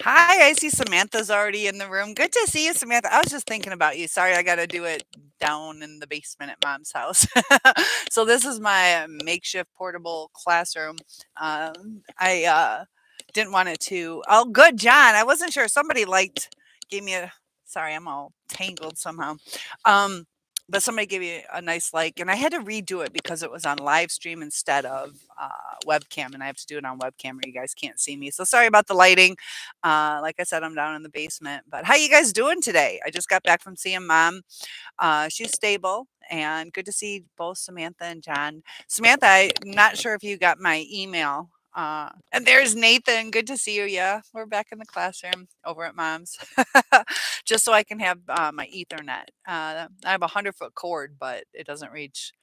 Hi, I see Samantha's already in the room. Good to see you, Samantha. I was just thinking about you. Sorry, I got to do it down in the basement at mom's house. So this is my makeshift portable classroom. I didn't want it to. Oh, good, John. I wasn't sure. Somebody gave me a. Sorry, I'm all tangled somehow. Um, but somebody gave me a nice like, and I had to redo it because it was on live stream instead of webcam, and I have to do it on webcam, or you guys can't see me. So sorry about the lighting. Like I said, I'm down in the basement. But how you guys doing today? I just got back from seeing mom. She's stable, and good to see both Samantha and John. Samantha, I'm not sure if you got my email. And there's Nathan. Good to see you. Yeah, we're back in the classroom over at mom's, just so I can have my Ethernet. I have a 100-foot cord, but it doesn't reach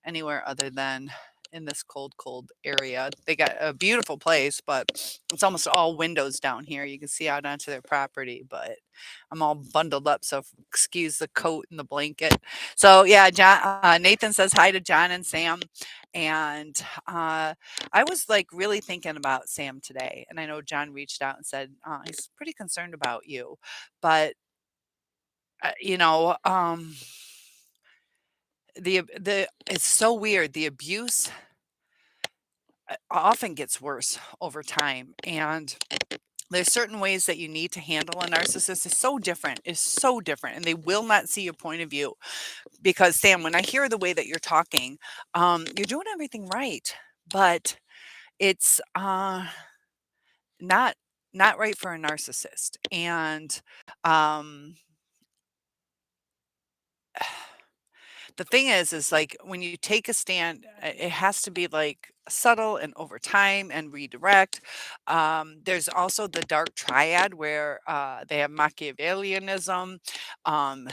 anywhere other than in this cold area. They got a beautiful place, but it's almost all windows down here. You can see out onto their property, but I'm all bundled up, so excuse the coat and the blanket. So yeah, Nathan says hi to John and Sam, and I was like really thinking about Sam today, and I know John reached out and said he's pretty concerned about you, but uh, you know, um, the it's so weird. The abuse often gets worse over time, and there's certain ways that you need to handle a narcissist. Is so different, and they will not see your point of view. Because Sam, when I hear the way that you're talking, you're doing everything right, but it's not not right for a narcissist. And um, the thing is like when you take a stand, it has to be like subtle and over time and redirect. There's also the dark triad where they have Machiavellianism,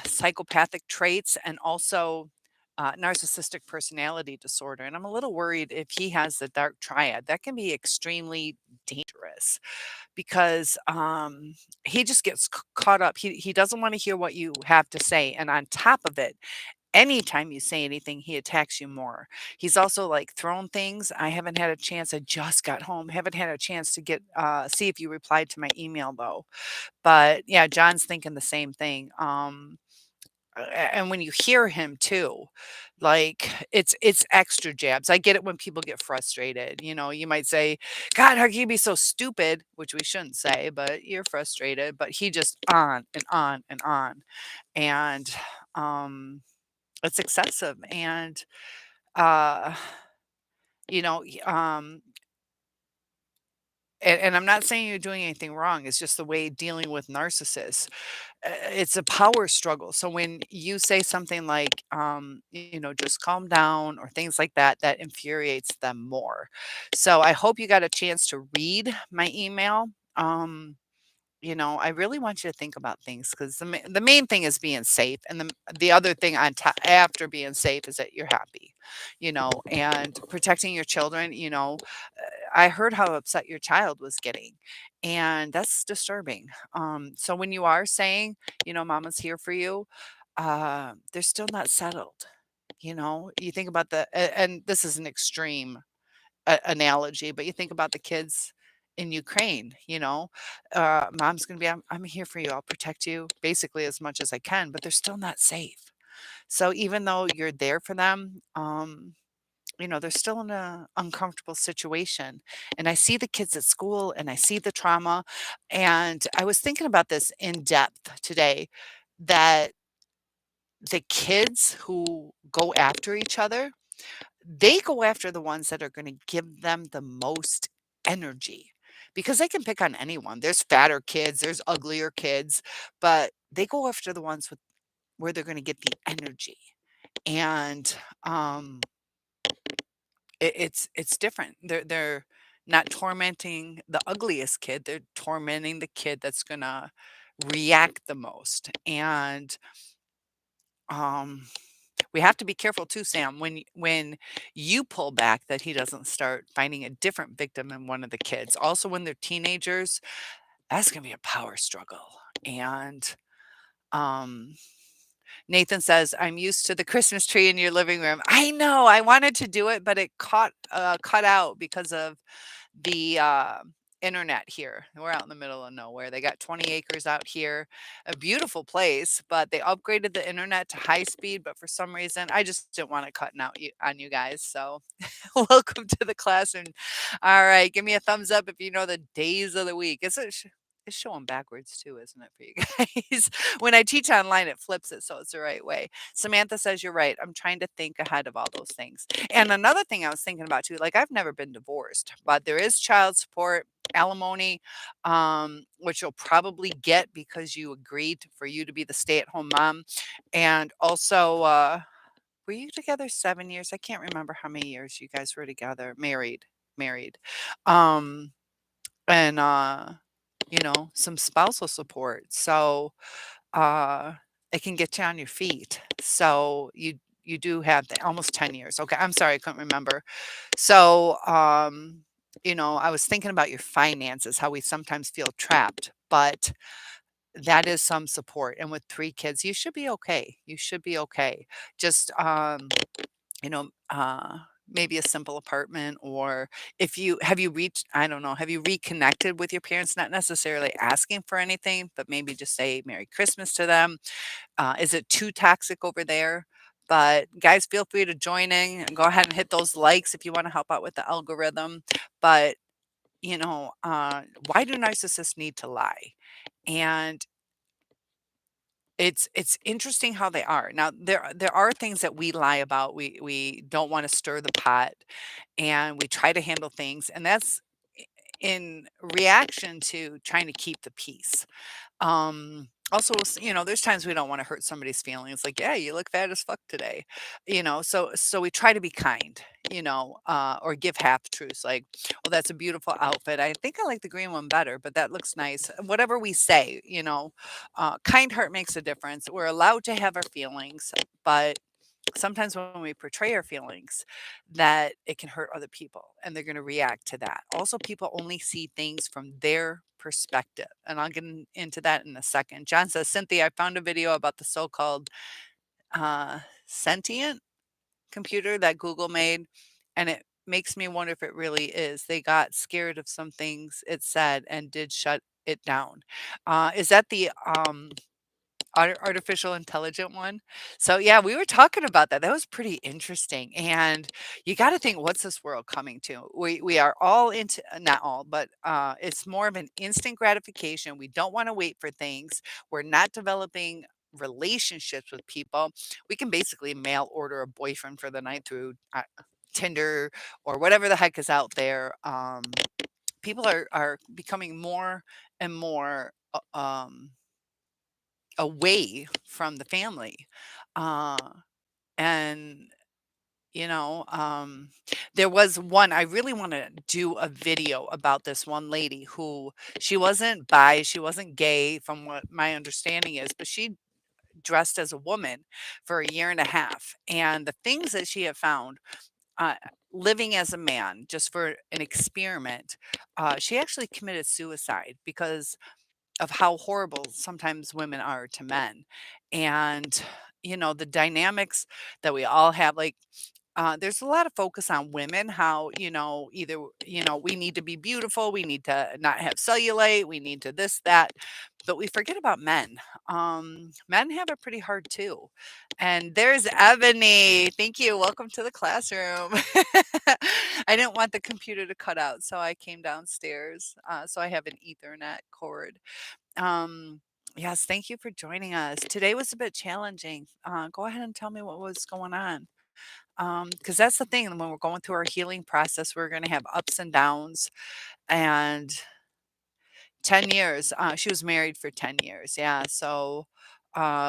psychopathic traits, and also narcissistic personality disorder. And I'm a little worried if he has the dark triad. That can be extremely dangerous because he just gets caught up. He doesn't want to hear what you have to say. And on top of it, anytime you say anything, he attacks you more. He's also like thrown things. I haven't had a chance. I just got home. Haven't had a chance to get see if you replied to my email though. But yeah, John's thinking the same thing. And when you hear him too, like it's extra jabs. I get it when people get frustrated. You know, you might say, "God, how can you be so stupid?" Which we shouldn't say, but you're frustrated. But he just on and on and on, and um, it's excessive. And uh, you know, y- and I'm not saying you're doing anything wrong. It's just the way dealing with narcissists. It's a power struggle. So when you say something like, just calm down or things like that, that infuriates them more. So I hope you got a chance to read my email. I really want you to think about things because the main thing is being safe, and the other thing on top after being safe is that you're happy, and protecting your children. I heard how upset your child was getting, and that's disturbing. So when you are saying, "Mama's here for you," they're still not settled. You think about and this is an extreme analogy, but you think about the kids in Ukraine, mom's going to be, I'm here for you. I'll protect you basically as much as I can, but they're still not safe. So even though you're there for them, they're still in a uncomfortable situation. And I see the kids at school and I see the trauma. And I was thinking about this in depth today that the kids who go after each other, they go after the ones that are gonna give them the most energy because they can pick on anyone. There's fatter kids, there's uglier kids, but they go after the ones where they're gonna get the energy. And, it's different. They're not tormenting the ugliest kid, they're tormenting the kid that's gonna react the most. And, um we have to be careful too, Sam, when you pull back that he doesn't start finding a different victim in one of the kids. Also, when they're teenagers, that's gonna be a power struggle. And um Nathan says, I'm used to the Christmas tree in your living room. I know I wanted to do it, but it cut out because of the internet here. We're out in the middle of nowhere. They got 20 acres out here, a beautiful place, but they upgraded the internet to high speed. But for some reason, I just didn't want it cutting out on you guys. So, welcome to the class. And all right, give me a thumbs up if you know the days of the week. It's showing backwards too, isn't it, for you guys? When I teach online, it flips it so it's the right way. Samantha says you're right. I'm trying to think ahead of all those things. And another thing I was thinking about too, like I've never been divorced, but there is child support, alimony, which you'll probably get because you agreed for you to be the stay-at-home mom. And also, were you together 7 years? I can't remember how many years you guys were together. Married. Um, and some spousal support. So uh it can get you on your feet. So you do have almost 10 years. Okay, I'm sorry, I couldn't remember. So I was thinking about your finances, how we sometimes feel trapped, but that is some support. And with 3 kids, you should be okay. You should be okay. Just you know, uh, maybe a simple apartment, or if you have you reached, I don't know, have you reconnected with your parents? Not necessarily asking for anything, but maybe just say Merry Christmas to them. Is it too toxic over there? But guys, feel free to join in and go ahead and hit those likes if you want to help out with the algorithm. But why do narcissists need to lie? And it's interesting how they are. Now, there are things that we lie about. We don't wanna stir the pot, and we try to handle things, and that's in reaction to trying to keep the peace. Also, there's times we don't wanna hurt somebody's feelings, like, "Yeah, you look fat as fuck today." So we try to be kind, or give half truths, like, "Well, that's a beautiful outfit. I think I like the green one better, but that looks nice." Whatever we say, kind heart makes a difference. We're allowed to have our feelings, but sometimes when we portray our feelings, that it can hurt other people and they're going to react to that. Also, people only see things from their perspective, and I'll get into that in a second. John says, Cynthia, I found a video about the so-called sentient computer that Google made, and it makes me wonder if it really is. They got scared of some things it said and did shut it down. Is that the artificial intelligent one? So, yeah, we were talking about that. That was pretty interesting, and you gotta think, what's this world coming to? We are all into not all, but, it's more of an instant gratification. We don't wanna wait for things. We're not developing relationships with people. We can basically mail order a boyfriend for the night through, Tinder or whatever the heck is out there. People are becoming more and more, away from the family. Uh, and, you know, um, there was one, I really want to do a video about this one lady who she wasn't bi, she wasn't gay, from what my understanding is, but she dressed as a woman for a year and a half. And the things that she had found, uh, living as a man just for an experiment, she actually committed suicide because of how horrible sometimes women are to men. And, the dynamics that we all have, like, there's a lot of focus on women, how, either, we need to be beautiful, we need to not have cellulite, we need to this, that, but we forget about men. Men have it pretty hard too. And there's Ebony. Thank you. Welcome to the classroom. I didn't want the computer to cut out, so I came downstairs. So I have an Ethernet cord. Um, yes, thank you for joining us. Today was a bit challenging. Go ahead and tell me what was going on. Because that's the thing, when we're going through our healing process, we're going to have ups and downs. And 10 years, she was married for 10 years. Yeah. So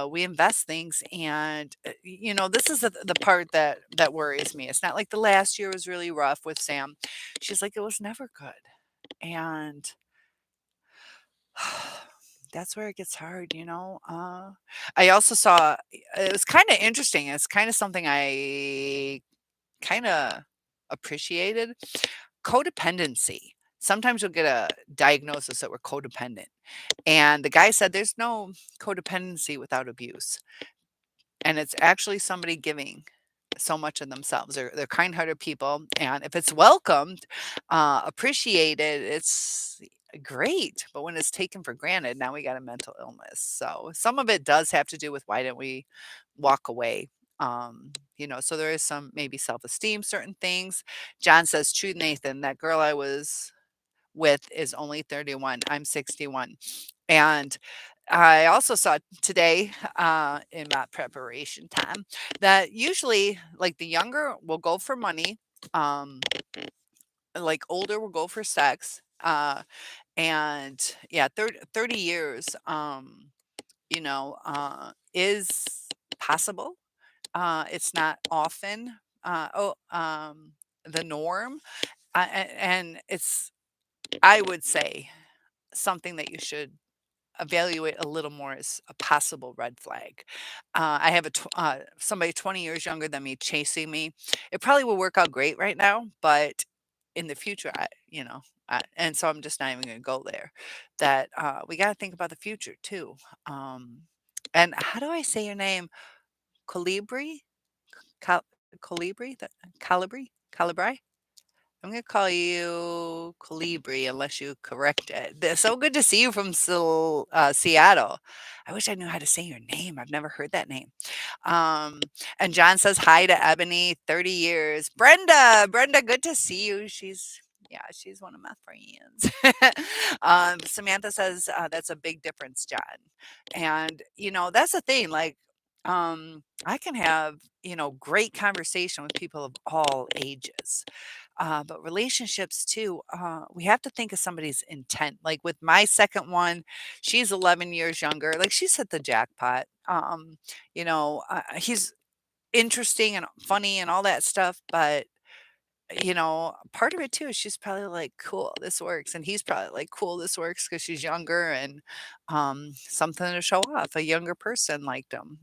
we invest things. And, this is the part that worries me. It's not like the last year was really rough with Sam. She's like, it was never good. And that's where it gets hard. I also saw, it was kind of interesting. It's kind of something I kind of appreciated. Codependency. Sometimes you'll get a diagnosis that we're codependent. And the guy said there's no codependency without abuse. And it's actually somebody giving so much of themselves. They're kind-hearted people, and if it's welcomed, appreciated, it's great. But when it's taken for granted, now we got a mental illness. So some of it does have to do with why didn't we walk away? So there is some maybe self-esteem, certain things. John says, "True, Nathan. That girl I was with is only 31. I'm 61." And I also saw today, in my preparation time, that usually, like, the younger will go for money, um, like, older will go for sex, and yeah, 30 years, is possible. It's not often, the norm, and it's, I would say, something that you should evaluate a little more as a possible red flag. I have somebody 20 years younger than me chasing me. It probably will work out great right now, but in the future, and so I'm just not even going to go there. That we got to think about the future too. Um, and how do I say your name? Colibri, Cal- Colibri, Calibri, Calibri. I'm gonna call you Colibri unless you correct it. So good to see you from Seattle. I wish I knew how to say your name. I've never heard that name. Um, and John says hi to Ebony, 30 years. Brenda, good to see you. She's one of my friends. Samantha says that's a big difference, John. And that's the thing. Like, I can have great conversation with people of all ages, but relationships too, we have to think of somebody's intent. Like with my second one, she's 11 years younger. Like she's hit the jackpot. He's interesting and funny and all that stuff, but part of it too is she's probably like, "Cool, this works," and he's probably like, "Cool, this works," because she's younger and something to show off. A younger person liked him,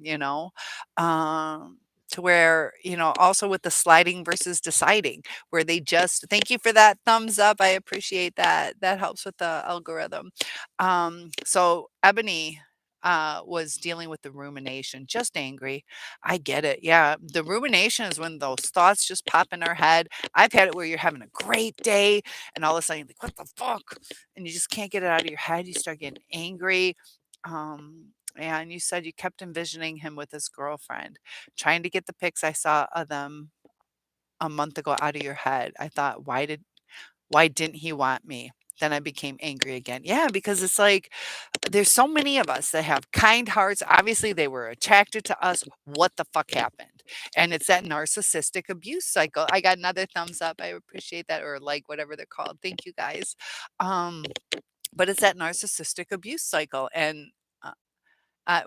to where also with the sliding versus deciding, where they just thank you for that thumbs up. I appreciate that. That helps with the algorithm. So Ebony was dealing with the rumination, just angry. I get it. Yeah. The rumination is when those thoughts just pop in our head. I've had it where you're having a great day and all of a sudden you're like, what the fuck? And you just can't get it out of your head. You start getting angry. And you said you kept envisioning him with his girlfriend, trying to get the pics I saw of them a month ago out of your head. I thought, why didn't he want me? Then I became angry again. Yeah, because it's like there's so many of us that have kind hearts. Obviously, they were attracted to us. What the fuck happened? And it's that narcissistic abuse cycle. I got another thumbs up. I appreciate that, or like whatever they're called. Thank you guys. Um, but it's that narcissistic abuse cycle. And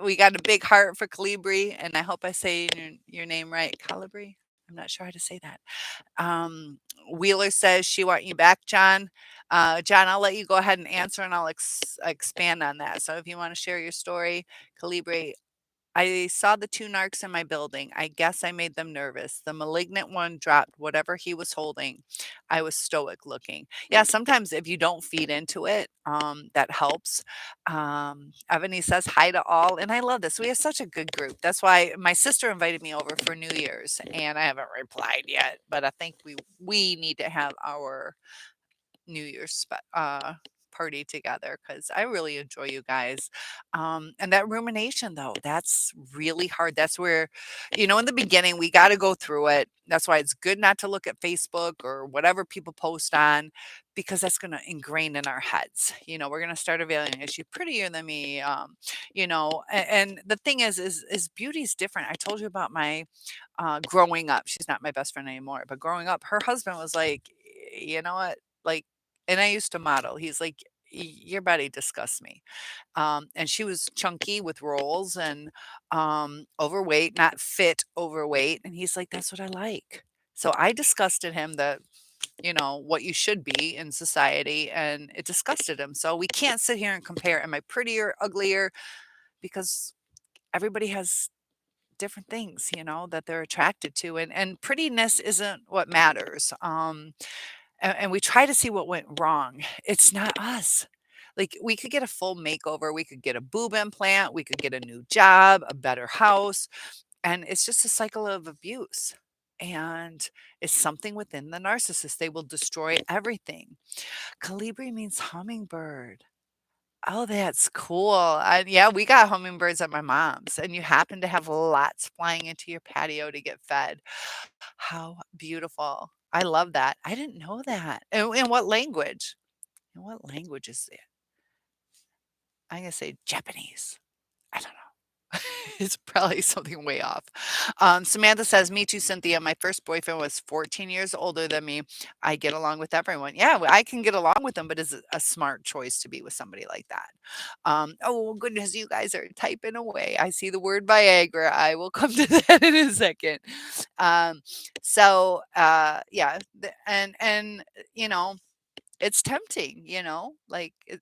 we got a big heart for Calibri, and I hope I say your name right. Calibri? I'm not sure how to say that. Um, Wheeler says she want you back, John. John, I'll let you go ahead and answer, and I'll expand on that. So if you want to share your story, Calibri, I saw the two narcs in my building. I guess I made them nervous. The malignant one dropped whatever he was holding. I was stoic looking. Yeah, sometimes if you don't feed into it, that helps. Ebony says hi to all, and I love this. We have such a good group. That's why my sister invited me over for New Year's, and I haven't replied yet. But I think we need to have our New Year's party together because I really enjoy you guys. And that rumination, though, that's really hard. That's where, in the beginning, we got to go through it. That's why it's good not to look at Facebook or whatever people post on because that's going to ingrain in our heads. We're going to start evaluating, is she prettier than me? And the thing is beauty's different. I told you about my growing up. She's not my best friend anymore, but growing up, her husband was like, you know what? Like, and I used to model. He's like, Your body disgusts me." And she was chunky with rolls and overweight, not fit, overweight. And he's like, "That's what I like." So I disgusted him that, what you should be in society. And it disgusted him. So we can't sit here and compare. Am I prettier, uglier? Because everybody has different things, that they're attracted to. And prettiness isn't what matters. And we try to see what went wrong. It's not us. Like, we could get a full makeover, we could get a boob implant, we could get a new job, a better house, and it's just a cycle of abuse. And it's something within the narcissist. They will destroy everything. Calibri means hummingbird. Oh, that's cool. Yeah, we got hummingbirds at my mom's, and you happen to have lots flying into your patio to get fed. How beautiful. I love that. I didn't know that. In what language? In what language is it? I'm gonna say Japanese. I don't know. It's probably something way off. Samantha says, "Me too, Cynthia. My first boyfriend was 14 years older than me. I get along with everyone." Yeah, I can get along with them, but it's a smart choice to be with somebody like that. Oh goodness, you guys are typing away. I see the word Viagra. I will come to that in a second. Um, yeah, you know, it's tempting, like it,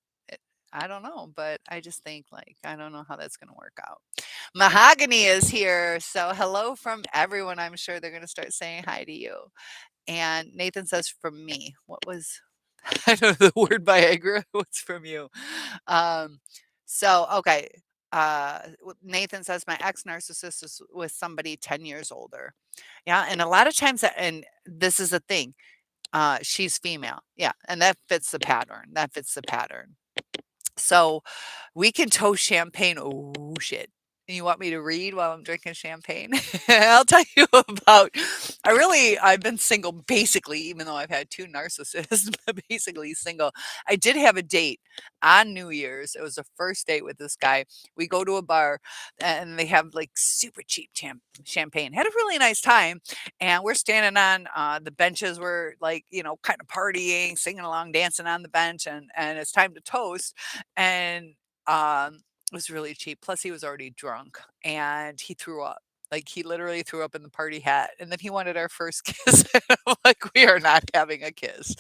I don't know, but I just think like I don't know how that's going to work out. Mahogany is here. So hello from everyone. I'm sure they're going to start saying hi to you. And Nathan says from me. What was I don't know the word Viagra. What's from you? Um okay. Nathan says my ex narcissist is with somebody 10 years older. Yeah, and a lot of times and this is a thing. She's female. Yeah, and that fits the pattern. That fits the pattern. So we can toast champagne. Oh shit. And you want me to read while I'm drinking champagne? I'll tell you about I've been single basically, even though I've had two narcissists, but basically single. I did have a date on New Year's. It was a first date with this guy. We go to a bar and they have like super cheap champagne. Had a really nice time. And we're standing on the benches. We're like, kind of partying, singing along, dancing on the bench, and it's time to toast and, it was really cheap, plus he was already drunk, and he threw up. Like, he literally threw up in the party hat, and then he wanted our first kiss, and I'm like, "We are not having a kiss."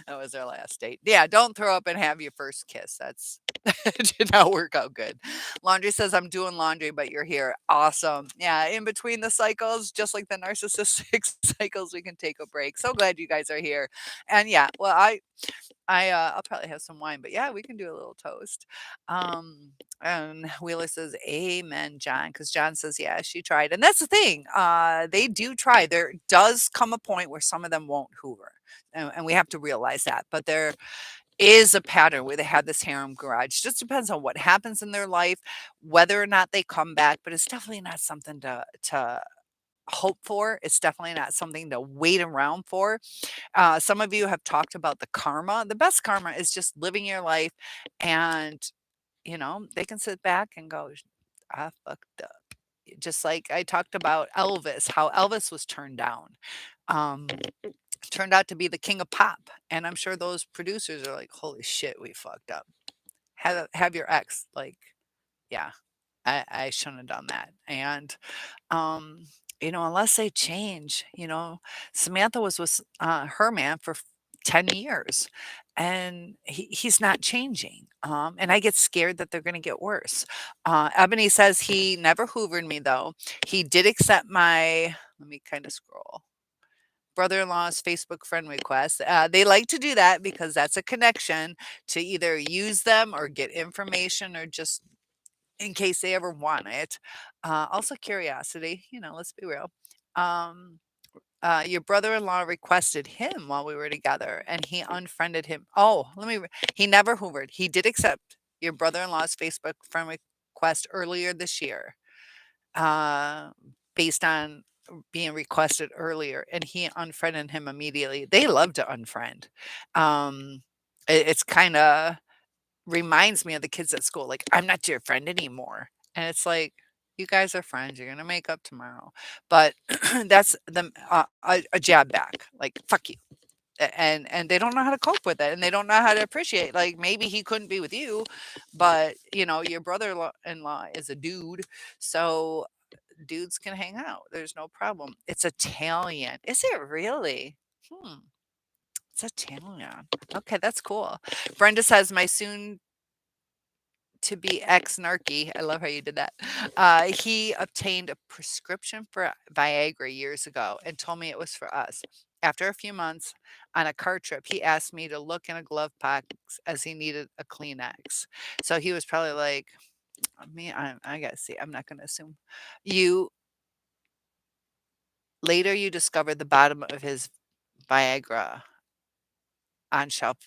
That was our last date. Yeah, don't throw up and have your first kiss, that's that did not work out good. Laundry says, "I'm doing laundry, but you're here." Awesome. Yeah, in between the cycles, just like the narcissistic cycles, we can take a break. So glad you guys are here. And yeah, well, I'll probably have some wine, but yeah, we can do a little toast. And Wheeler says, "Amen, John," because John says, "Yeah, she tried." And that's the thing. They do try. There does come a point where some of them won't hoover. And we have to realize that. But there is a pattern where they have this harem garage. Just depends on what happens in their life, whether or not they come back. But it's definitely not something to hope for. It's definitely not something to wait around for. Some of you have talked about the karma. The best karma is just living your life and, they can sit back and go, I fucked up. Just like I talked about Elvis, how Elvis was turned down. Um, Turned out to be the king of pop. And I'm sure those producers are like, holy shit, we fucked up. Have your ex like, yeah, I shouldn't have done that. And um, unless they change, Samantha was with her man for 10 years and he's not changing. And I get scared that they're going to get worse. Ebony says he never hoovered me though. He did accept let me kind of scroll. Brother-in-law's Facebook friend request. They like to do that because that's a connection to either use them or get information or just in case they ever want it. Also curiosity, let's be real. Um, your brother-in-law requested him while we were together and he unfriended him. Oh, he never hoovered. He did accept your brother-in-law's Facebook friend request earlier this year, uh, based on being requested earlier, and he unfriended him immediately. They love to unfriend. It's kind of reminds me of the kids at school, like, "I'm not your friend anymore." And it's like, "You guys are friends, you're gonna make up tomorrow." But that's a jab back, like, "Fuck you." And they don't know how to cope with it, and they don't know how to appreciate, like, maybe he couldn't be with you, but, your brother-in-law is a dude, so dudes can hang out, there's no problem. It's Italian. Is it really? Hmm, it's Italian. Okay, that's cool. Brenda says, "My soon to be ex-narky." I love how you did that. He obtained a prescription for Viagra years ago and told me it was for us. After a few months on a car trip, he asked me to look in a glove box as he needed a Kleenex. So he was probably like, I gotta see. I'm not gonna assume. You Later, you discovered the bottom of his Viagra on shelf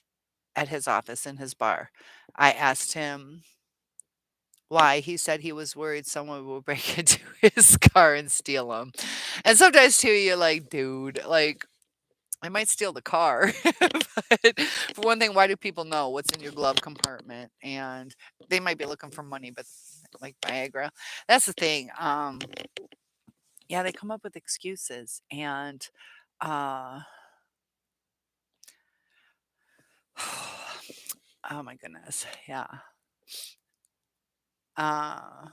at his office in his bar. I asked him why. He said he was worried someone will break into his car and steal him. And sometimes too, you're like, dude, like I might steal the car. But for one thing, why do people know what's in your glove compartment? And they might be looking for money, but like Viagra. That's the thing. Yeah, they come up with excuses and uh oh my goodness. Yeah. Uh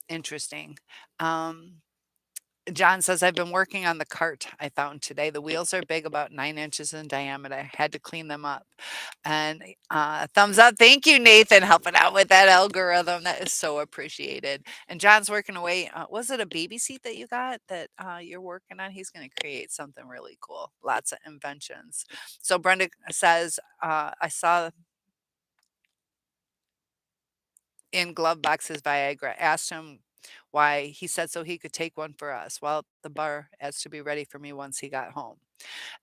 Interesting. Um John says, I've been working on the cart I found today. The wheels are big, about 9 inches in diameter. I had to clean them up. And thumbs up. Thank you, Nathan, helping out with that algorithm. That is so appreciated. And John's working away. Was it a baby seat that you got that you're working on? He's going to create something really cool. Lots of inventions. So Brenda says, I saw in glove boxes Viagra. Asked him why. He said so he could take one for us. Well, the bar has to be ready for me once he got home.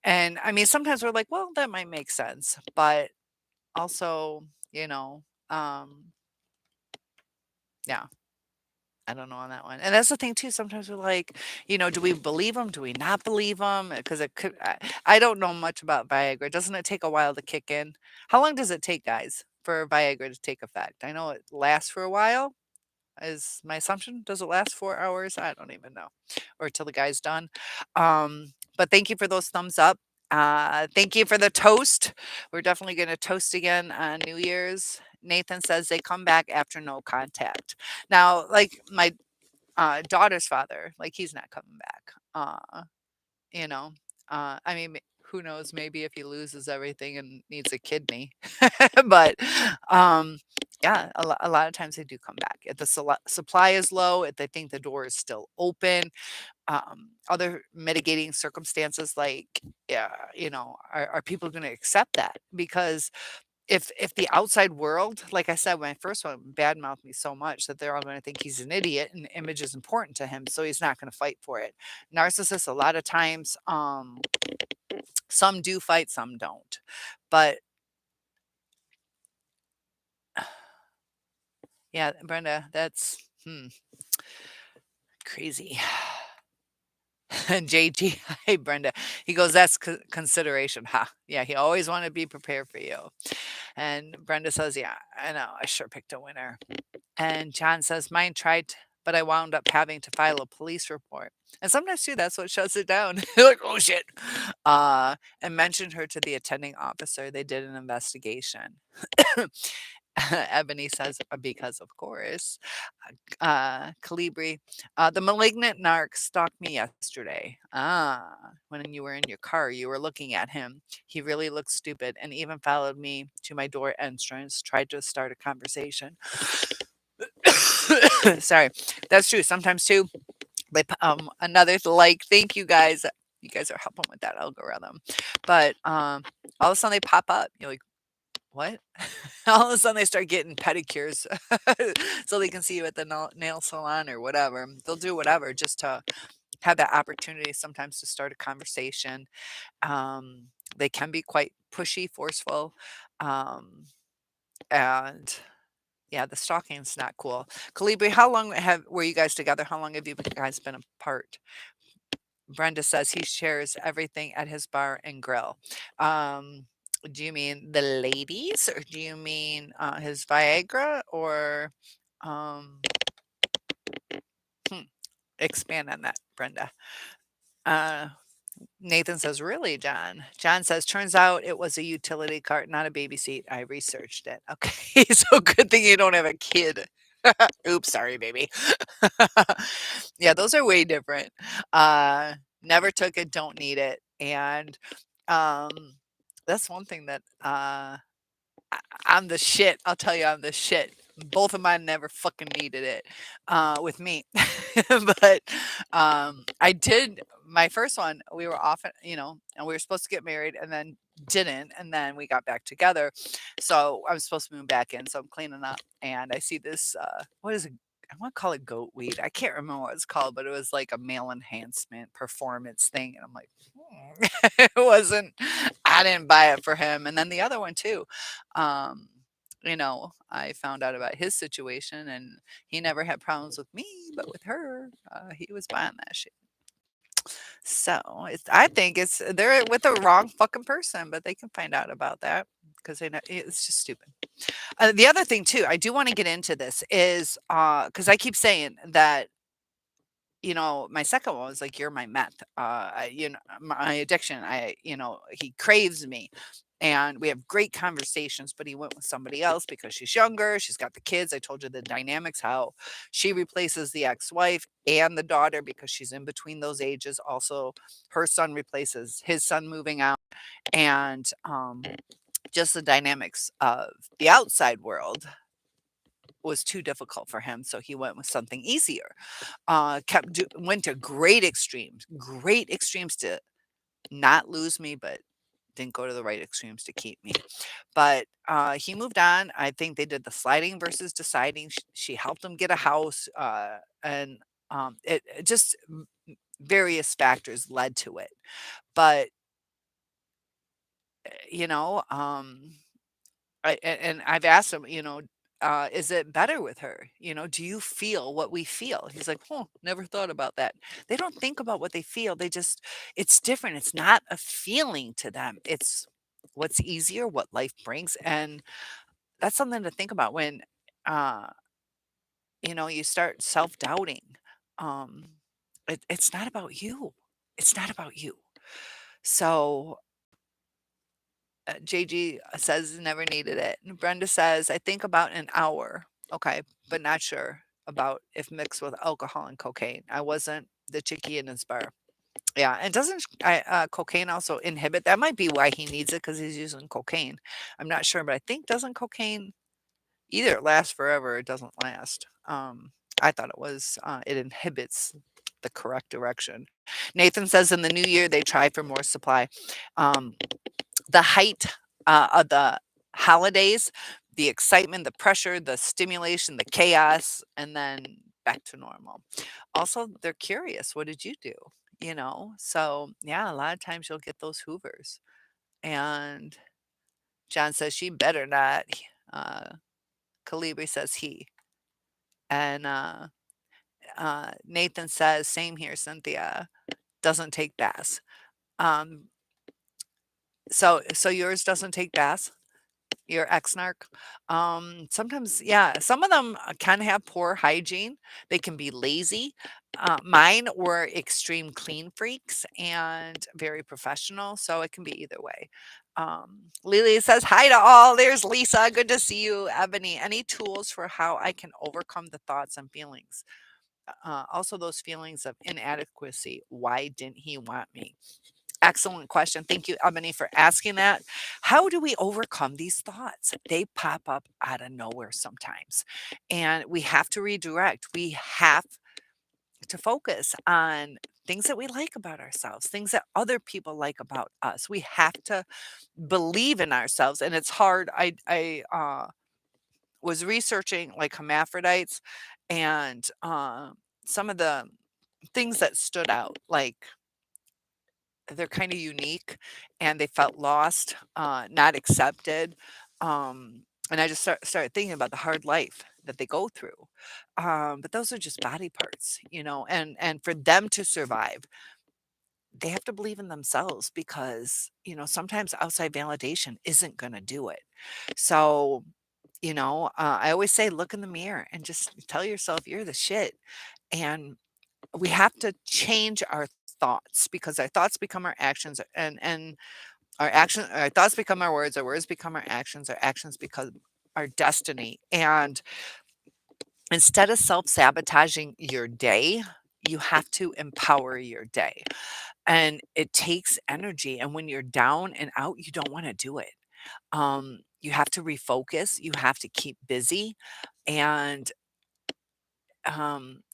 And I mean, sometimes we're like, well, that might make sense, but also, you know, um, yeah, I don't know on that one. And that's the thing too. Sometimes we're like, do we believe them? Do we not believe them? Because it could. I don't know much about Viagra. Doesn't it take a while to kick in? How long does it take, guys, for Viagra to take effect? I know it lasts for a while, is my assumption. Does it last 4 hours? I don't even know. Or till the guy's done. But thank you for those thumbs up. Thank you for the toast. We're definitely going to toast again on New Year's. Nathan says they come back after no contact. Now, like my daughter's father, like he's not coming back. You know, I mean, who knows? Maybe if he loses everything and needs a kidney, but um, yeah, a lot of times they do come back. If the supply is low, if they think the door is still open, other mitigating circumstances like, yeah, are people going to accept that? Because if the outside world, like I said, when I first one badmouthed me so much that they're all going to think he's an idiot and image is important to him, so he's not going to fight for it. Narcissists, a lot of times, some do fight, some don't. But yeah, Brenda, that's crazy. And JG, hi Brenda. He goes, that's consideration. Ha. Yeah, he always wanted to be prepared for you. And Brenda says, yeah, I know. I sure picked a winner. And John says, mine tried, but I wound up having to file a police report. And sometimes too, that's what shuts it down. You're like, oh shit. And mentioned her to the attending officer. They did an investigation. Ebony says, because of course. Calibri, the malignant narc stalked me yesterday. When you were in your car, you were looking at him. He really looked stupid and even followed me to my door entrance, tried to start a conversation. Sorry, that's true. Sometimes too, another like, thank you guys. You guys are helping with that algorithm. But all of a sudden they pop up. You're like, what? All of a sudden they start getting pedicures so they can see you at the nail salon or whatever. They'll do whatever just to have that opportunity sometimes to start a conversation. They can be quite pushy, forceful. Um, and yeah, the stalking's not cool. Calibri, how long were you guys together? How long have you guys been apart? Brenda says he shares everything at his bar and grill. Um, do you mean the ladies, or do you mean his Viagra, or um, hmm, expand on that, Brenda? Uh, Nathan says, really, John? John says, turns out it was a utility cart, not a baby seat. I researched it. Okay, so good thing you don't have a kid. Oops, sorry, baby. Yeah, those are way different. Uh, Never took it, don't need it. And um, that's one thing that I'm the shit. I'll tell you, I'm the shit. Both of mine never fucking needed it with me. But I did my first one. We were off, and we were supposed to get married and then didn't. And then we got back together. So I was supposed to move back in. So I'm cleaning up and I see this, what is it? I wanna call it goat weed. I can't remember what it's called, but it was like a male enhancement performance thing, and I'm like, "Hmm." It wasn't I didn't buy it for him, and then the other one too, um, I found out about his situation, and he never had problems with me, but with her, he was buying that shit. So, I think they're with the wrong fucking person, but they can find out about that because it's just stupid. The other thing too, I do wanna get into this is, because I keep saying that, my second one was like, "You're my meth." My addiction, he craves me, and we have great conversations, but he went with somebody else because she's younger, she's got the kids. I told you the dynamics, how she replaces the ex-wife and the daughter because she's in between those ages. Also, her son replaces his son moving out, and, just the dynamics of the outside world was too difficult for him, so he went with something easier. Went to great extremes to not lose me, but didn't go to the right extremes to keep me. But he moved on. I think they did the sliding versus deciding. She helped him get a house, and it just various factors led to it. But you know, and I've asked him, "Is it better with her? Do you feel what we feel?" He's like, "Oh, never thought about that." They don't think about what they feel. It's different. It's not a feeling to them. It's what's easier, what life brings. And that's something to think about when, uh, you start self doubting. Um, it's not about you. It's not about you. So JG says never needed it. And Brenda says, I think about an hour. Okay, but not sure about if mixed with alcohol and cocaine. I wasn't the chickie in his bar. Yeah, and doesn't cocaine also inhibit? That might be why he needs it because he's using cocaine. I'm not sure, but I think doesn't cocaine either last forever or it doesn't last. I thought it inhibits the correct direction. Nathan says in the new year they try for more supply. Um, the height, of the holidays, the excitement, the pressure, the stimulation, the chaos, and then back to normal. Also, they're curious, "What did you do?" So, yeah, a lot of times you'll get those hoovers, and John says, "She better not." Uh, Calibri says, "He." And, Nathan says, "Same here, Cynthia. Doesn't take baths." Um, so yours doesn't take baths? Your ex-narc? Sometimes, yeah, some of them can have poor hygiene. They can be lazy. Mine were extreme clean freaks and very professional, so it can be either way. Lily says, "Hi to all. There's Lisa. Good to see you. Ebony, any tools for how I can overcome the thoughts and feelings? Also, those feelings of inadequacy. Why didn't he want me?" Excellent question. Thank you, Ebony, for asking that. How do we overcome these thoughts? They pop up out of nowhere sometimes, and we have to redirect. We have to focus on things that we like about ourselves, things that other people like about us. We have to believe in ourselves, and it's hard. I was researching like hermaphrodites, and some of the things that stood out, like they're kinda unique, and they felt lost, not accepted, and I just started thinking about the hard life that they go through, but those are just body parts, and for them to survive, they have to believe in themselves because, sometimes outside validation isn't gonna do it. So, I always say, "Look in the mirror and just tell yourself you're the shit," and we have to change our thoughts because our thoughts become our actions and our thoughts become our words become our actions become our destiny. And instead of self-sabotaging your day, you have to empower your day. And it takes energy. And when you're down and out, you don't want to do it. You have to refocus, you have to keep busy. And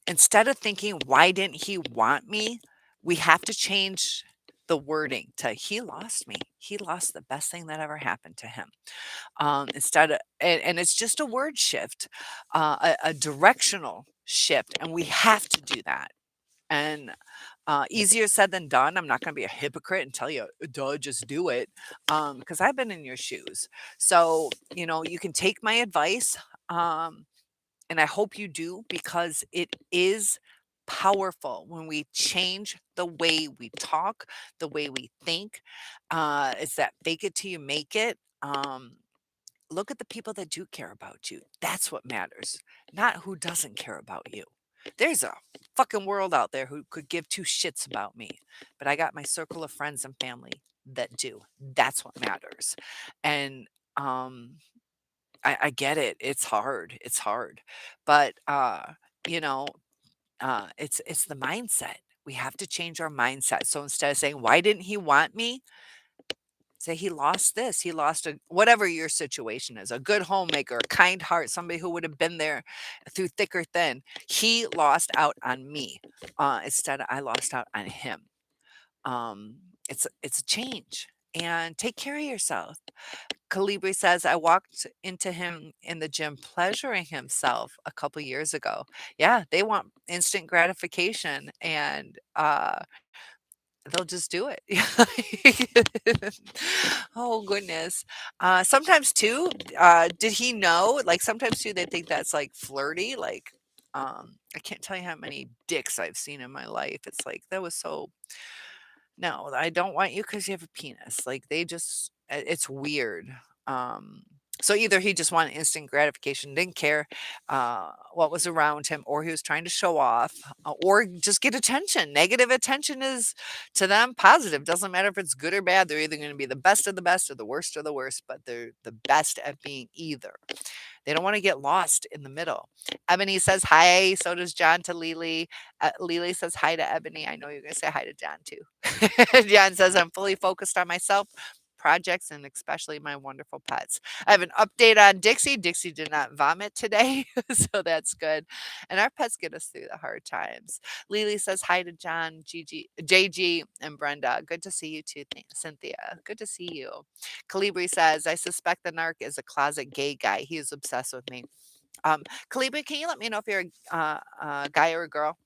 instead of thinking, why didn't he want me? We have to change. the wording to "he lost me. He lost the best thing that ever happened to him." Instead of and it's just a word shift, a directional shift, and we have to do that. And easier said than done. I'm not going to be a hypocrite and tell you, duh, just do it. Because I've been in your shoes. So, you can take my advice. And I hope you do because it is powerful when we change the way we talk, the way we think. It's that fake it till you make it. Look at the people that do care about you. That's what matters, not who doesn't care about you. There's a fucking world out there who could give two shits about me, but I got my circle of friends and family that do. That's what matters. And I get it. It's hard. It's hard, but you know, it's the mindset. We have to change our mindset. So instead of saying, "Why didn't he want me?" Say he lost this, he lost a whatever your situation is, a good homemaker, a kind heart, somebody who would have been there through thick or thin. He lost out on me. Instead, I lost out on him. It's a change. And take care of yourself. Calibri says, I walked into him in the gym pleasuring himself a couple years ago. Yeah, they want instant gratification and they'll just do it. Oh, goodness. Sometimes too, did he know? Like, sometimes too, they think that's, like, flirty, like, I can't tell you how many dicks I've seen in my life. It's like, that was so no, I don't want you because you have a penis. Like, they just it's weird. Um, so either he just wanted instant gratification, didn't care, what was around him, or he was trying to show off, or just get attention. Negative attention is, to them, positive. Doesn't matter if it's good or bad. They're either gonna be the best of the best or the worst, but they're the best at being either. They don't wanna get lost in the middle. Ebony says, "Hi." So does John to Lily. Lily says, "Hi" to Ebony. I know you're gonna say hi to John too. John says, "I'm fully focused on myself, projects, and especially my wonderful pets." I have an update on Dixie. Dixie did not vomit today, so that's good. And our pets get us through the hard times. Lily says, "Hi" to John, Gigi, JG, and Brenda. Good to see you too, Cynthia. Good to see you. Calibri says, "I suspect the narc is a closet gay guy. He is obsessed with me." Um, Calibri, can you let me know if you're a guy or a girl?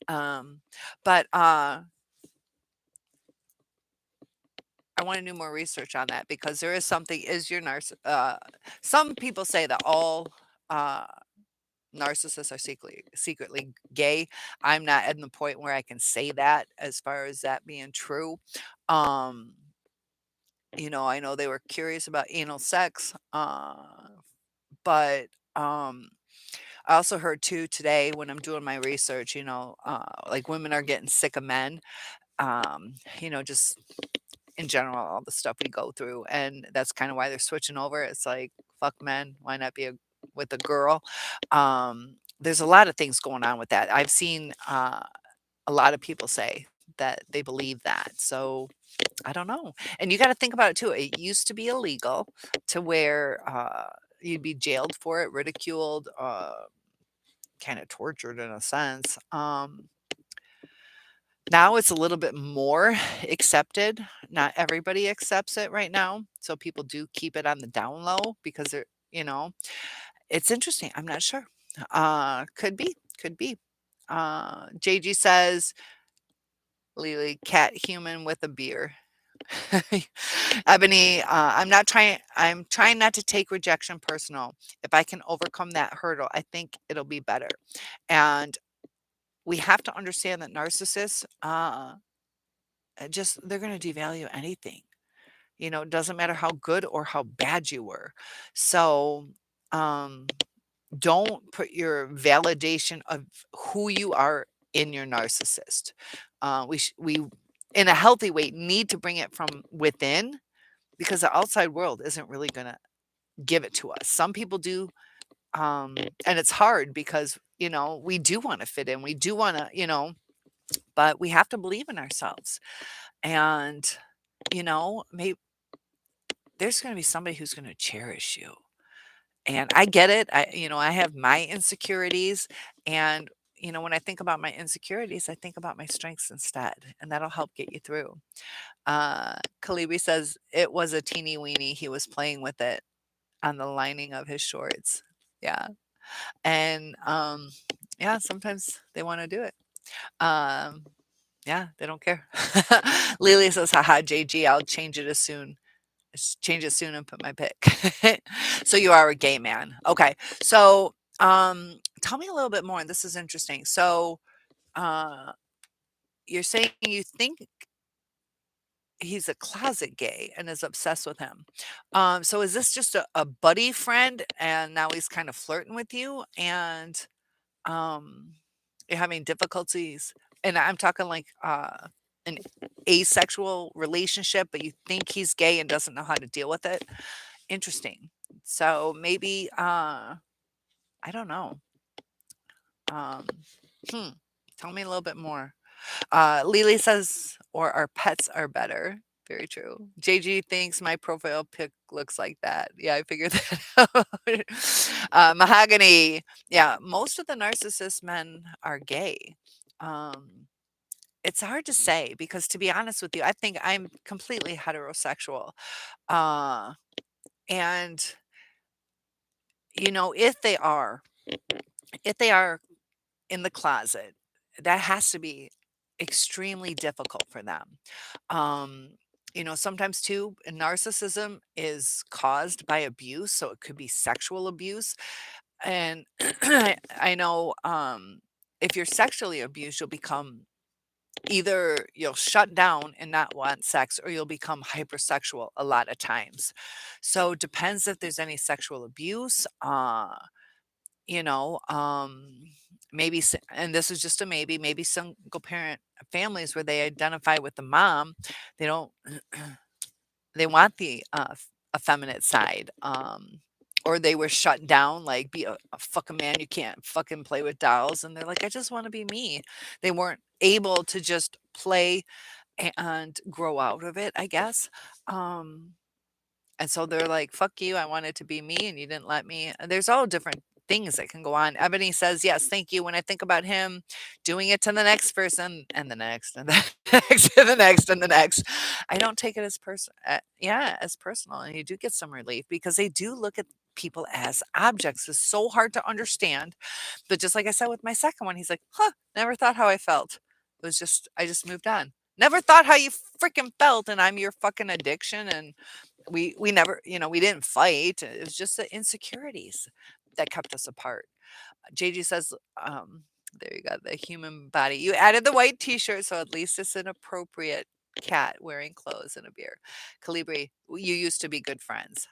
Um, but I want to do more research on that because there is something. Is your some people say that all uh, narcissists are secretly gay. I'm not at the point where I can say that as far as that being true. Um, I know they were curious about anal sex, but I also heard too today when I'm doing my research, like women are getting sick of men, just in general, all the stuff we go through. And that's kind of why they're switching over. It's like, fuck men. Why not be with a girl? There's a lot of things going on with that. I've seen a lot of people say that they believe that. So I don't know. And you got to think about it too. It used to be illegal to where you'd be jailed for it, ridiculed, kind of tortured in a sense. Now it's a little bit more accepted. Not everybody accepts it right now. So people do keep it on the down low because you know, it's interesting. I'm not sure. Could be, could be. JG says, Lily, cat human with a beer. Ebony, I'm trying not to take rejection personal. If I can overcome that hurdle, I think it'll be better. And we have to understand that narcissists, just they're going to devalue anything. It doesn't matter how good or how bad you were. So, um, don't put your validation of who you are in your narcissist. We, in a healthy way, need to bring it from within because the outside world isn't really going to give it to us. Some people do, and it's hard because we do want to fit in. We do want to, but we have to believe in ourselves. And maybe there's going to be somebody who's going to cherish you. And I get it. I have my insecurities and when I think about my insecurities, I think about my strengths instead, and that'll help get you through. Kalibi says it was a teeny weeny. He was playing with it on the lining of his shorts. Yeah. And yeah, sometimes they want to do it. Um, yeah, they don't care. Lily says, haha, JG, I'll change it as soon. Change it soon and put my pic. So you are a gay man. Okay. So tell me a little bit more. This is interesting. So uh you're saying you think he's a closet gay and is obsessed with him. So is this just a buddy friend and now he's kind of flirting with you and um you're having difficulties? And I'm talking like an asexual relationship, but you think he's gay and doesn't know how to deal with it. Interesting. So maybe I don't know. Um hmm. Tell me a little bit more. Lily says, or our pets are better. Very true. JG thinks my profile pic looks like that. Yeah, I figured that out. Mahogany. Yeah, most of the narcissist men are gay. Um, it's hard to say because, to be honest with you, I think I'm completely heterosexual. Uh, and if they are in the closet, that has to be extremely difficult for them. Um, sometimes too, narcissism is caused by abuse, so it could be sexual abuse. And I know if you're sexually abused, you'll become either you'll shut down and not want sex, or you'll become hypersexual a lot of times. So depends if there's any sexual abuse. You know, um, maybe, and this is just a maybe single parent families where they identify with the mom, they don't, they want the effeminate side, or they were shut down, like be a fucking man, you can't fucking play with dolls, and they're like, I just want to be me. They weren't able to just play and grow out of it, I guess. Um, and so they're like, "Fuck you, I wanted to be me and you didn't let me." And there's all different things that can go on. Ebony says, "Yes, thank you. When I think about him doing it to the next person and the next and the next and the next and the next, I don't take it as yeah, as personal. And you do get some relief because they do look at people as objects. It's so hard to understand. But just like I said with my second one, he's like, "Huh, never thought how I felt. It was just I just moved on. Never thought how you freaking felt and I'm your fucking addiction and we never, we didn't fight. It was just the insecurities that kept us apart." JG says, there you go, the human body. You added the white t-shirt, so at least it's an appropriate cat wearing clothes and a beer. Calibri, you used to be good friends.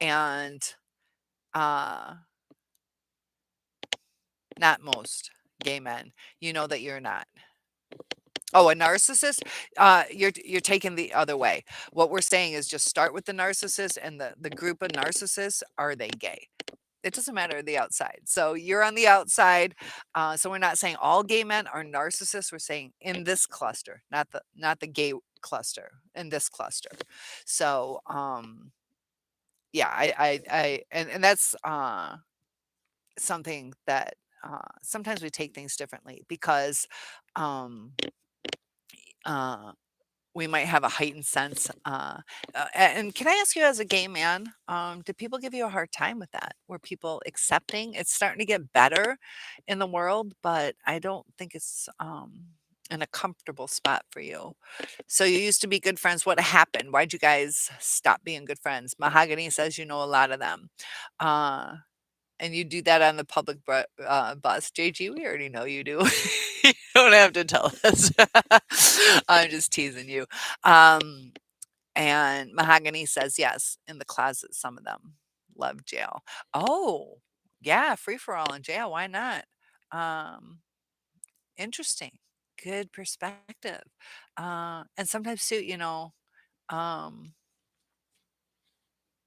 And uh not most gay men. You know that you're not. Oh, a narcissist? You're taking the other way. What we're saying is just start with the narcissist and the group of narcissists. Are they gay? It doesn't matter the outside. So you're on the outside. So we're not saying all gay men are narcissists. We're saying in this cluster, not the gay cluster, in this cluster. So yeah, and that's something that sometimes we take things differently because um uh we might have a heightened sense. And can I ask you, as a gay man, do people give you a hard time with that? Were people accepting? It's starting to get better in the world, but I don't think it's in a comfortable spot for you. So you used to be good friends. What happened? Why'd you guys stop being good friends? Mahogany says you know a lot of them. Uh, and you do that on the public bus. JG, we already know you do. You don't have to tell us. I'm just teasing you. Um, and Mahogany says, yes, in the closet, some of them love jail. Oh, yeah, free for all in jail. Why not? Um, interesting. Good perspective. And sometimes too, um,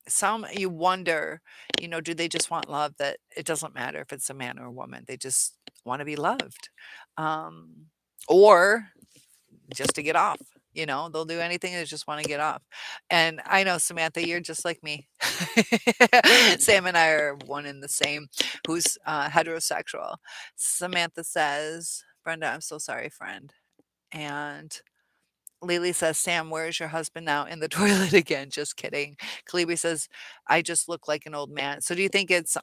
some you wonder, do they just want love, that it doesn't matter if it's a man or a woman, they just want to be loved, um or just to get off. they'll do anything, they just wanna get off. And I know, Samantha, you're just like me. Sam and I are one and the same, who's, heterosexual. Samantha says, "Brenda, I'm so sorry, friend." And Lily says, "Sam, where's your husband now? In the toilet again." Just kidding. Kalibi says, "I just look like an old man." So do you think it's,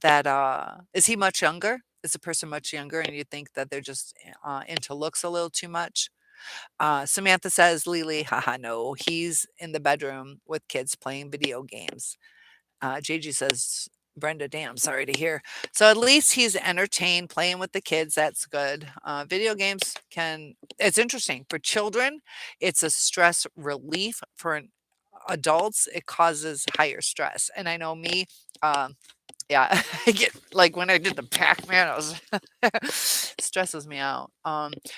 that, is he much younger? Is the person much younger and you think that they're just, into looks a little too much? Samantha says, "Lily, haha, no, he's in the bedroom with kids playing video games." Gigi says, "Brenda, damn, sorry to hear." So at least he's entertained playing with the kids. That's good. Video games it's interesting for children. It's a stress relief for adults. It causes higher stress. And I know me, yeah, I get like when I did the Pac-Man, I was stresses me out.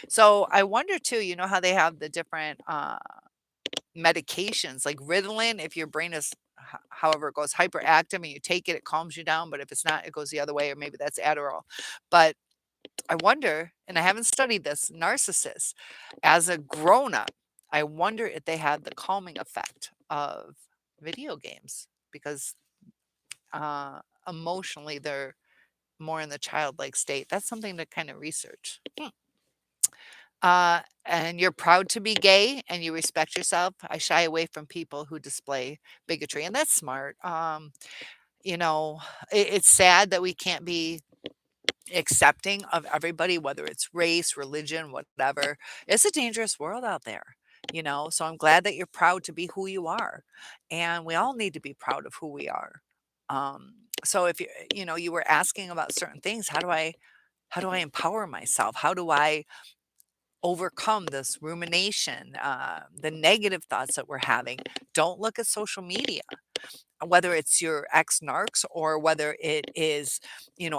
So I wonder too, you know how they have the different medications like Ritalin, if your brain is however it goes hyperactive and you take it, it calms you down, but if it's not, it goes the other way, or maybe that's Adderall. But I wonder, and I haven't studied this, narcissists as a grown-up, I wonder if they have the calming effect of video games because uh emotionally they're more in the childlike state. That's something to kind of research. And you're proud to be gay and you respect yourself. I shy away from people who display bigotry, and that's smart. You know, it's sad that we can't be accepting of everybody, whether it's race, religion, whatever. It's a dangerous world out there, So I'm glad that you're proud to be who you are, and we all need to be proud of who we are. So if you were asking about certain things, how do I empower myself? How do I overcome this rumination, the negative thoughts that we're having? Don't look at social media, whether it's your ex narcs or whether it is,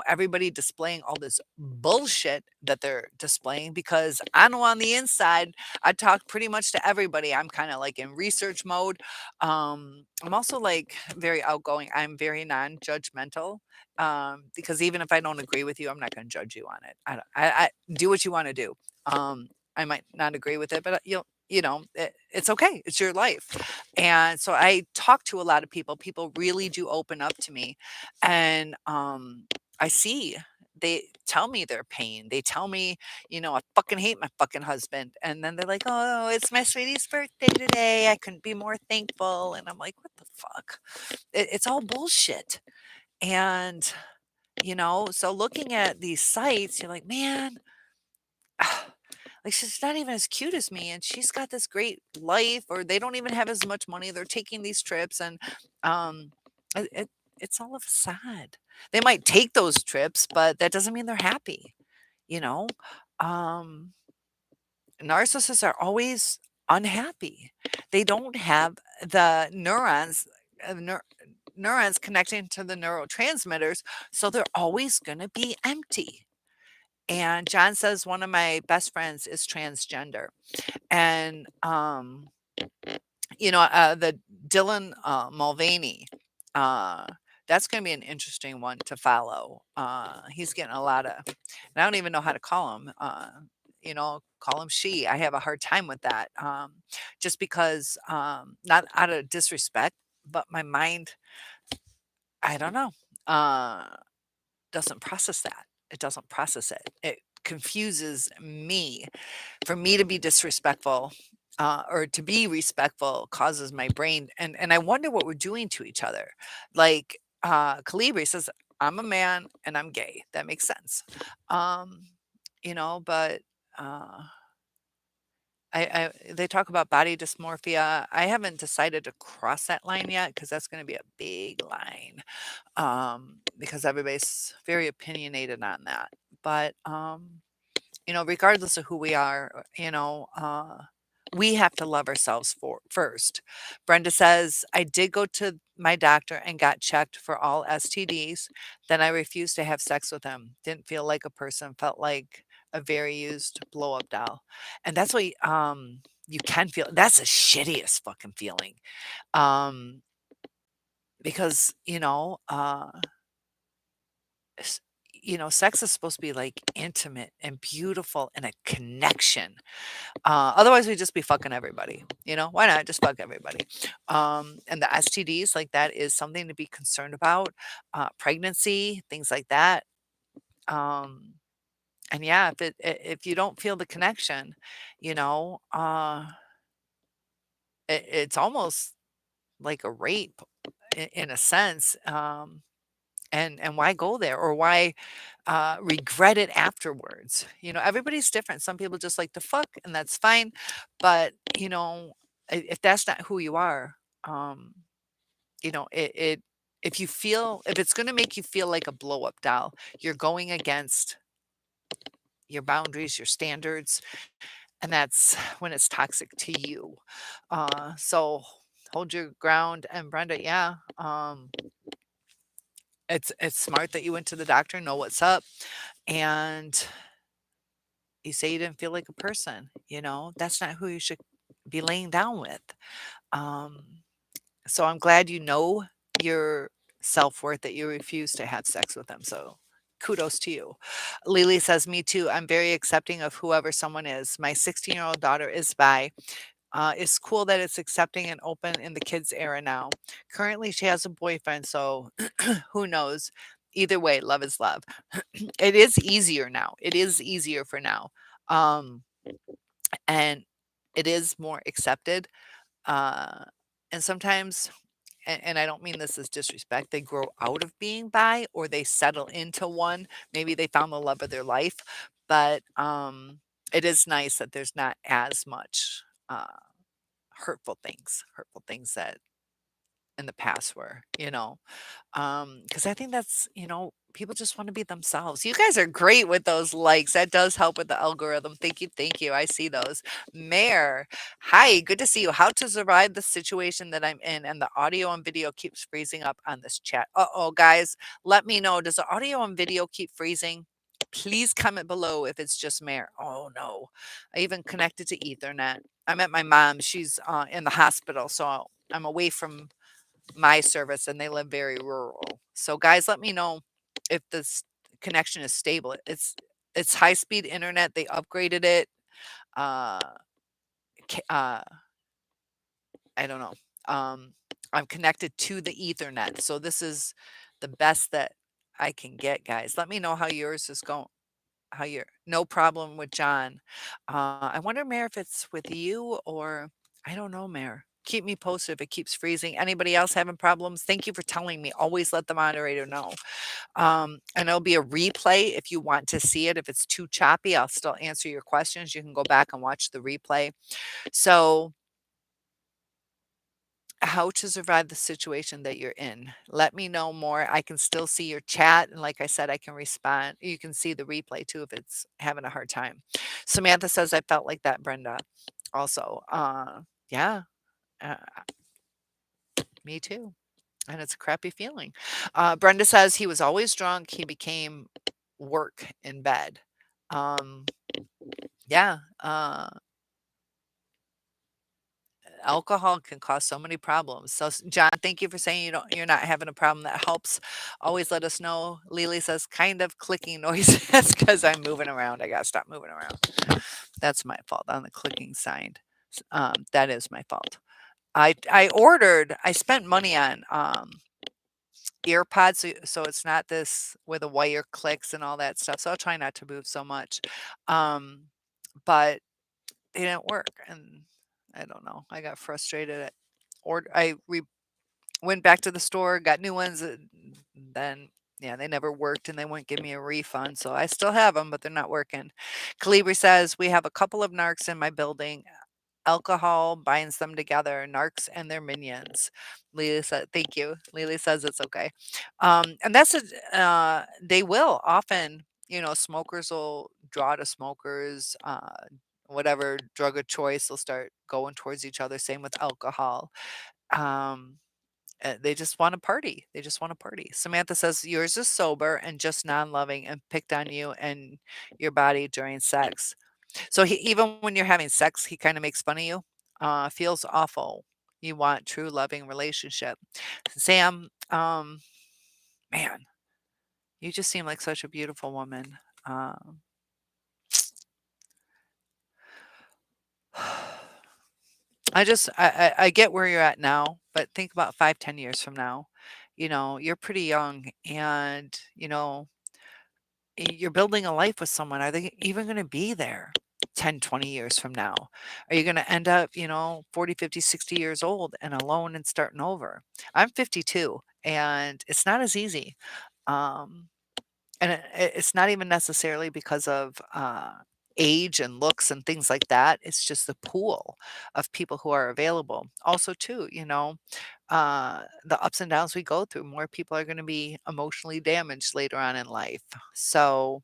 everybody displaying all this bullshit that they're displaying. Because I know on the inside, I talk pretty much to everybody. I'm kind of like in research mode. I'm also like very outgoing. I'm very non judgmental. Because even if I don't agree with you, I'm not going to judge you on it. I do what you want to do. I might not agree with it, but it's okay. It's your life. And so I talk to a lot of people. People really do open up to me. And I see they tell me their pain. They tell me, I fucking hate my fucking husband. And then they're like, "Oh, it's my sweetie's birthday today. I couldn't be more thankful." And I'm like, what the fuck? It's all bullshit. And, so looking at these sites, you're like, man, like, she's not even as cute as me, and she's got this great life, or they don't even have as much money. They're taking these trips, and um, it's all a facade. They might take those trips, but that doesn't mean they're happy. You know, um, narcissists are always unhappy. They don't have the neurons connecting to the neurotransmitters, so they're always going to be empty. And John says one of my best friends is transgender. And, the Dylan Mulvaney, uh, that's going to be an interesting one to follow. He's getting a lot of, and I don't even know how to call him, call him she. I have a hard time with that. Just because, not out of disrespect, but my mind, I don't know, doesn't process that. It doesn't process it. It confuses me. For me to be disrespectful, or to be respectful causes my brain, and I wonder what we're doing to each other. Like, Calibri says, "I'm a man and I'm gay." That makes sense. Um, but, uh, they talk about body dysmorphia. I haven't decided to cross that line yet because that's gonna be a big line, because everybody's very opinionated on that. But, regardless of who we are, we have to love ourselves first. Brenda says, "I did go to my doctor and got checked for all STDs. Then I refused to have sex with him. Didn't feel like a person, felt like a very used blow up doll." And that's what you can feel. That's the shittiest fucking feeling. Um, because, s- sex is supposed to be like intimate and beautiful and a connection. Otherwise, we'd just be fucking everybody. Why not just fuck everybody? And the STDs, like that, is something to be concerned about. Pregnancy, things like that. Um, and yeah, if you don't feel the connection, you know, uh, it's almost like a rape in a sense. And why go there, or why regret it afterwards? Everybody's different. Some people just like to fuck, and that's fine. But if that's not who you are, um, it if it's going to make you feel like a blow up doll, you're going against your boundaries, your standards, and that's when it's toxic to you. So hold your ground. And Brenda, yeah, it's smart that you went to the doctor, know what's up, and you say you didn't feel like a person. That's not who you should be laying down with. Um, so I'm glad you know your self-worth, that you refuse to have sex with them. So kudos to you. Lily says, me too. I'm very accepting of whoever someone is. My 16-year-old daughter is bi. It's cool that it's accepting and open in the kids' era now. Currently, she has a boyfriend, so who knows? Either way, love is love. It is easier now. It is easier for now. Um, and it is more accepted. Uh, and sometimes, and I don't mean this as disrespect, they grow out of being bi, or they settle into one. Maybe they found the love of their life, but it is nice that there's not as much hurtful things that in the past were, because I think that's, people just want to be themselves. You guys are great with those likes. That does help with the algorithm. Thank you. Thank you. I see those. Mayor, hi, good to see you. How to survive the situation that I'm in, and the audio and video keeps freezing up on this chat. Uh-oh, guys, let me know. Does the audio and video keep freezing? Please comment below if it's just Mayor. Oh no. I even connected to Ethernet. I'm at my mom's. She's in the hospital, so I'm away from my service, and they live very rural. So guys, let me know if this connection is stable. It's high speed internet. They upgraded it. Uh, uh, I don't know. I'm connected to the Ethernet, so this is the best that I can get, guys. Let me know how yours is going. How you're no problem with John. I wonder, Mayor, if it's with you, or I don't know, Mayor. Keep me posted if it keeps freezing. Anybody else having problems? Thank you for telling me. Always let the moderator know. And there'll be a replay if you want to see it. If it's too choppy, I'll still answer your questions. You can go back and watch the replay. So, how to survive the situation that you're in. Let me know more. I can still see your chat. And like I said, I can respond. You can see the replay too if it's having a hard time. Samantha says, I felt like that, Brenda. Also, yeah, uh, me too. And it's a crappy feeling. Brenda says he was always drunk. He became work in bed. Um, yeah. Alcohol can cause so many problems. So, John, thank you for saying you're not having a problem. That helps. Always let us know. Lily says kind of clicking noises because I'm moving around. I gotta stop moving around. That's my fault on the clicking sign. That is my fault. I spent money on earpods, so it's not this where the wire clicks and all that stuff. So I'll try not to move so much. Um, but they didn't work, and I don't know. I got frustrated at we went back to the store, got new ones, then yeah, they never worked, and they wouldn't give me a refund. So I still have them, but they're not working. Calibri says we have a couple of narcs in my building. Alcohol binds them together, narcs and their minions. Lily said, thank you. Lily says it's okay. And they will often, smokers will draw to smokers, whatever drug of choice, they'll start going towards each other. Same with alcohol. Um, they just want to party. They just want to party. Samantha says yours is sober and just non-loving and picked on you and your body during sex. So even when you're having sex, he kind of makes fun of you. Feels awful. You want true loving relationship. Sam, man, You just seem like such a beautiful woman. Um, I get where you're at now, but think about 5, 10 years from now. You're pretty young and, you're building a life with someone. Are they even going to be there 10, 20 years from now? Are you going to end up, 40, 50, 60 years old and alone and starting over? I'm 52 and it's not as easy. Um, and it's not even necessarily because of age and looks and things like that. It's just the pool of people who are available. Also, too, the ups and downs we go through, more people are going to be emotionally damaged later on in life. So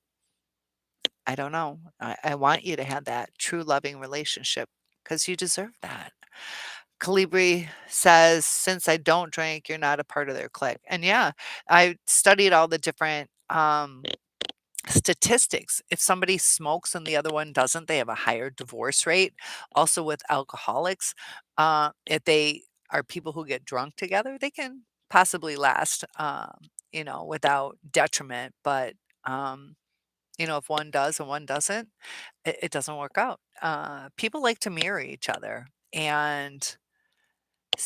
I don't know. I want you to have that true loving relationship because you deserve that. Calibri says, since I don't drink, you're not a part of their clique. And yeah, I studied all the different statistics. If somebody smokes and the other one doesn't, they have a higher divorce rate. Also, with alcoholics, if they are people who get drunk together, they can possibly last, without detriment. But, if one does and one doesn't, it doesn't work out. People like to mirror each other. And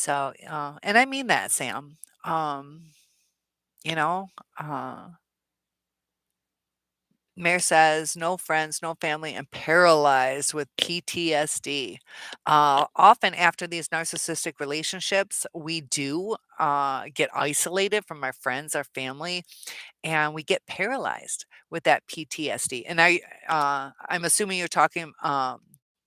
and I mean that, Sam. You know, uh, Mayor says, no friends, no family, and paralyzed with PTSD. Often, after these narcissistic relationships, we do get isolated from our friends, our family, and we get paralyzed with that PTSD. And I'm assuming you're talking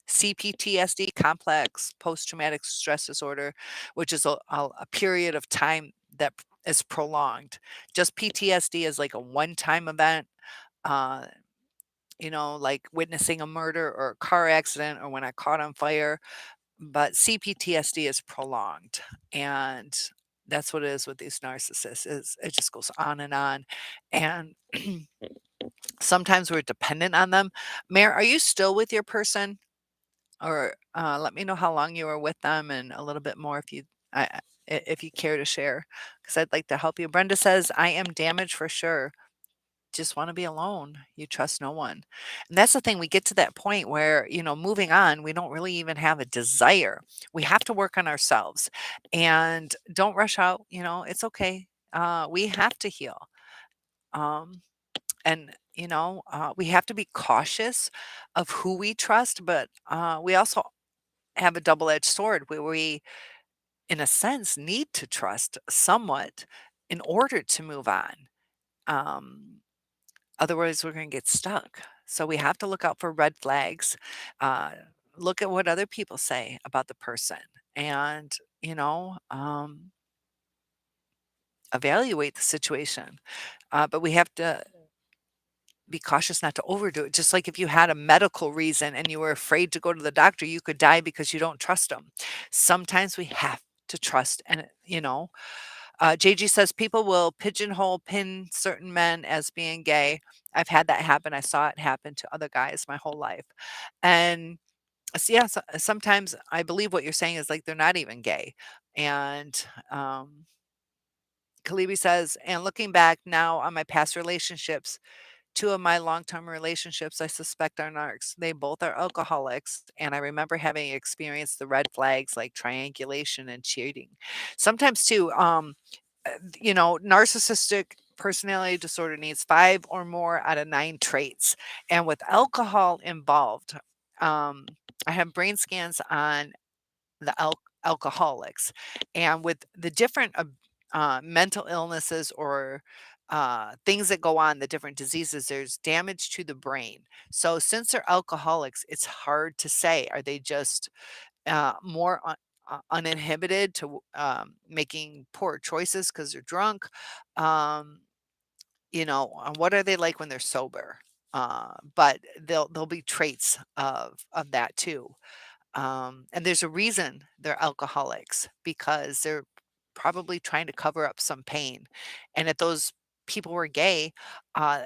CPTSD, complex post traumatic stress disorder, which is a period of time that is prolonged. Just PTSD is like a one time event. Uh, like witnessing a murder or a car accident or when I caught on fire. But CPTSD is prolonged. And that's what it is with these narcissists is it just goes on and on. And sometimes we're dependent on them. Mayor, are you still with your person? Or let me know how long you were with them and a little bit more if you care to share, because I'd like to help you. Brenda says, I am damaged for sure. Just want to be alone. You trust no one. And that's the thing. We get to that point where, moving on, we don't really even have a desire. We have to work on ourselves and don't rush out. It's okay. We have to heal. Um, and, we have to be cautious of who we trust, but we also have a double edged sword where we, in a sense, need to trust somewhat in order to move on. Um, Otherwise, we're going to get stuck. So we have to look out for red flags, uh, look at what other people say about the person, and, evaluate the situation. But we have to be cautious not to overdo it. Just like if you had a medical reason and you were afraid to go to the doctor, you could die because you don't trust them. Sometimes we have to trust, and JG says people will pin certain men as being gay. I've had that happen. I saw it happen to other guys my whole life. And yeah, sometimes I believe what you're saying is like they're not even gay. And Kalibi says, and looking back now on my past relationships, two of my long-term relationships I suspect are narcs. They both are alcoholics, and I remember having experienced the red flags like triangulation and cheating. Sometimes too, narcissistic personality disorder needs 5 or more out of 9 traits, and with alcohol involved, um, I have brain scans on the alcoholics, and with the different mental illnesses or things that go on, the different diseases, there's damage to the brain. So since they're alcoholics, it's hard to say, are they just more uninhibited to making poor choices because they're drunk? Um, what are they like when they're sober? But there'll be traits of that too. And there's a reason they're alcoholics because they're probably trying to cover up some pain. And if those people were gay, uh,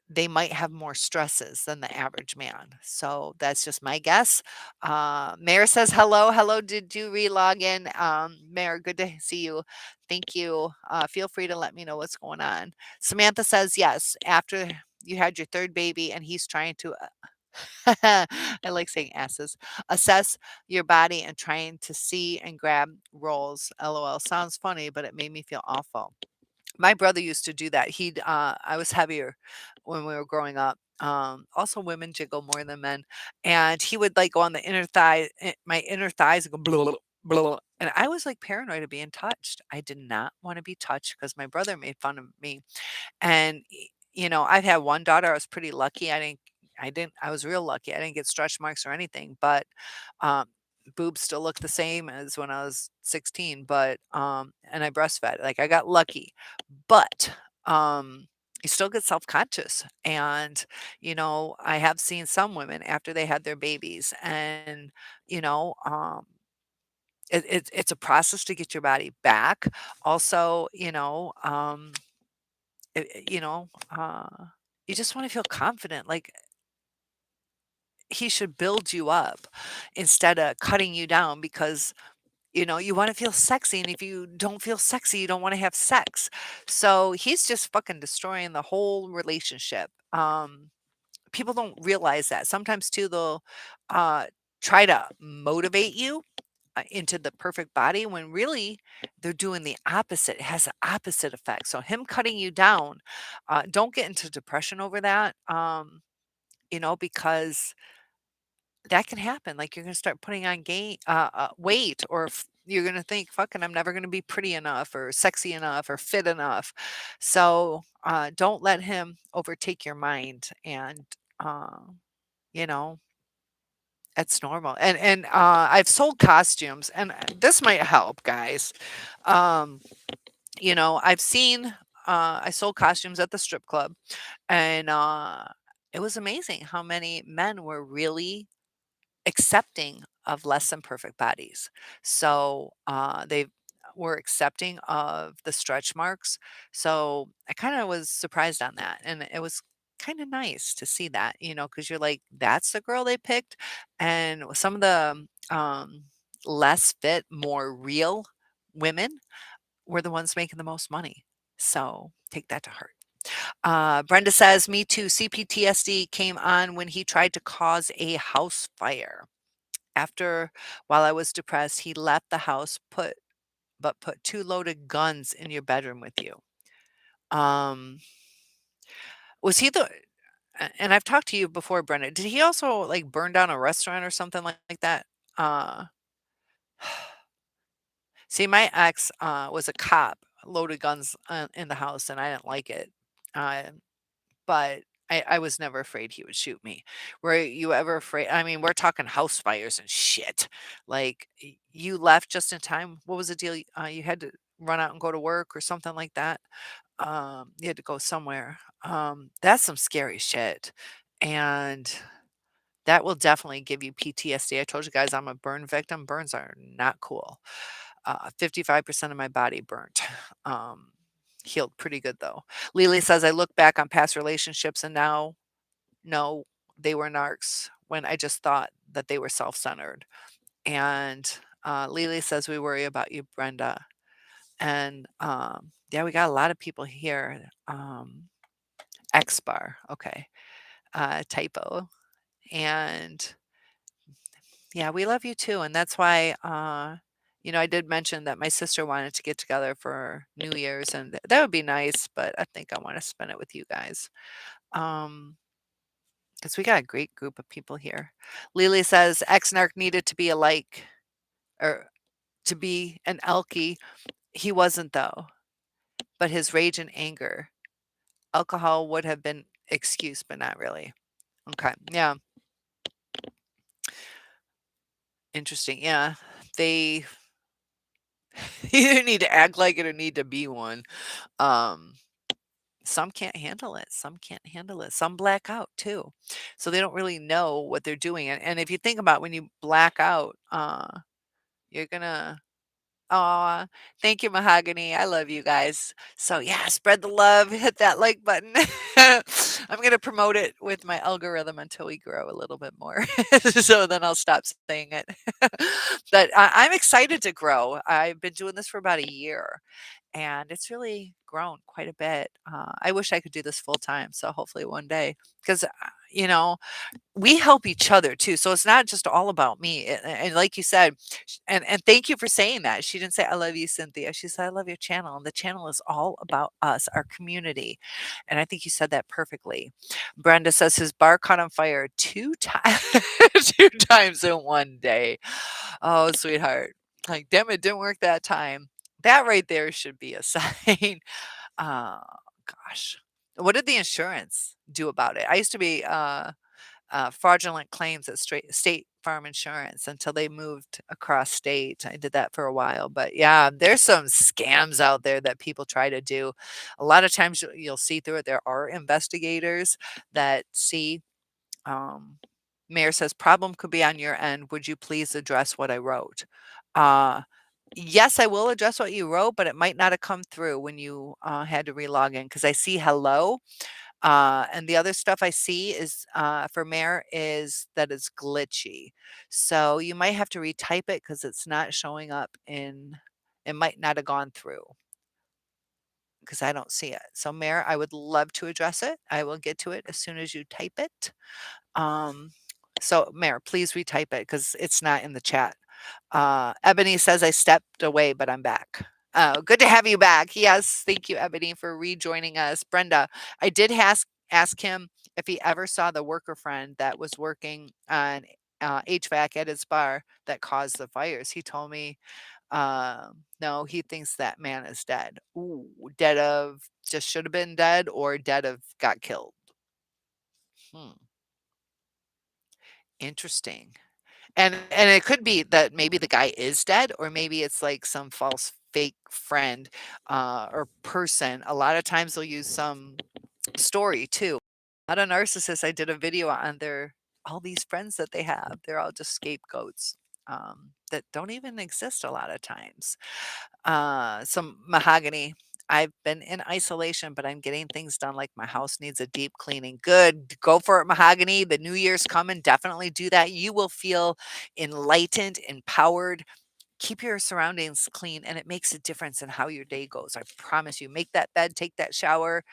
they might have more stresses than the average man. So that's just my guess. Mayor says hello. Hello. Did you re-log in? Mayor, good to see you. Thank you. Feel free to let me know what's going on. Samantha says yes. After you had your third baby and he's trying to I like saying asses. Assess your body and trying to see and grab rolls. LOL. Sounds funny, but it made me feel awful. My brother used to do that. I was heavier when we were growing up. Also women jiggle more than men. And he would like go on the inner thigh, my inner thighs and go blah, blah, blah. And I was like paranoid of being touched. I did not want to be touched because my brother made fun of me. And, I've had one daughter, I was pretty lucky, I was real lucky, I didn't get stretch marks or anything, but, um, boobs still look the same as when I was 16, but, and I breastfed, like, I got lucky, but, you still get self-conscious, and, I have seen some women after they had their babies, and, you know, um, it's a process to get your body back. Also, it you know, you just wanna feel confident, like, he should build you up instead of cutting you down because, you wanna feel sexy, and if you don't feel sexy, you don't wanna have sex. So, he's just fucking destroying the whole relationship. People don't realize that. Sometimes too, they'll, uh, try to motivate you, into the perfect body when really they're doing the opposite. It has the opposite effect. So him cutting you down, don't get into depression over that. Because that can happen. Like you're gonna start putting on weight, or you're gonna think, "Fucking, I'm never gonna be pretty enough, or sexy enough, or fit enough." So don't let him overtake your mind, and uh, you know it's normal. And I've sold costumes, and this might help, guys. Um, I've seen. I sold costumes at the strip club, and it was amazing how many men were really accepting of less than perfect bodies. So they were accepting of the stretch marks. So I kind of was surprised on that. And it was kind of nice to see that, because you're like, that's the girl they picked. And some of the less fit, more real women were the ones making the most money. So take that to heart. Brenda says, me too. CPTSD came on when he tried to cause a house fire. After, while I was depressed, he left the house, put two loaded guns in your bedroom with you. Um, was he and I've talked to you before, Brenda. Did he also like burn down a restaurant or something like that? Uh, See, my ex was a cop, loaded guns in the house, and I didn't like it. Uh, But I was never afraid he would shoot me. Were you ever afraid? I mean, we're talking house fires and shit. Like, you left just in time? What was the deal? You had to run out and go to work or something like that? You had to go somewhere. That's some scary shit, and that will definitely give you PTSD. I told you guys I'm a burn victim. Burns are not cool. 55% of my body burnt. Um, Healed pretty good though. Lily says, I look back on past relationships and now know they were narcs when I just thought that they were self centered. And Lily says, we worry about you, Brenda. And yeah, we got a lot of people here. X bar. Okay. Typo. And yeah, we love you too, and that's why, I did mention that my sister wanted to get together for New Year's, and that would be nice, but I think I wanna spend it with you guys. Because we got a great group of people here. Lily says, "Ex-narc needed to be alike, or to be an Elkie. He wasn't, though, but his rage and anger. Alcohol would have been excuse, but not really." Okay, yeah, interesting, yeah. They either need to act like it or need to be one. Um, some can't handle it. Some can't handle it. Some black out too. So they don't really know what they're doing. And if you think about when you black out, you're gonna oh, thank you, Mahogany. I love you guys. So yeah, spread the love, hit that like button. I'm gonna promote it with my algorithm until we grow a little bit more. So then I'll stop saying it. But I'm excited to grow. I've been doing this for about a year, and it's really grown quite a bit. I wish I could do this full time, so hopefully one day, because you know, we help each other too. So it's not just all about me. And like you said, and thank you for saying that. She didn't say I love you, Cynthia. She said I love your channel, and the channel is all about us, our community. And I think you said that perfectly. Brenda says his bar caught on fire 2 times, 2 times in one day. Oh, sweetheart. Like, damn, it didn't work that time. That right there should be a sign. Uh, Gosh. What did the insurance do about it? I used to be fraudulent claims at State Farm Insurance until they moved across state. I did that for a while, but yeah, there's some scams out there that people try to do. A lot of times you'll see through it. There are investigators that see. Um, Mayor says problem could be on your end. Would you please address what I wrote? Uh, yes, I will address what you wrote, but it might not have come through when you had to relog in because I see hello and the other stuff I see is for Mayor is that it's glitchy. So you might have to retype it because it's not showing up in, it might not have gone through because I don't see it. So Mayor, I would love to address it. I will get to it as soon as you type it. Um, so Mayor, please retype it because it's not in the chat. Ebony says I stepped away, but I'm back. Oh, good to have you back. Yes, thank you, Ebony, for rejoining us. Brenda, I did ask him if he ever saw the worker friend that was working on HVAC at his bar that caused the fires. He told me, no, he thinks that man is dead. Ooh, dead of just should have been dead or dead of got killed. Hmm, interesting. And it could be that maybe the guy is dead, or maybe it's like some false fake friend, or person. A lot of times they'll use some story too. A lot of narcissists, I did a video on their all these friends that they have. They're all just scapegoats, that don't even exist a lot of times. Some mahogany. I've been in isolation, but I'm getting things done. Like my house needs a deep cleaning. Good. Go for it, mahogany. The new year's coming. Definitely do that. You will feel enlightened, empowered. Keep your surroundings clean, and it makes a difference in how your day goes. I promise you. Make that bed, take that shower,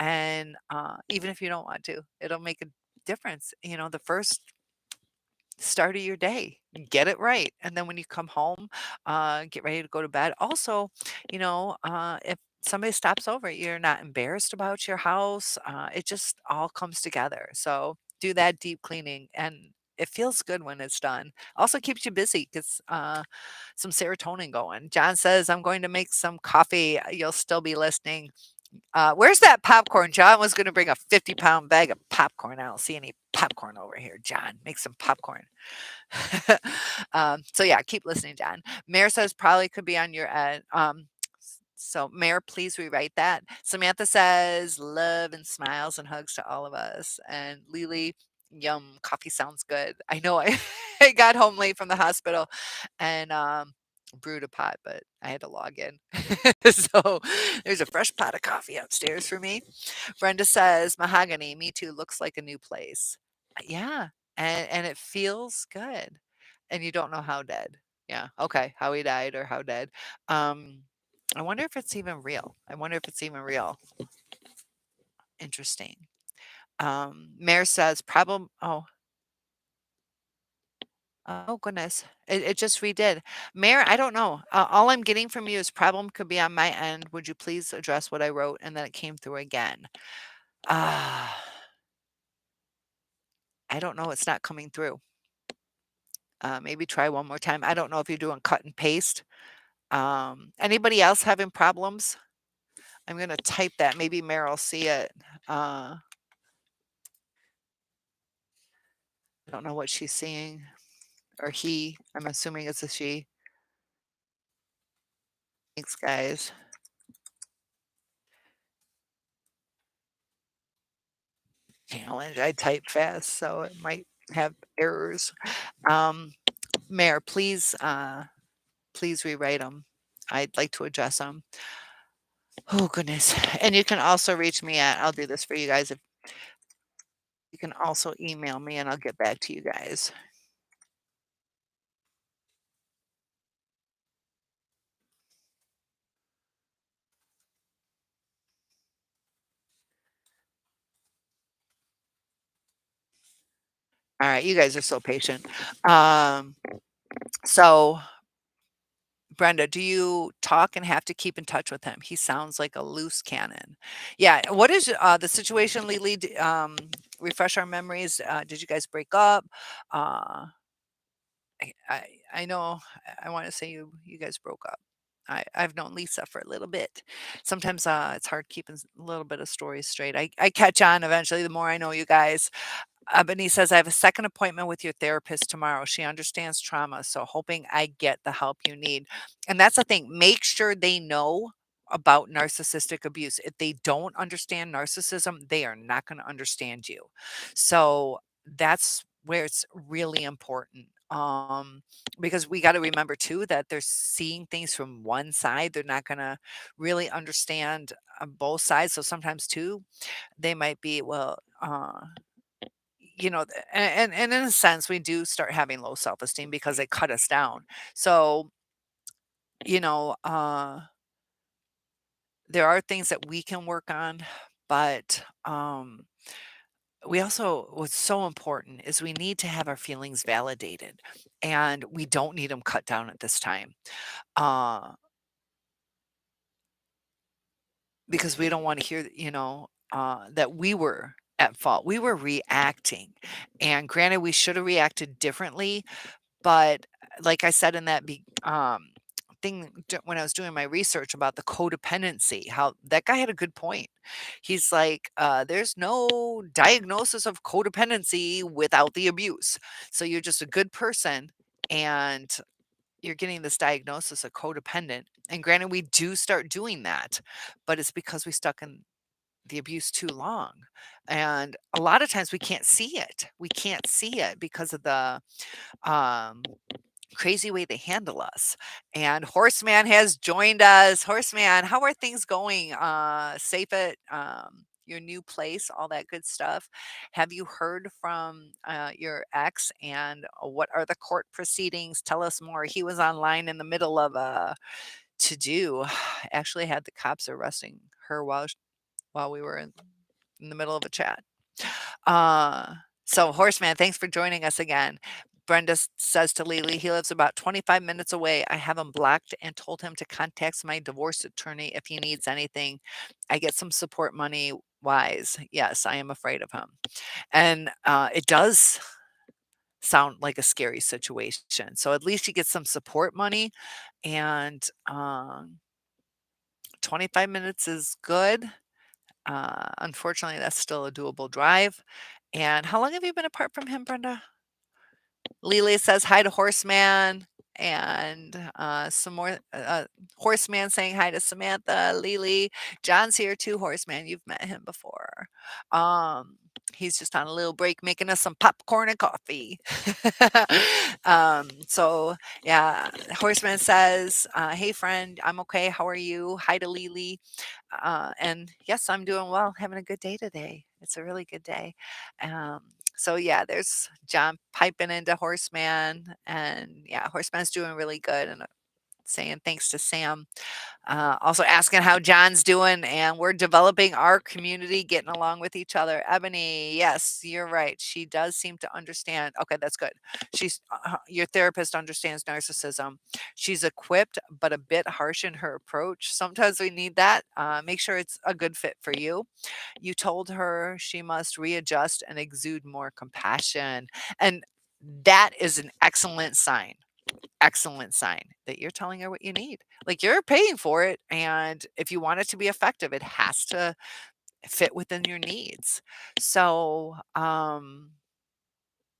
and even if you don't want to, it'll make a difference. The first start of your day. Get it right. And then when you come home, get ready to go to bed. Also, if somebody stops over, you're not embarrassed about your house. It just all comes together. So do that deep cleaning and it feels good when it's done. Also keeps you busy, gets some serotonin going. John says, I'm going to make some coffee. You'll still be listening. Where's that popcorn? John was going to bring a 50-pound bag of popcorn. I don't see any popcorn over here. John, make some popcorn. So yeah, keep listening, John. Mayor says probably could be on your end. So Mayor, please rewrite that. Samantha says love and smiles and hugs to all of us. And Lily, yum, coffee sounds good. I know I, I got home late from the hospital and brewed a pot, but I had to log in. So there's a fresh pot of coffee upstairs for me. Brenda says mahogany, me too, looks like a new place. Yeah, and it feels good, and you don't know how dead. Yeah, okay, how he died or how dead. Um, I wonder if it's even real. I wonder if it's even real. Interesting. Mayor says problem. Oh goodness, it just redid. Mayor, I don't know. All I'm getting from you is problem could be on my end. Would you please address what I wrote? And then it came through again. Ah, I don't know. It's not coming through. Maybe try one more time. I don't know if you're doing cut and paste. Anybody else having problems? I'm gonna type that. Maybe Meryl will see it. I don't know what she's seeing or he. I'm assuming it's a she. Thanks, guys. Challenge. I type fast, so it might have errors. Um, Mayor, please rewrite them. I'd like to address them. Oh goodness. And you can also reach me at. I'll do this for you guys. you can also email me and I'll get back to you guys. All right, you guys are so patient. Um, so Brenda, do you talk and have to keep in touch with him? He sounds like a loose cannon. Yeah. What is the situation, Lily? Refresh our memories. Did you guys break up? Uh, I know. I want to say you guys broke up. I've known Lisa for a little bit. Sometimes it's hard keeping a little bit of stories straight. I catch on eventually. The more I know you guys, but he says, I have a second appointment with your therapist tomorrow. She understands trauma, so hoping I get the help you need. And that's the thing. Make sure they know about narcissistic abuse. If they don't understand narcissism, they are not going to understand you. So that's where it's really important. Because we got to remember too that they're seeing things from one side. They're not going to really understand both sides. So sometimes too, they might be, well, and in a sense, we do start having low self-esteem because they cut us down. So, you know, there are things that we can work on, but we also, what's so important is we need to have our feelings validated, and we don't need them cut down at this time. Uh, because we don't want to hear, that we were at fault. We were reacting. And granted, we should have reacted differently. But like I said in that thing when I was doing my research about the codependency, how that guy had a good point. He's like, there's no diagnosis of codependency without the abuse. So you're just a good person and you're getting this diagnosis of codependent. And granted, we do start doing that, but it's because we stuck in the abuse too long. And a lot of times we can't see it. We can't see it because of the um crazy way they handle us. And Horseman has joined us. Horseman, how are things going? Safe at your new place, all that good stuff. Have you heard from your ex and what are the court proceedings? Tell us more. He was online in the middle of a to do. Actually had the cops arresting her while we were in the middle of a chat. Uh, so Horseman, thanks for joining us again. Brenda says to Lily, he lives about 25 minutes away. I have him blocked and told him to contact my divorce attorney if he needs anything. I get some support money wise. Yes, I am afraid of him. And it does sound like a scary situation. So at least you get some support money and 25 minutes is good. Unfortunately, that's still a doable drive. And how long have you been apart from him, Brenda? Lily says hi to Horseman, and some more Horseman saying hi to Samantha. Lily, John's here too. Horseman, you've met him before. Um, he's just on a little break, making us some popcorn and coffee. So yeah, Horseman says, "Hey friend, I'm okay. How are you? Hi to Lily." And yes, I'm doing well, having a good day today. It's a really good day. Um, so yeah, there's John piping into Horseman, and yeah, Horseman's doing really good, and saying thanks to Sam. Also asking how John's doing, and we're developing our community, getting along with each other. Ebony, yes, you're right. She does seem to understand. Okay, that's good. Your therapist understands narcissism. She's equipped, but a bit harsh in her approach. Sometimes we need that. Make sure it's a good fit for you. You told her she must readjust and exude more compassion, and that is an excellent sign that you're telling her what you need. Like you're paying for it. And if you want it to be effective, it has to fit within your needs. So,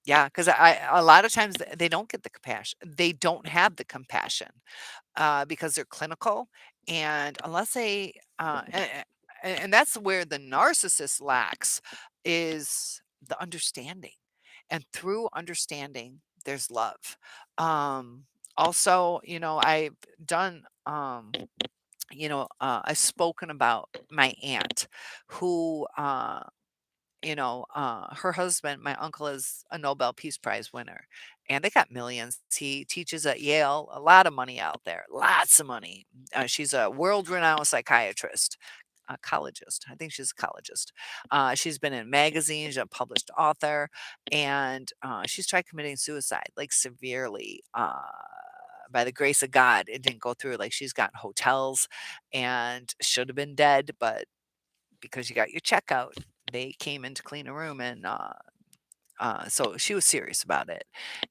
yeah, because a lot of times they don't get the compassion. They don't have the compassion because they're clinical. And unless they, and that's where the narcissist lacks is the understanding. And through understanding, there's love. Um, Also, I've done, I've spoken about my aunt who, her husband, my uncle, is a Nobel Peace Prize winner, and they got millions. He teaches at Yale, a lot of money out there, lots of money. She's a world-renowned psychiatrist, a collegist. I think she's a collegist. She's been in magazines, a published author, and she's tried committing suicide, like severely. By the grace of God, it didn't go through. Like she's got hotels and should have been dead, but because you got your checkout, they came in to clean a room, and so she was serious about it.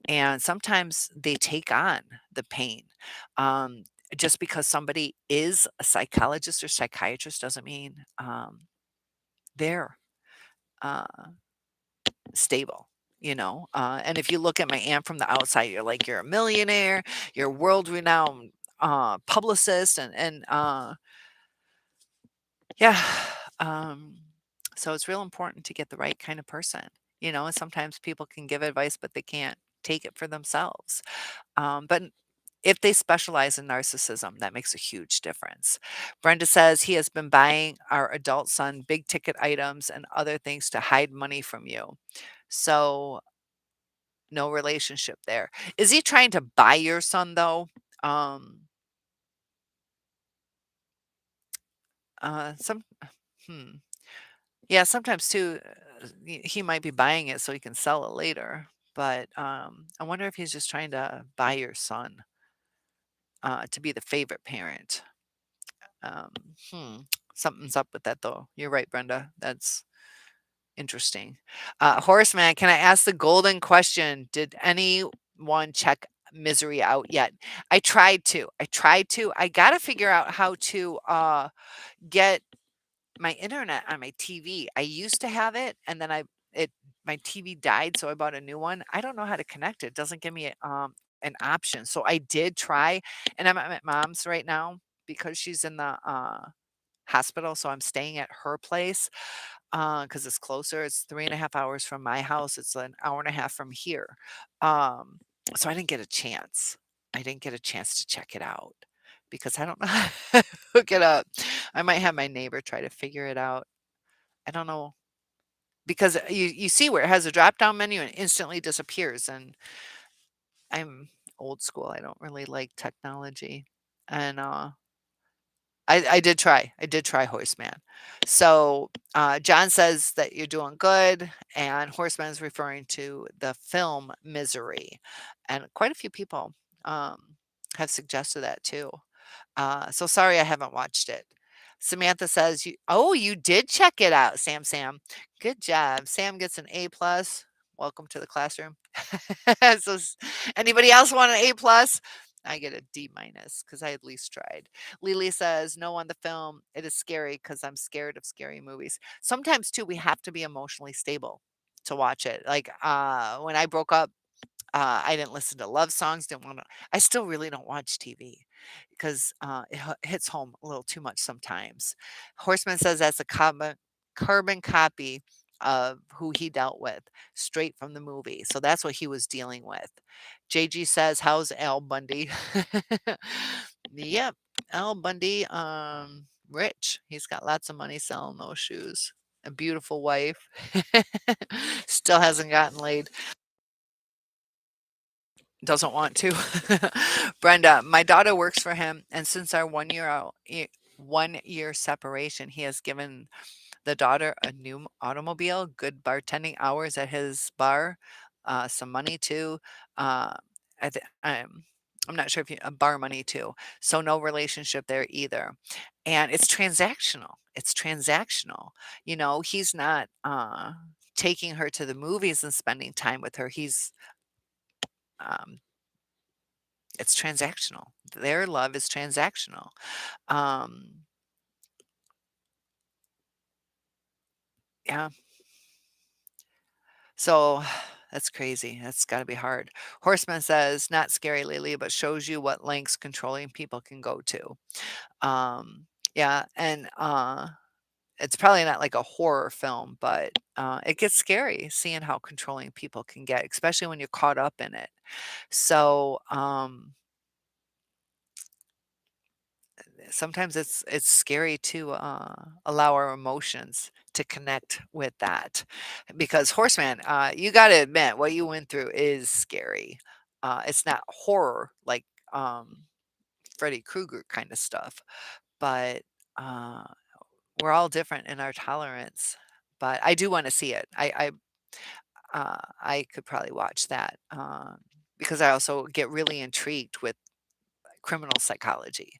And sometimes they take on the pain. Um, just because somebody is a psychologist or psychiatrist doesn't mean they're uh, stable. And if you look at my aunt from the outside, you're like, you're a millionaire, you're a world renowned publicist, and yeah. Um, so it's real important to get the right kind of person. And sometimes people can give advice, but they can't take it for themselves. But if they specialize in narcissism, that makes a huge difference. Brenda says he has been buying our adult son big ticket items and other things to hide money from you. So no relationship there. Is he trying to buy your son though? Um, some, hmm. Yeah, sometimes too, he might be buying it so he can sell it later. But I wonder if he's just trying to buy your son to be the favorite parent. Um, hmm. Something's up with that, though. You're right, Brenda. That's interesting. Horseman, can I ask the golden question? Did anyone check misery out yet? I tried to. I tried to. I got to figure out how to get my internet on my TV. I used to have it, and then it my TV died, so I bought a new one. I don't know how to connect it. It doesn't give me an option. So I did try, and I'm at my mom's right now because she's in the hospital. So I'm staying at her place because it's closer. It's 3.5 hours from my house. It's an hour and a half from here. Um, so I didn't get a chance. I didn't get a chance to check it out because I don't know how to hook it up. I might have my neighbor try to figure it out. I don't know because you see where it has a drop down menu and instantly disappears. And I'm old school. I don't really like technology. And I did try. I did try Horseman. So John says that you're doing good, and Horseman is referring to the film Misery, and quite a few people have suggested that too. So sorry I haven't watched it. Samantha says, you did check it out, Sam. Good job. Sam gets an A plus. Welcome to the classroom. so anybody else want an A plus? I get a D minus because I at least tried. Lily says, no on the film. It is scary because I'm scared of scary movies. Sometimes too, we have to be emotionally stable to watch it. Like when I broke up, I didn't listen to love songs, didn't wanna I still really don't watch TV because, it hits home a little too much sometimes. Horseman says that's a carbon copy of who he dealt with, straight from the movie, so that's what he was dealing with. JG says, "How's Al Bundy?" Yep, Al Bundy, rich. He's got lots of money selling those shoes. A beautiful wife. Still hasn't gotten laid. Doesn't want to. Brenda, my daughter works for him, and since our 1 year separation, he has given the daughter a new automobile, good bartending hours at his bar, some money too. Uh, I'm not sure if bar money too. So no relationship there either, and it's transactional. It's transactional. He's not taking her to the movies and spending time with her. Um, it's transactional. Their love is transactional. Um, yeah. So that's crazy. That's got to be hard. Horseman says, not scary, Lily, but shows you what lengths controlling people can go to. Um, yeah. And it's probably not like a horror film, but it gets scary seeing how controlling people can get, especially when you're caught up in it. So, sometimes it's scary to allow our emotions to connect with that because horseman, you got to admit what you went through is scary. It's not horror like um, Freddy Krueger kind of stuff, but uh, we're all different in our tolerance. But I do want to see it. I could probably watch that because I also get really intrigued with criminal psychology.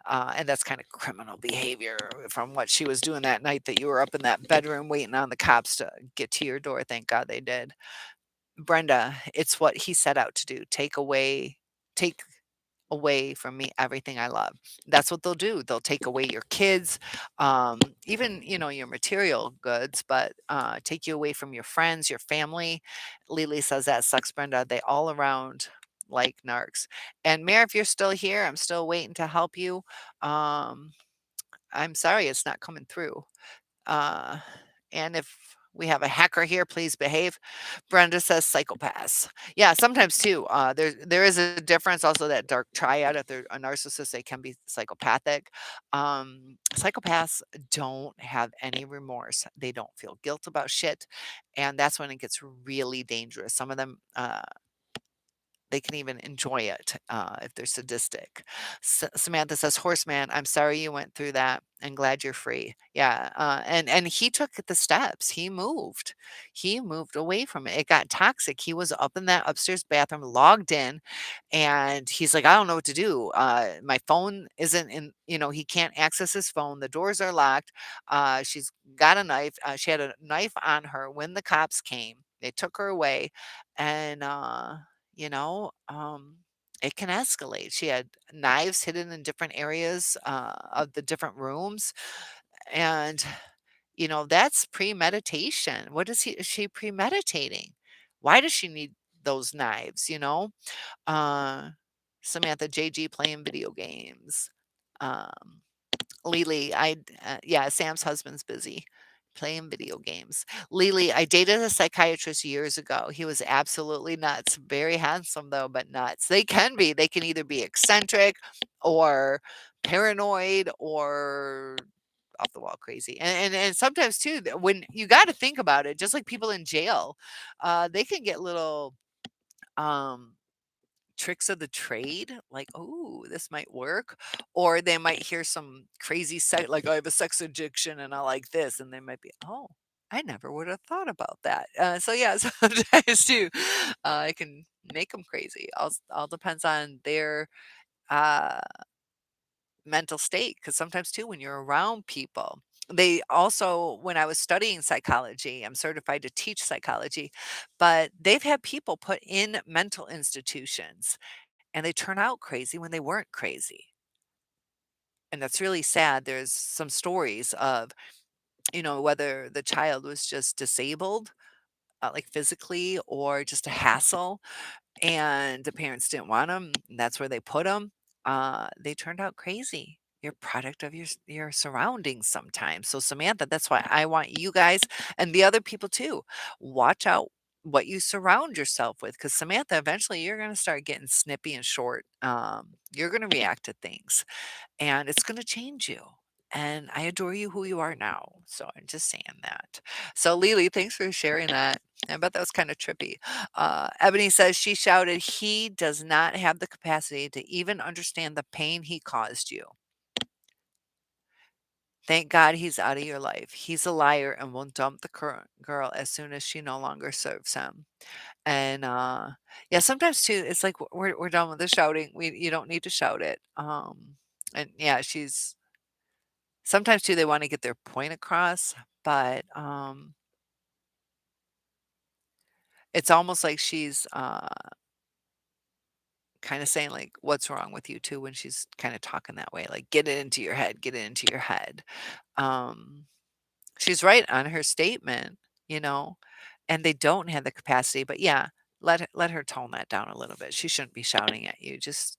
And that's kind of criminal behavior from what she was doing that night that you were up in that bedroom waiting on the cops to get to your door. Thank God they did. Brenda, it's what he set out to do. Take away from me everything I love. That's what they'll do. They'll take away your kids, even, your material goods, but take you away from your friends, your family. Lily says that sucks, Brenda. They all around like narcs. And Mayor, if you're still here, I'm still waiting to help you. Um, I'm sorry it's not coming through. Uh, and if we have a hacker here, please behave. Brenda says psychopaths. Yeah, sometimes too. There is a difference. Also, that dark triad. If they're a narcissist, they can be psychopathic. Psychopaths don't have any remorse. They don't feel guilt about shit, and that's when it gets really dangerous. Some of them. They can even enjoy it if they're sadistic. Samantha says, "Horseman, I'm sorry you went through that. And glad you're free." Yeah, and he took the steps. He moved away from it. It got toxic. He was up in that upstairs bathroom, logged in, and he's like, "I don't know what to do. My phone isn't in. He can't access his phone. The doors are locked. She's got a knife. She had a knife on her when the cops came. They took her away, and." You know, it can escalate. She had knives hidden in different areas of the different rooms. And, that's premeditation. Is she premeditating? Why does she need those knives? Uh, Samantha JG playing video games. Um, Lily, yeah, Sam's husband's busy playing video games. Lily, I dated a psychiatrist years ago. He was absolutely nuts. Very handsome though, but nuts. They can be. They can either be eccentric or paranoid or off the wall crazy. And sometimes too, when you got to think about it, just like people in jail, they can get little um tricks of the trade, like, "Oh, this might work," or they might hear some crazy like, "I have a sex addiction and I like this," and they might be, "Oh, I never would have thought about that." So yeah, sometimes too, it can make them crazy. All depends on their, uh, mental state. Because sometimes too, when you're around people they also when I was studying psychology, I'm certified to teach psychology, but they've had people put in mental institutions and they turn out crazy when they weren't crazy. And that's really sad. There's some stories of, whether the child was just disabled, like physically, or just a hassle, and the parents didn't want them. And that's where they put them. They turned out crazy. You're a product of your surroundings sometimes. So Samantha, that's why I want you guys and the other people too. Watch out what you surround yourself with because Samantha, eventually you're going to start getting snippy and short. You're going to react to things and it's going to change you. And I adore you who you are now. So I'm just saying that. So Lily, thanks for sharing that. I bet that was kind of trippy. Ebony says she shouted, "He does not have the capacity to even understand the pain he caused you. Thank God he's out of your life. He's a liar and will dump the current girl as soon as she no longer serves him." And yeah, sometimes too, it's like we're done with the shouting. You don't need to shout it. And yeah, she's sometimes too, they wanna get their point across, but, it's almost like she's, kinda saying, like, "What's wrong with you?" too, when she's kinda talking that way, like, "Get it into your head, get it into your head." Um, she's right on her statement, you know, and they don't have the capacity, but yeah, let her tone that down a little bit. She shouldn't be shouting at you, just,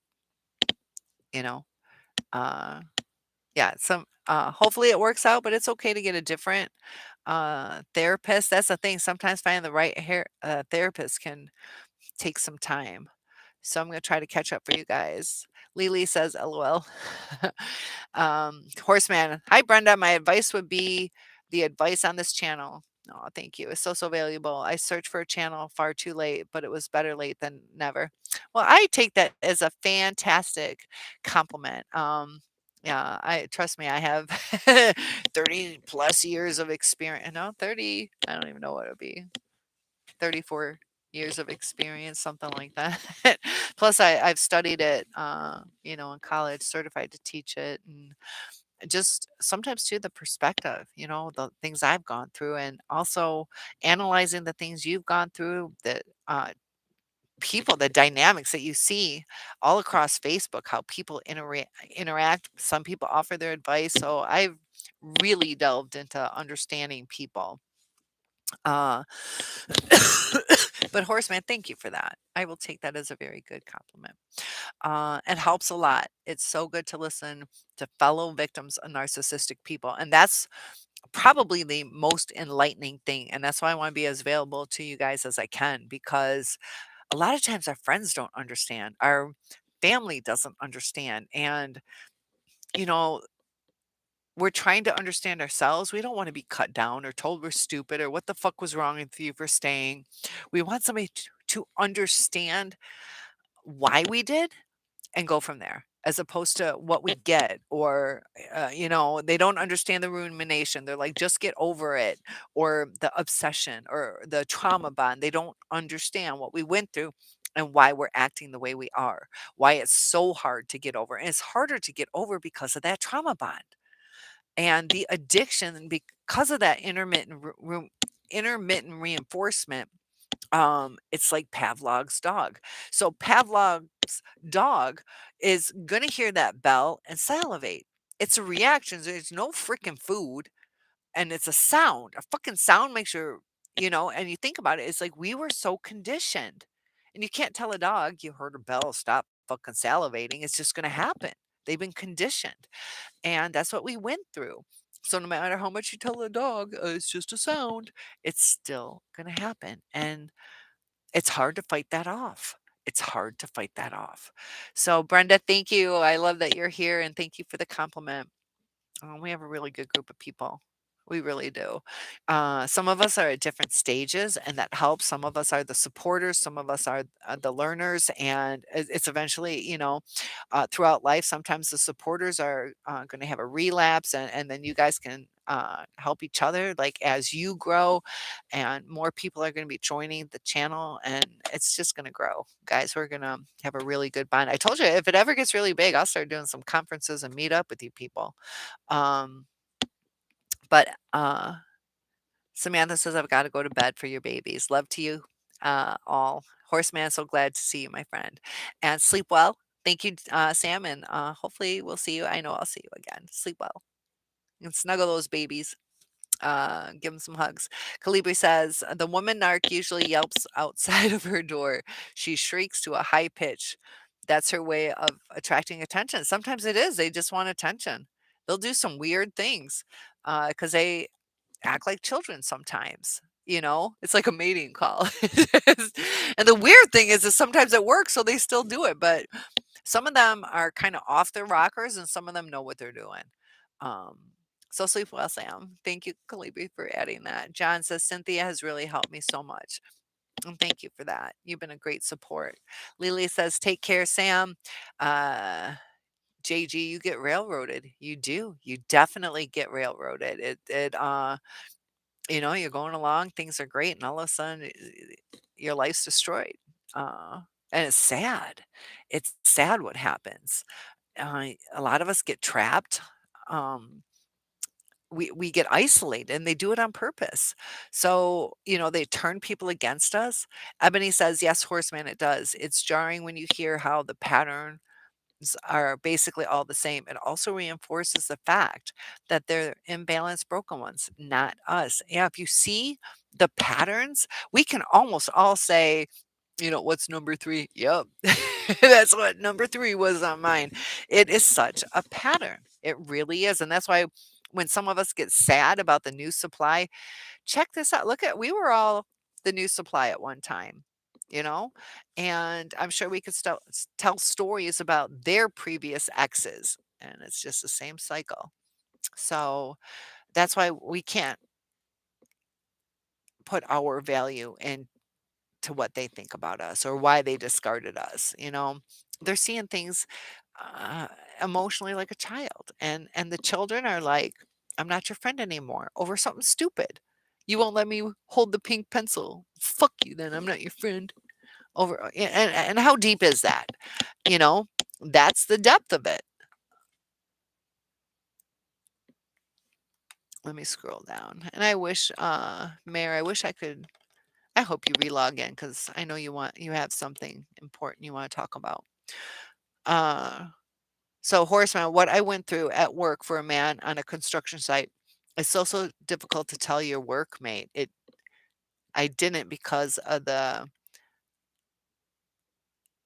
you know, uh yeah, hopefully it works out, but it's okay to get a different, therapist. That's the thing, sometimes finding the right therapist can take some time. So I'm gonna try to catch up for you guys. Lily says, LOL. Horseman, hi Brenda. My advice would be the advice on this channel. Oh, thank you. It's so, so valuable. I searched for a channel far too late, but it was better late than never. Well, I take that as a fantastic compliment. Yeah, I trust me, I have 30 plus years of experience. No, 30, I don't even know what it would be. 34 years of experience, something like that. Plus, I've studied it, in college, certified to teach it, and just sometimes too the perspective, the things I've gone through, and also analyzing the things you've gone through, the dynamics that you see all across Facebook, how people interact. Some people offer their advice, so I've really delved into understanding people. Uh, but Horseman, thank you for that. I will take that as a very good compliment. It helps a lot. It's so good to listen to fellow victims of narcissistic people. And that's probably the most enlightening thing. And that's why I want to be as available to you guys as I can, because a lot of times our friends don't understand, our family doesn't understand. And, you know, we're trying to understand ourselves. We don't want to be cut down or told we're stupid or what the fuck was wrong with you for staying. We want somebody to understand why we did and go from there, as opposed to what we get, or they don't understand the rumination. They're like, just get over it, or the obsession or the trauma bond. They don't understand what we went through and why we're acting the way we are, why it's so hard to get over. And it's harder to get over because of that trauma bond and the addiction, and because of that intermittent reinforcement. It's like Pavlov's dog. So Pavlov's dog is going to hear that bell and salivate. It's a reaction. There's no freaking food, and it's a sound. A fucking sound makes and you think about it, it's like we were so conditioned. And you can't tell a dog you heard a bell, stop fucking salivating. It's just going to happen. They've been conditioned. And that's what we went through. So no matter how much you tell a dog, it's just a sound, it's still going to happen. And it's hard to fight that off. It's hard to fight that off. So, Brenda, thank you. I love that you're here, and thank you for the compliment. We have a really good group of people. We really do. Some of us are at different stages, and that helps. Some of us are the supporters. Some of us are the learners, and it's eventually, throughout life. Sometimes the supporters are going to have a relapse, and then you guys can help each other. Like as you grow, and more people are going to be joining the channel, and it's just going to grow, guys. We're going to have a really good bond. I told you, if it ever gets really big, I'll start doing some conferences and meet up with you people. Um, but Samantha says, I've got to go to bed for your babies. Love to you all. Horseman, so glad to see you, my friend. And sleep well. Thank you, Sam. And hopefully we'll see you. I know I'll see you again. Sleep well and snuggle those babies. Give them some hugs. Calibri says, the woman narc usually yelps outside of her door. She shrieks to a high pitch. That's her way of attracting attention. Sometimes it is. They just want attention. They'll do some weird things because they act like children sometimes. It's like a mating call. And the weird thing is that sometimes it works, so they still do it. But some of them are kind of off their rockers, and some of them know what they're doing. Um, so sleep well, Sam. Thank you, Kalibi, for adding that. John says Cynthia has really helped me so much. And thank you for that. You've been a great support. Lily says, take care, Sam. Uh, JG, you get railroaded. You do. You definitely get railroaded. You're going along, things are great, and all of a sudden your life's destroyed. Uh, and it's sad. It's sad what happens. A lot of us get trapped. Um, we get isolated, and they do it on purpose. So, they turn people against us. Ebony says, yes, Horseman, it does. It's jarring when you hear how the patterns are basically all the same. It also reinforces the fact that they're imbalanced, broken ones, not us. Yeah, if you see the patterns, we can almost all say, what's number three? Yep. That's what number three was on mine. It is such a pattern. It really is. And that's why when some of us get sad about the new supply, check this out. We were all the new supply at one time. you know? And I'm sure we could tell stories about their previous exes, and it's just the same cycle. So that's why we can't put our value into what they think about us or why they discarded us, you know? They're seeing things uh, emotionally like a child, and the children are like, "I'm not your friend anymore over something stupid. You won't let me hold the pink pencil. Fuck you then. I'm not your friend." Over and how deep is that? You know? That's the depth of it. Let me scroll down. And I wish, Mayor, I wish I could I hope you relog in because I know you have something important you wanna talk about. Uh, so horseman, what I went through at work for a man on a construction site is so difficult to tell your workmate. I didn't because of the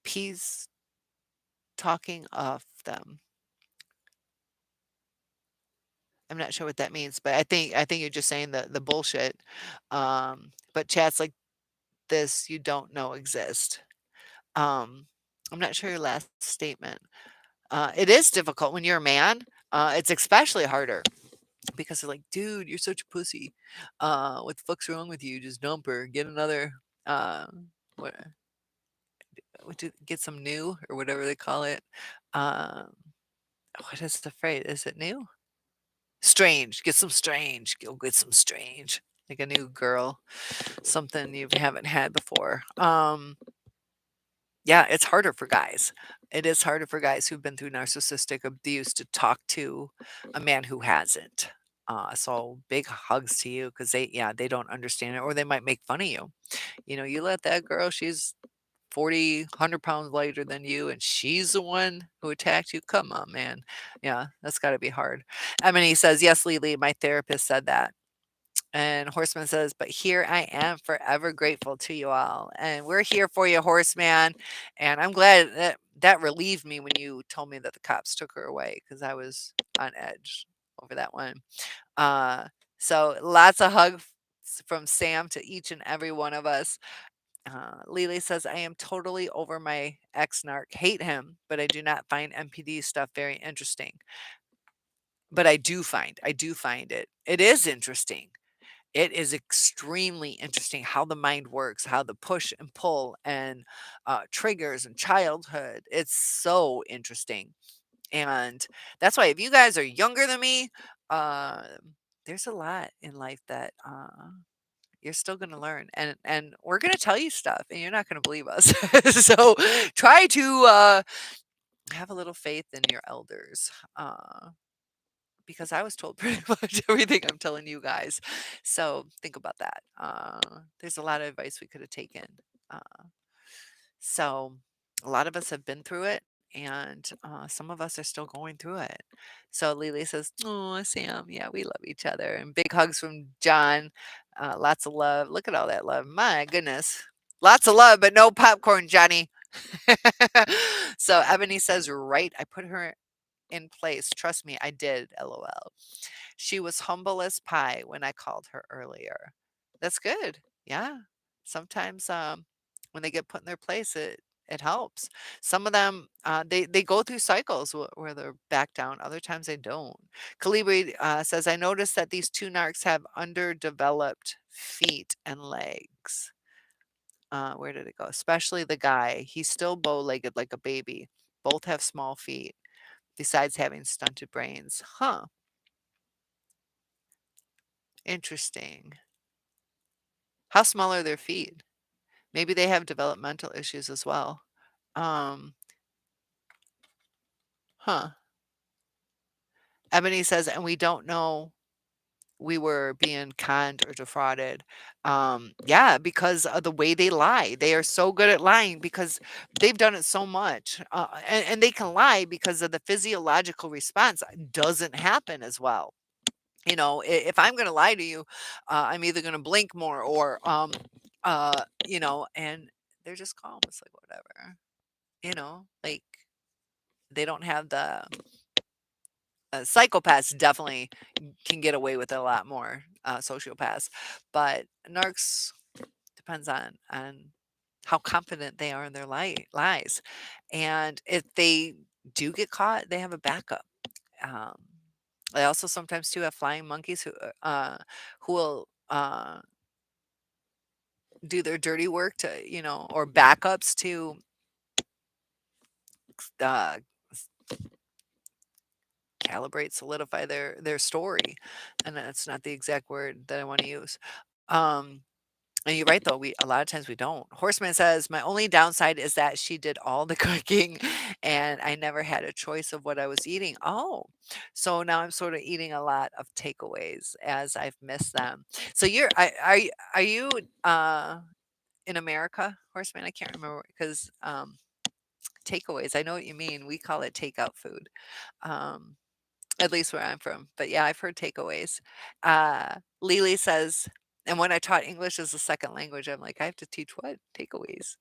peas talking of them. I'm not sure what that means, but I think you're just saying the bullshit. But chats like this you don't know exist. Um, I'm not sure your last statement. It is difficult when you're a man. It's especially harder because they're like, dude, you're such a pussy. What the fuck's wrong with you? Just dump her. Get another. Uh, what? Get some new or whatever they call it. Um, what is the phrase? Is it new? Strange. Get some strange. Go get some strange. Like a new girl, something you haven't had before. Yeah, it's harder for guys. It is harder for guys who've been through narcissistic abuse to talk to a man who hasn't. So big hugs to you because yeah, they don't understand it or they might make fun of you. You know, you let that girl, she's 40, 100 pounds lighter than you, and she's the one who attacked you. Come on, man. Yeah, that's got to be hard. Emily says, yes, Lily, my therapist said that. And Horseman says, but here I am forever grateful to you all. And we're here for you, Horseman. And I'm glad that relieved me when you told me that the cops took her away because I was on edge over that one. Uh, so lots of hugs from Sam to each and every one of us. Lily says, I am totally over my ex narc. Hate him, but I do not find MPD stuff very interesting. But I do find it. It is interesting. It is extremely interesting how the mind works, how the push and pull and triggers and childhood. It's so interesting. And that's why if you guys are younger than me, uh, there's a lot in life that you're still going to learn and we're going to tell you stuff and you're not going to believe us. So try to have a little faith in your elders. Because I was told pretty much everything I'm telling you guys. So think about that. There's a lot of advice we could have taken. Uh, so a lot of us have been through it, and some of us are still going through it. So Lily says, "Oh, Sam, yeah, we love each other." And big hugs from John. Lots of love. Look at all that love. My goodness. Lots of love, but no popcorn, Johnny. So Ebony says, right. I put her in place. Trust me, I did. LOL. She was humble as pie when I called her earlier. That's good. Yeah. Sometimes when they get put in their place, it helps. Some of them they go through cycles where they're back down. Other times they don't. Calibri says, I noticed that these two narcs have underdeveloped feet and legs. Where did it go? Especially the guy. He's still bow-legged like a baby. Both have small feet, besides having stunted brains. Huh. Interesting. How small are their feet? Maybe they have developmental issues as well. Um, huh. Ebony says, and we don't know we were being conned or defrauded. Yeah, because of the way they lie. They are so good at lying because they've done it so much. And they can lie because of the physiological response doesn't happen as well. You know, if I'm going to lie to you, I'm either going to blink more or, and they're just calm. It's like, whatever, like they don't have the psychopaths definitely can get away with it a lot more, sociopaths, but narcs depends on how confident they are in their lies. And if they do get caught, they have a backup. Um, they also sometimes do have flying monkeys who will do their dirty work to, or backups to uh, calibrate, solidify their story. And that's not the exact word that I want to use. Um, And you're right though, we a lot of times we don't. Horseman says, "My only downside is that she did all the cooking and I never had a choice of what I was eating." Oh, so now I'm sort of eating a lot of takeaways as I've missed them. So are you in America, Horseman? I can't remember because takeaways. I know what you mean. We call it takeout food. Um, at least where I'm from. But yeah, I've heard takeaways. Lily says, and when I taught English as a second language, I'm like, I have to teach what? Takeaways.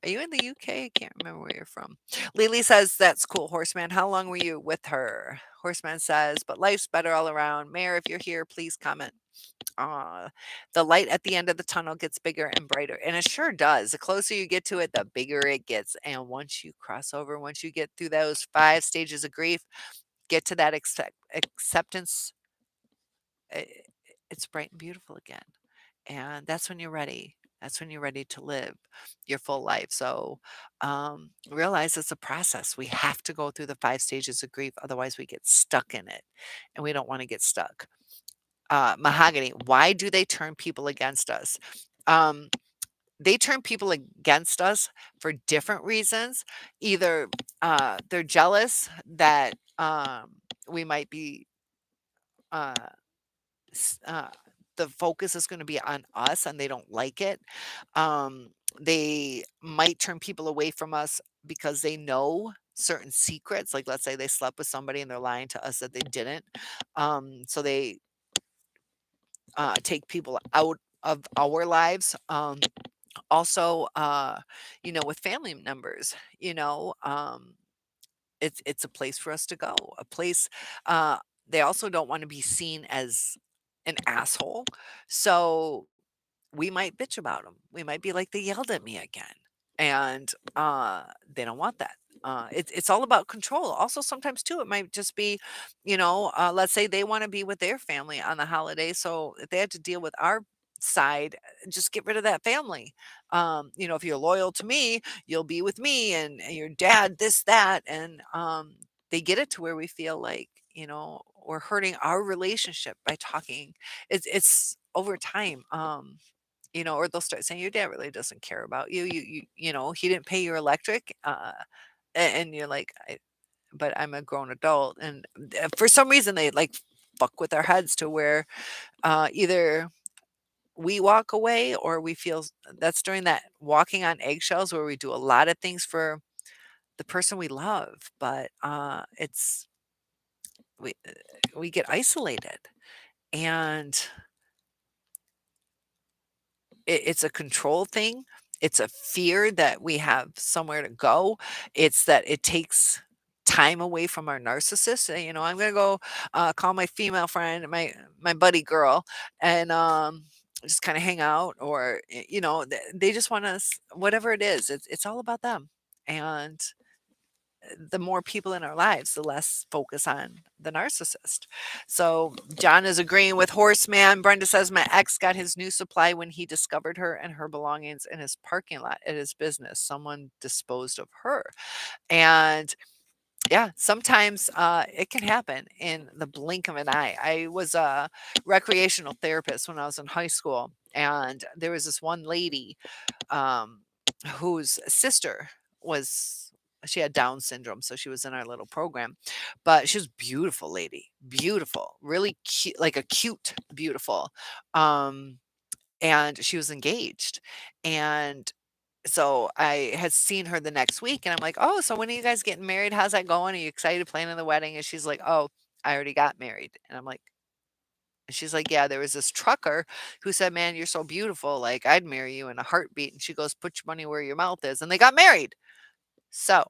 Are you in the UK? I can't remember where you're from. Lily says, that's cool, Horseman. How long were you with her? Horseman says, but life's better all around. Mayor, if you're here, please comment. The light at the end of the tunnel gets bigger and brighter. And it sure does. The closer you get to it, the bigger it gets. And once you cross over, once you get through those 5 stages of grief, get to that acceptance, i- it's bright and beautiful again. And that's when you're ready. That's when you're ready to live your full life. So realize it's a process. We have to go through the 5 stages of grief. Otherwise, we get stuck in it. And we don't want to get stuck. Mahogany, why do they turn people against us? Um, they turn people against us for different reasons. Either they're jealous that we might be uh, s- uh, the focus is going to be on us and they don't like it. They might turn people away from us because they know certain secrets. Like, let's say they slept with somebody and they're lying to us that they didn't. So they take people out of our lives. Also, with family members, it's a place for us to go, a place uh, they also don't wanna be seen as an asshole, so we might bitch about them. We might be like, "They yelled at me again," and, they don't want that. It's all about control. Also, sometimes too, it might just be, let's say they wanna be with their family on the holiday, so if they had to deal with our side, just get rid of that family. If you're loyal to me, you'll be with me, and your dad this, that, and, they get it to where we feel like, we're hurting our relationship by talking. It's over time, or they'll start saying your dad really doesn't care about you. He didn't pay your electric, and you're like, but I'm a grown adult, and for some reason they like fuck with our heads to where either we walk away or we feel that's during that walking on eggshells where we do a lot of things for the person we love, but it's we we get isolated and it's a control thing. It's a fear that we have somewhere to go. It's that it takes time away from our narcissist. I'm gonna go call my female friend, my buddy girl, and just kind of hang out, or they just want us, whatever it is. It's all about them, and the more people in our lives, the less focus on the narcissist. So John is agreeing with Horseman. Brenda says, my ex got his new supply when he discovered her and her belongings in his parking lot at his business. Someone disposed of her. And yeah, sometimes it can happen in the blink of an eye. I was a recreational therapist when I was in high school. And there was this one lady um, whose sister was she had Down syndrome, so she was in our little program. But she was beautiful lady, beautiful, really cute, like a cute, beautiful. Um, and she was engaged. And so I had seen her the next week and I'm like, oh, so when are you guys getting married? How's that going? Are you excited planning the wedding? And she's like, oh, I already got married. And I'm like, and she's like, "Yeah, there was this trucker who said, 'Man, you're so beautiful, like, I'd marry you in a heartbeat.'" And she goes, "Put your money where your mouth is." And they got married. So,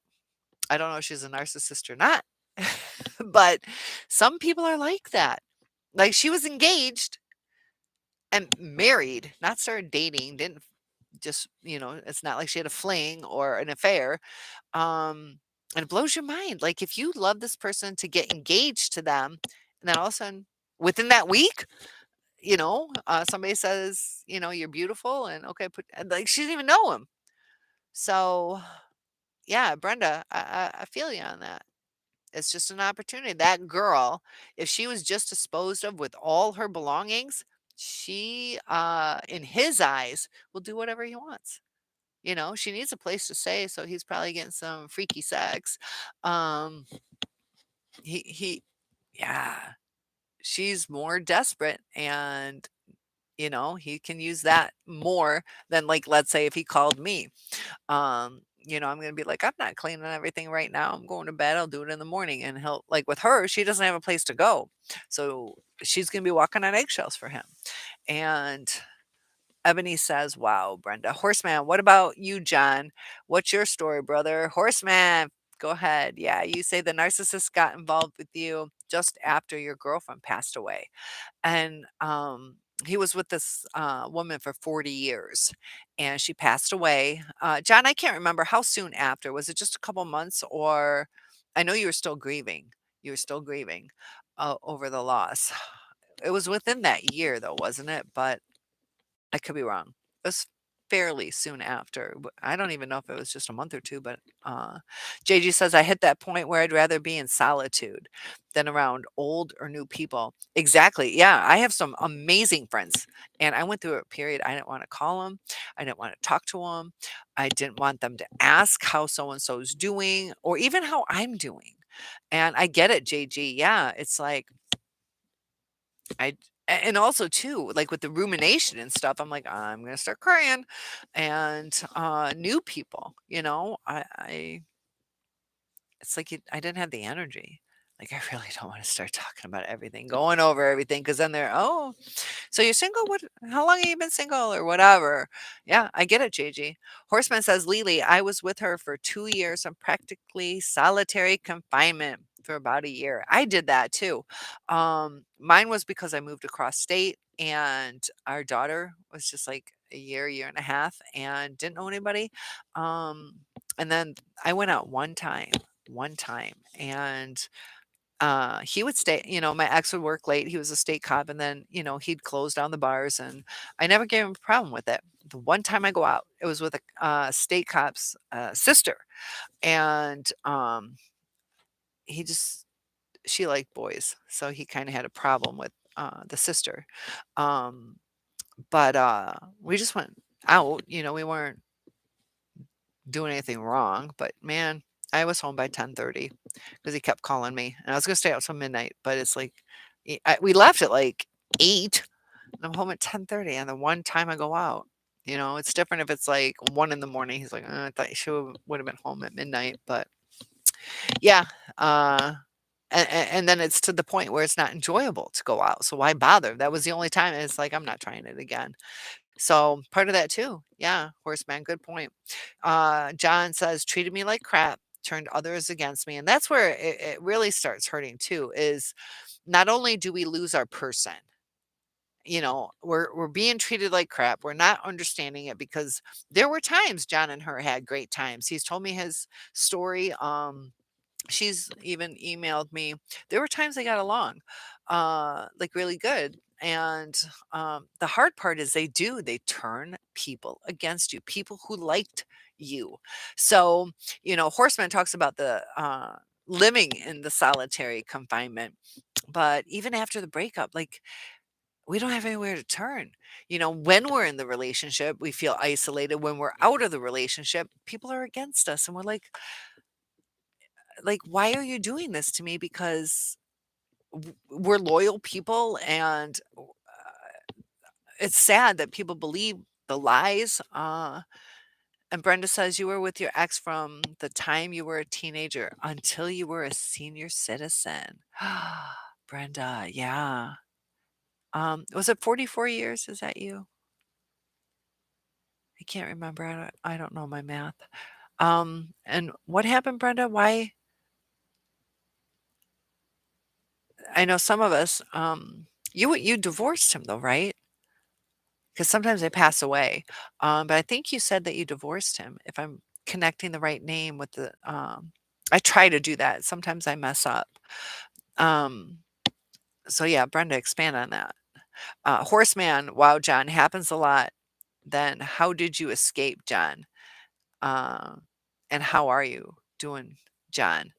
I don't know if she's a narcissist or not, but some people are like that. Like, she was engaged and married, not started dating, didn't Just, it's not like she had a fling or an affair. Um, and it blows your mind. Like, if you love this person to get engaged to them, and then all of a sudden, within that week, somebody says, "You're beautiful," and okay, and, like, she didn't even know him. So, yeah, Brenda, I feel you on that. It's just an opportunity. That girl, if she was just disposed of with all her belongings, she, in his eyes, will do whatever he wants. She needs a place to stay, so he's probably getting some freaky sex. Um, he yeah, she's more desperate, and, he can use that more than, like, let's say if he called me. I'm gonna be like, "I'm not cleaning everything right now. I'm going to bed. I'll do it in the morning." And he'll, like, with her, she doesn't have a place to go. So she's gonna be walking on eggshells for him. And Ebony says, "Wow, Brenda. Horseman, what about you, John? What's your story, brother? Horseman, go ahead. Yeah, you say the narcissist got involved with you just after your girlfriend passed away. And he was with this woman for 40 years and she passed away. John, I can't remember how soon after. Was it just a couple months, or I know you were still grieving? You were still grieving over the loss. It was within that year, though, wasn't it? But I could be wrong. It was fairly soon after. I don't even know if it was just a month or 2, but, JG says, "I hit that point where I'd rather be in solitude than around old or new people." Exactly, yeah, I have some amazing friends, and I went through a period I didn't wanna call them. I didn't wanna talk to them. I didn't want them to ask how so and so's doing or even how I'm doing, and I get it, JG, yeah, it's like I and also too, like with the rumination and stuff, I'm like, I'm gonna start crying. And new people, I it's like I didn't have the energy. Like I really don't want to start talking about everything, going over everything, because then they're, oh, so you're single? What? How long have you been single, or whatever? Yeah, I get it, JG. Horseman says, Lily, I was with her for 2 years on practically solitary confinement for about a year. I did that too. Mine was because I moved across state, and our daughter was just like a year and a half, and didn't know anybody. Um, and then I went out one time, and he would stay, my ex would work late. He was a state cop, and then, he'd close down the bars, and I never gave him a problem with it. The one time I go out, it was with a state cop's sister, and he just she liked boys, so he kind of had a problem with the sister. Um, but we just went out, we weren't doing anything wrong, but man, I was home by 10:30 because he kept calling me, and I was gonna stay out till midnight, but it's like we left at like 8, and I'm home at 10:30 on the one time I go out. It's different if it's like 1 in the morning. He's like, I thought you should would have been home at midnight, but yeah, uh, and then it's to the point where it's not enjoyable to go out. So why bother? That was the only time. And it's like I'm not trying it again. So part of that too. Yeah, horseman, good point. John says, treated me like crap, turned others against me. And that's where it really starts hurting too, is not only do we lose our person, we're being treated like crap. We're not understanding it, because there were times John and her had great times. He's told me his story. She's even emailed me. There were times they got along, like really good. And the hard part is they turn people against you, people who liked you. So, Horseman talks about the living in the solitary confinement. But even after the breakup, like, we don't have anywhere to turn. When we're in the relationship, we feel isolated. When we're out of the relationship, people are against us. And we're like, why are you doing this to me? Because we're loyal people, and it's sad that people believe the lies. And Brenda says, you were with your ex from the time you were a teenager until you were a senior citizen. Brenda, yeah. Was it 44 years? Is that you? I can't remember. I don't know my math. And what happened, Brenda? Why? I know some of us, you divorced him though, right? 'cause sometimes they pass away. But I think you said that you divorced him, if I'm connecting the right name with the, I try to do that, sometimes I mess up. Um, so yeah, Brenda, expand on that. Horseman, wow, John, happens a lot. Then how did you escape, John? Uh, and how are you doing, John?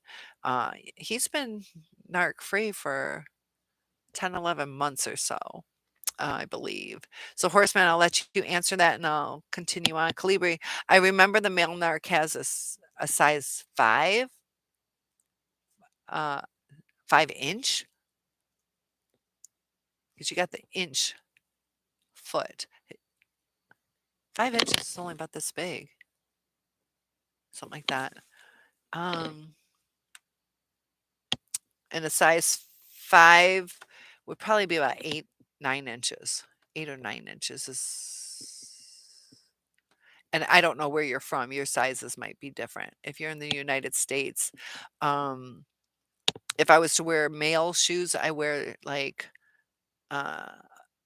He's been narc free for 10, 11 months or so, I believe. So, Horseman, I'll let you answer that and I'll continue on. Calibri, I remember the male narc has a size uh, 5 inch, because you got the inch foot. 5 inches is only about this big, something like that. Um, and a size 5 would probably be about 8, 9 inches. 8 or 9 inches is, and I don't know where you're from. Your sizes might be different. If you're in the United States, um, if I was to wear male shoes, I wear like uh,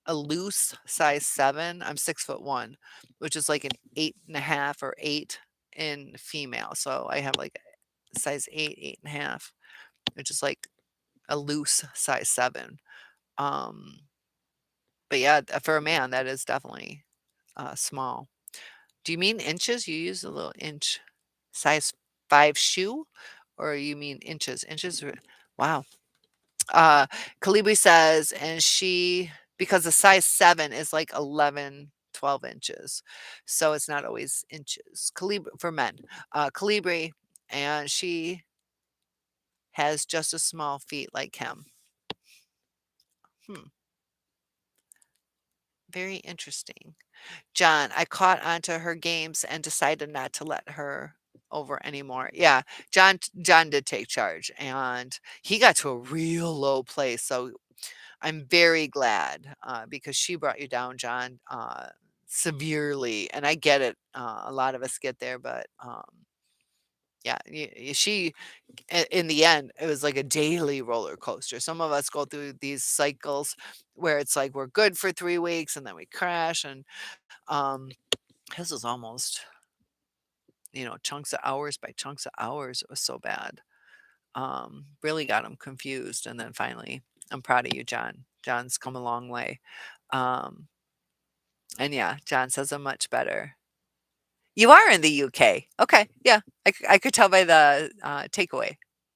a loose size 7. I'm 6'1", which is like an 8.5 or 8 in female. So I have like a size 8, 8.5, which is like a loose size 7. Um, but yeah, for a man, that is definitely small. Do you mean inches? You use a little inch size 5 shoe, or you mean inches? Inches are, wow. Uh, Kalibi says, and she, because the size 7 is like 11, 12 inches. So it's not always inches. Calibri for men. Calibri, and she has just as small feet like him. Hmm, very interesting. John, I caught onto her games and decided not to let her over anymore. Yeah, John did take charge and he got to a real low place. So I'm very glad because she brought you down, John, severely. And I get it. A lot of us get there, but yeah, she in the end, it was like a daily roller coaster. Some of us go through these cycles where it's like we're good for 3 weeks and then we crash. And um, his was almost, chunks of hours by chunks of hours. It was so bad. Really got him confused. And then finally, I'm proud of you, John. John's come a long way. Um, and yeah, John says I'm much better. You are in the UK. Okay. Yeah. I could tell by the the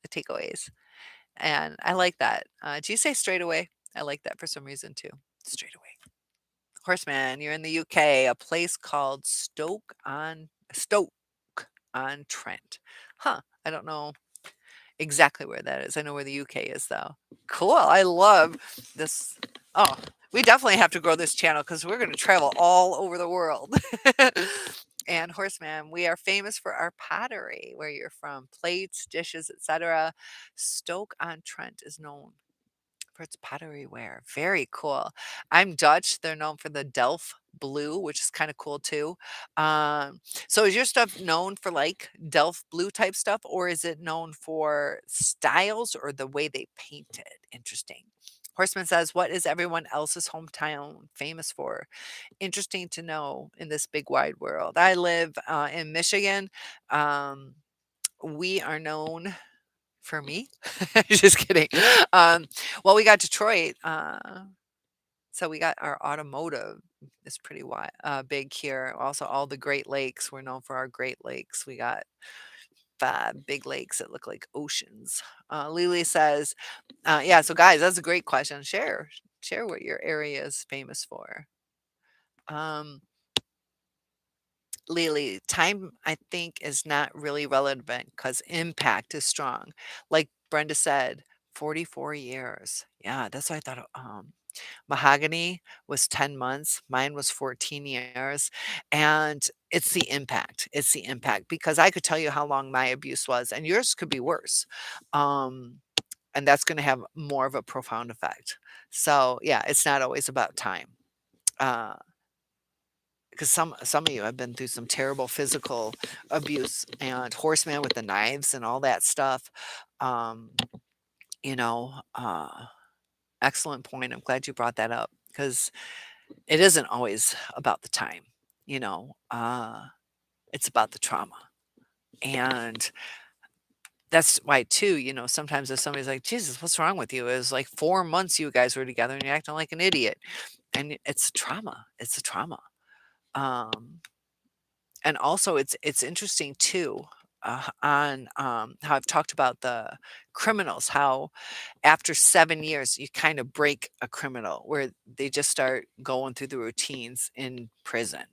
takeaways. And I like that. Do you say straight away? I like that for some reason too. Straight away. Horseman, you're in the UK, a place called Stoke on Trent. Huh. I don't know exactly where that is. I know where the UK is though. Cool. I love this. Oh, we definitely have to grow this channel because we're going to travel all over the world. And Horseman, we are famous for our pottery, where you're from, plates, dishes, etc. Stoke on Trent is known for its pottery ware. Very cool. I'm Dutch. They're known for the Delft blue, which is kind of cool too. Um, so is your stuff known for like Delft blue type stuff, or is it known for styles or the way they paint it? Interesting. Horseman says, what is everyone else's hometown famous for? Interesting to know in this big wide world. I live in Michigan. Um, we are known for me? Just kidding. Um, well, we got Detroit, so we got our automotive is pretty big here. Also, all the Great Lakes. We're known for our Great Lakes. We got 5 big lakes that look like oceans. Lily says, "Yeah, so guys, that's a great question. Share what your area is famous for." Um, Lily, time I think is not really relevant because impact is strong. Like Brenda said, 44 years. Yeah, that's what I thought. Mahogany was 10 months. Mine was 14 years. And it's the impact. It's the impact because I could tell you how long my abuse was, and yours could be worse. Um, and that's going to have more of a profound effect. So, yeah, it's not always about time. Uh, because some of you have been through some terrible physical abuse and horseman with the knives and all that stuff. Um, you know, uh, excellent point. I'm glad you brought that up because it isn't always about the time, it's about the trauma. And that's why too, sometimes if somebody's like, "Jesus, what's wrong with you?" It's like 4 months you guys were together and you're acting like an idiot. And it's trauma. It's a trauma. Um, and also it's interesting too, on, how I've talked about the criminals, how after 7 years, you kind of break a criminal where they just start going through the routines in prison.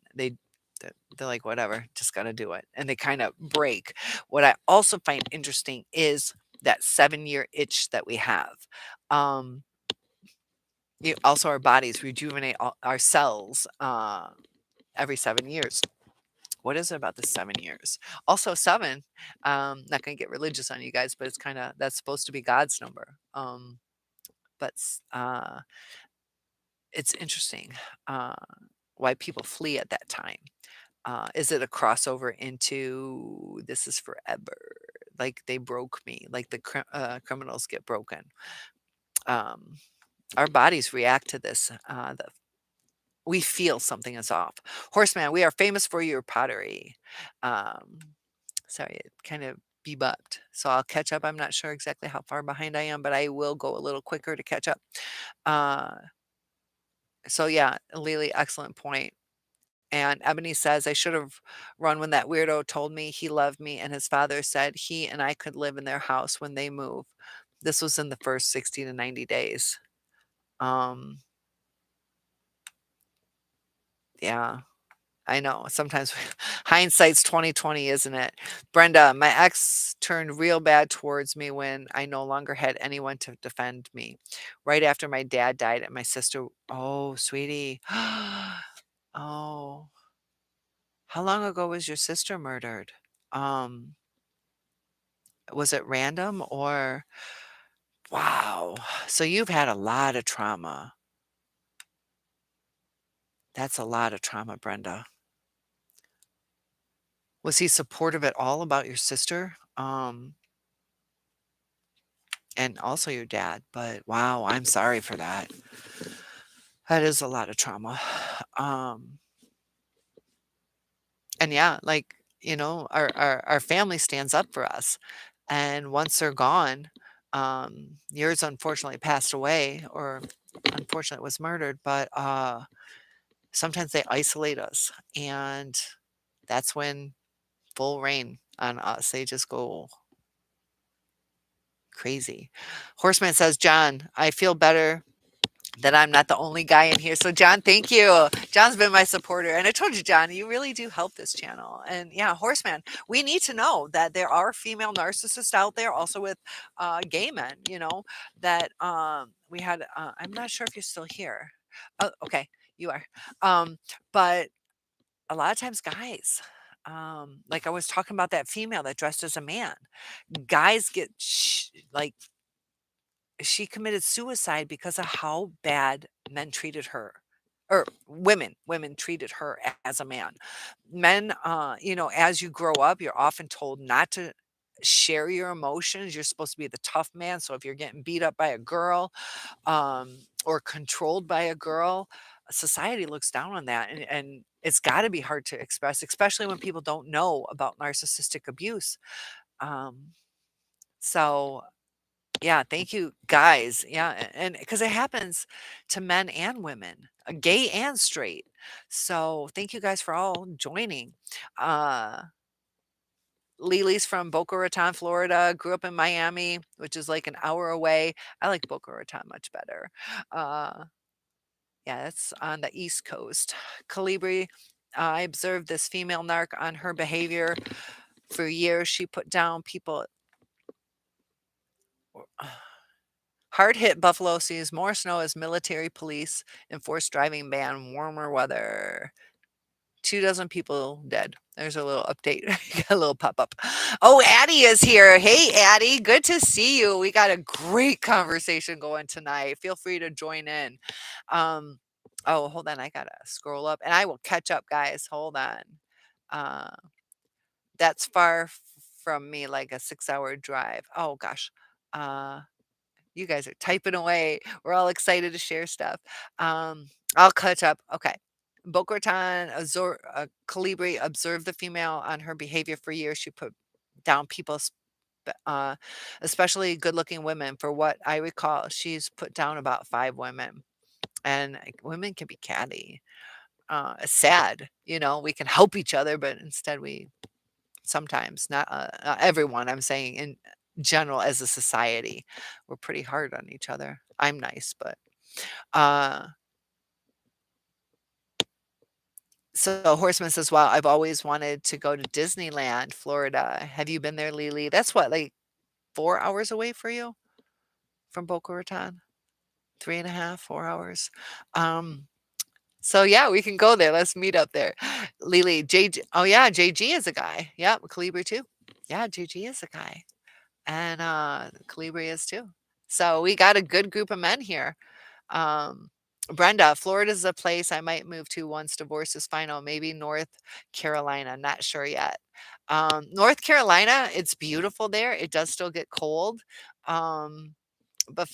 They're like, "Whatever, just gotta do it," and they kinda break. What I also find interesting is that 7-year itch that we have. Um, also our bodies rejuvenate our cells, every 7 years. What is it about the 7 years? Also 7, not gonna get religious on you guys, but it's kinda that's supposed to be God's number. But it's interesting, uh, why people flee at that time. Is it a crossover into "this is forever"? Like, they broke me, like the criminals get broken. Um, our bodies react to this, we feel something is off. Horseman, we are famous for your pottery. Um, sorry, it kind of bebopped, so I'll catch up. I'm not sure exactly how far behind I am, but I will go a little quicker to catch up. Uh, so yeah, Lily, excellent point. And Ebony says, I should have run when that weirdo told me he loved me, and his father said he and I could live in their house when they move. This was in the first 60 to 90 days. Um, yeah. I know. Sometimes hindsight's 2020, isn't it? Brenda, my ex turned real bad towards me when I no longer had anyone to defend me. Right after my dad died and my sister, oh, sweetie. Oh, how long ago was your sister murdered? Um, was it random or wow. So you've had a lot of trauma. That's a lot of trauma, Brenda. Was he supportive at all about your sister? And also your dad, but wow, I'm sorry for that. That is a lot of trauma. Um, and yeah, like, our family stands up for us. And once they're gone, yours unfortunately passed away or unfortunately was murdered, but sometimes they isolate us. And that's when full rain on us. They just go crazy. Horseman says, John, I feel better that I'm not the only guy in here. So, John, thank you. John's been my supporter. And I told you, John, you really do help this channel. And yeah, Horseman, we need to know that there are female narcissists out there, also with gay men, that we had. I'm not sure if you're still here. Oh, okay, you are. But a lot of times, guys, like I was talking about that female that dressed as a man, guys get like she committed suicide because of how bad men treated her or women treated her as a man. Men, as you grow up, you're often told not to share your emotions. You're supposed to be the tough man. So if you're getting beat up by a girl, or controlled by a girl, society looks down on that. And it's got to be hard to express, especially when people don't know about narcissistic abuse. Um, so yeah, thank you, guys. Yeah, and because it happens to men and women, gay and straight. So thank you guys for all joining. Uh, Lily's from Boca Raton, Florida. Grew up in Miami, which is like an hour away. I like Boca Raton much better. Uh, yeah, that's on the East Coast. Calibri, I observed this female narc on her behavior for years. She put down people. Hard hit Buffalo sees more snow as military police enforce driving ban, warmer weather. 2 dozen people dead. There's a little update, a little pop up. Oh, Addie is here. Hey, Addie, good to see you. We got a great conversation going tonight. Feel free to join in. Um, oh, hold on. I got to scroll up and I will catch up, guys. Hold on. Uh, that's far from me, like a 6-hour drive. Oh, gosh. Uh, you guys are typing away. We're all excited to share stuff. I'll catch up. Okay. Boca Raton, Calibri observed the female on her behavior for years. She put down people, uh, especially good-looking women. For what I recall, she's put down about 5 women, and like, women can be catty. It's sad, we can help each other, but instead we sometimes not everyone. I'm saying in general as a society, we're pretty hard on each other. I'm nice, but uh, so Horseman says, "Wow, I've always wanted to go to Disneyland, Florida. Have you been there, Lily? That's what, like 4 hours away for you from Boca Raton? 3.5, 4 hours. Um, so yeah, we can go there. Let's meet up there. Lily, JG. Oh yeah, JG is a guy. Yeah, Calibri too. Yeah, JG is a guy, and Calibri is too. So we got a good group of men here. Um, Brenda, Florida's a place I might move to once divorce is final. Maybe North Carolina. Not sure yet. North Carolina, it's beautiful there. It does still get cold. Um, but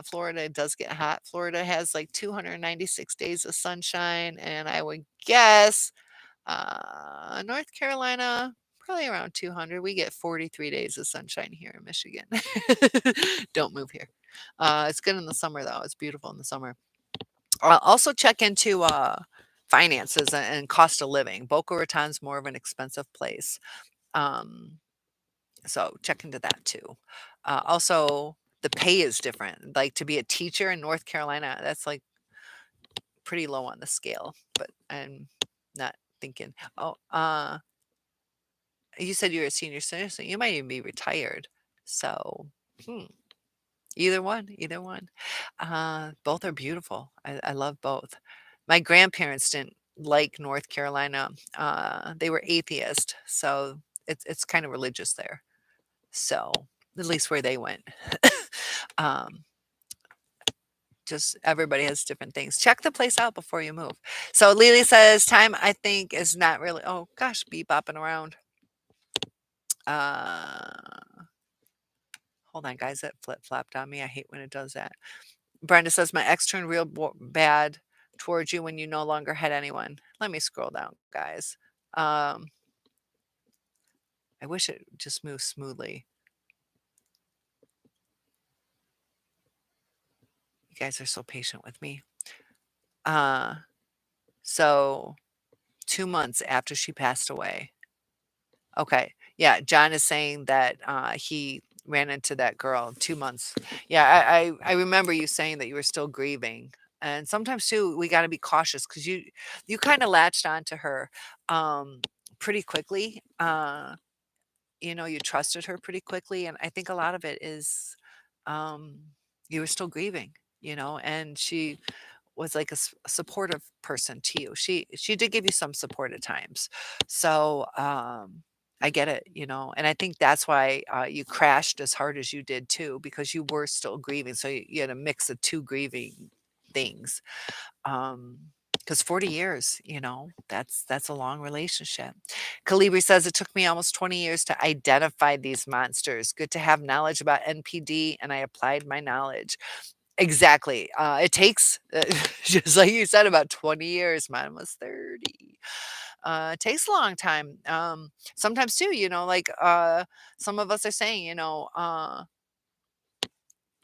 Florida does get hot. Florida has like 296 days of sunshine, and I would guess North Carolina probably around 200. We get 43 days of sunshine here in Michigan. Don't move here. It's good in the summer though. It's beautiful in the summer. Also check into finances and cost of living. Boca Raton's more of an expensive place. Um, so check into that too. Also, the pay is different. Like to be a teacher in North Carolina, that's like pretty low on the scale. But I'm not thinking. Oh, you said you're a senior citizen. You might even be retired. So, hmm, either one, either one. Both are beautiful. I love both. My grandparents didn't like North Carolina. They were atheist, so it's kind of religious there. So, at least where they went. Um, just everybody has different things. Check the place out before you move. So Lily says, time I think is not really, oh gosh, be bopping around. Uh, hold on, guys, that flip flopped on me. I hate when it does that. Brenda says, my ex turned real bad towards you when you no longer had anyone. Let me scroll down, guys. I wish it just moved smoothly. You guys are so patient with me. Uh, so 2 months after she passed away. Okay. Yeah, John is saying that he ran into that girl 2 months. Yeah, I remember you saying that you were still grieving, and sometimes too we got to be cautious because you kind of latched onto her um, pretty quickly. You trusted her pretty quickly, and I think a lot of it is um, you were still grieving. And she was like a supportive person to you. She did give you some support at times. So, I get it, and I think that's why, you crashed as hard as you did too, because you were still grieving. So you had a mix of 2 grieving things. Um, because 40 years, that's a long relationship. Calibri says, "It took me almost 20 years to identify these monsters. Good to have knowledge about NPD, and I applied my knowledge." Exactly. It takes, just like you said, about 20 years. Mine was 30. It takes a long time. Sometimes too, like some of us are saying,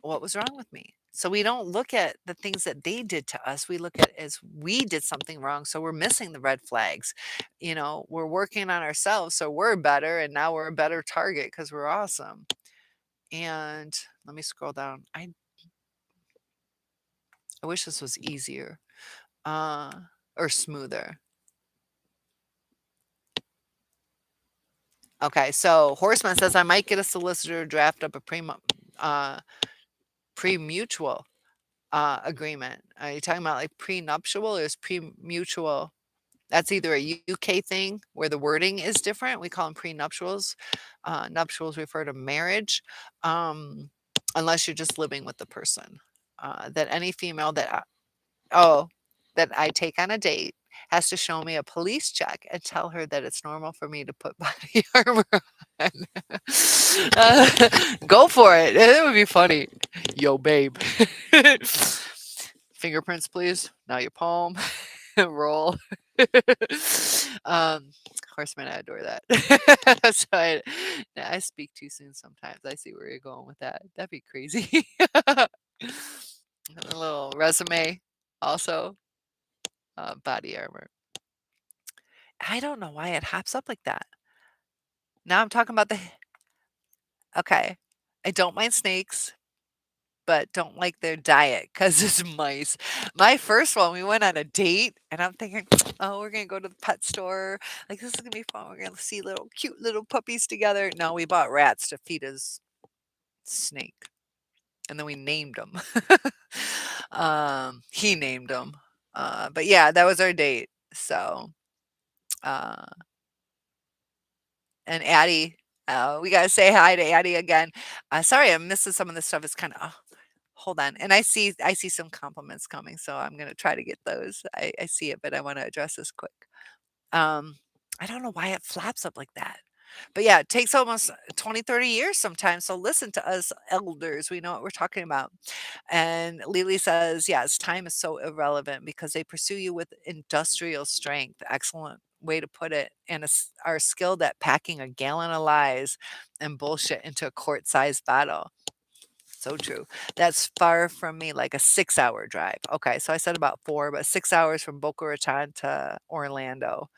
what was wrong with me? So we don't look at the things that they did to us. We look at as we did something wrong. So we're missing the red flags. We're working on ourselves. So we're better. And now we're a better target because we're awesome. And let me scroll down. I wish this was easier. uh, or smoother. Okay, so Horseman says I might get a solicitor to draft up a uh, pre-mutual agreement. Are you talking about like prenuptial or is pre-mutual? That's either a UK thing where the wording is different. We call them prenuptials. Nuptials refer to marriage, unless you're just living with the person. That any female Oh, that I take on a date has to show me a police check and tell her that it's normal for me to put body armor on. Go for it. It would be funny. Yo, babe. Fingerprints, please. Now your palm. Roll. um, Horseman, I adore that. So I speak too soon sometimes. I see where you're going with that. That'd be crazy. And a little resume, also body armor. I don't know why it hops up like that. Now I'm talking about the. Okay, I don't mind snakes, but don't like their diet because it's mice. My first one, we went on a date, and I'm thinking, "Oh, we're gonna go to the pet store. Like, this is gonna be fun. We're gonna see little cute little puppies together." No, we bought rats to feed his snake, and then we named them. He named them. But yeah, that was our date. So, uh, and Addie, we gotta say hi to Addie again. Sorry, I'm missing some of this stuff. It's kind of hold on, and I see some compliments coming, so I'm gonna try to get those. I see it, but I wanna address this quick. Um, I don't know why it flaps up like that. But yeah, it takes almost 20, 30 years sometimes. So listen to us elders. We know what we're talking about. And Lily says, yes, time is so irrelevant because they pursue you with industrial strength. Excellent way to put it. And are skilled at packing a gallon of lies and bullshit into a quart sized bottle. So true. That's far from me, like a 6-hour drive. Okay, so I said about 4, but 6 hours from Boca Raton to Orlando.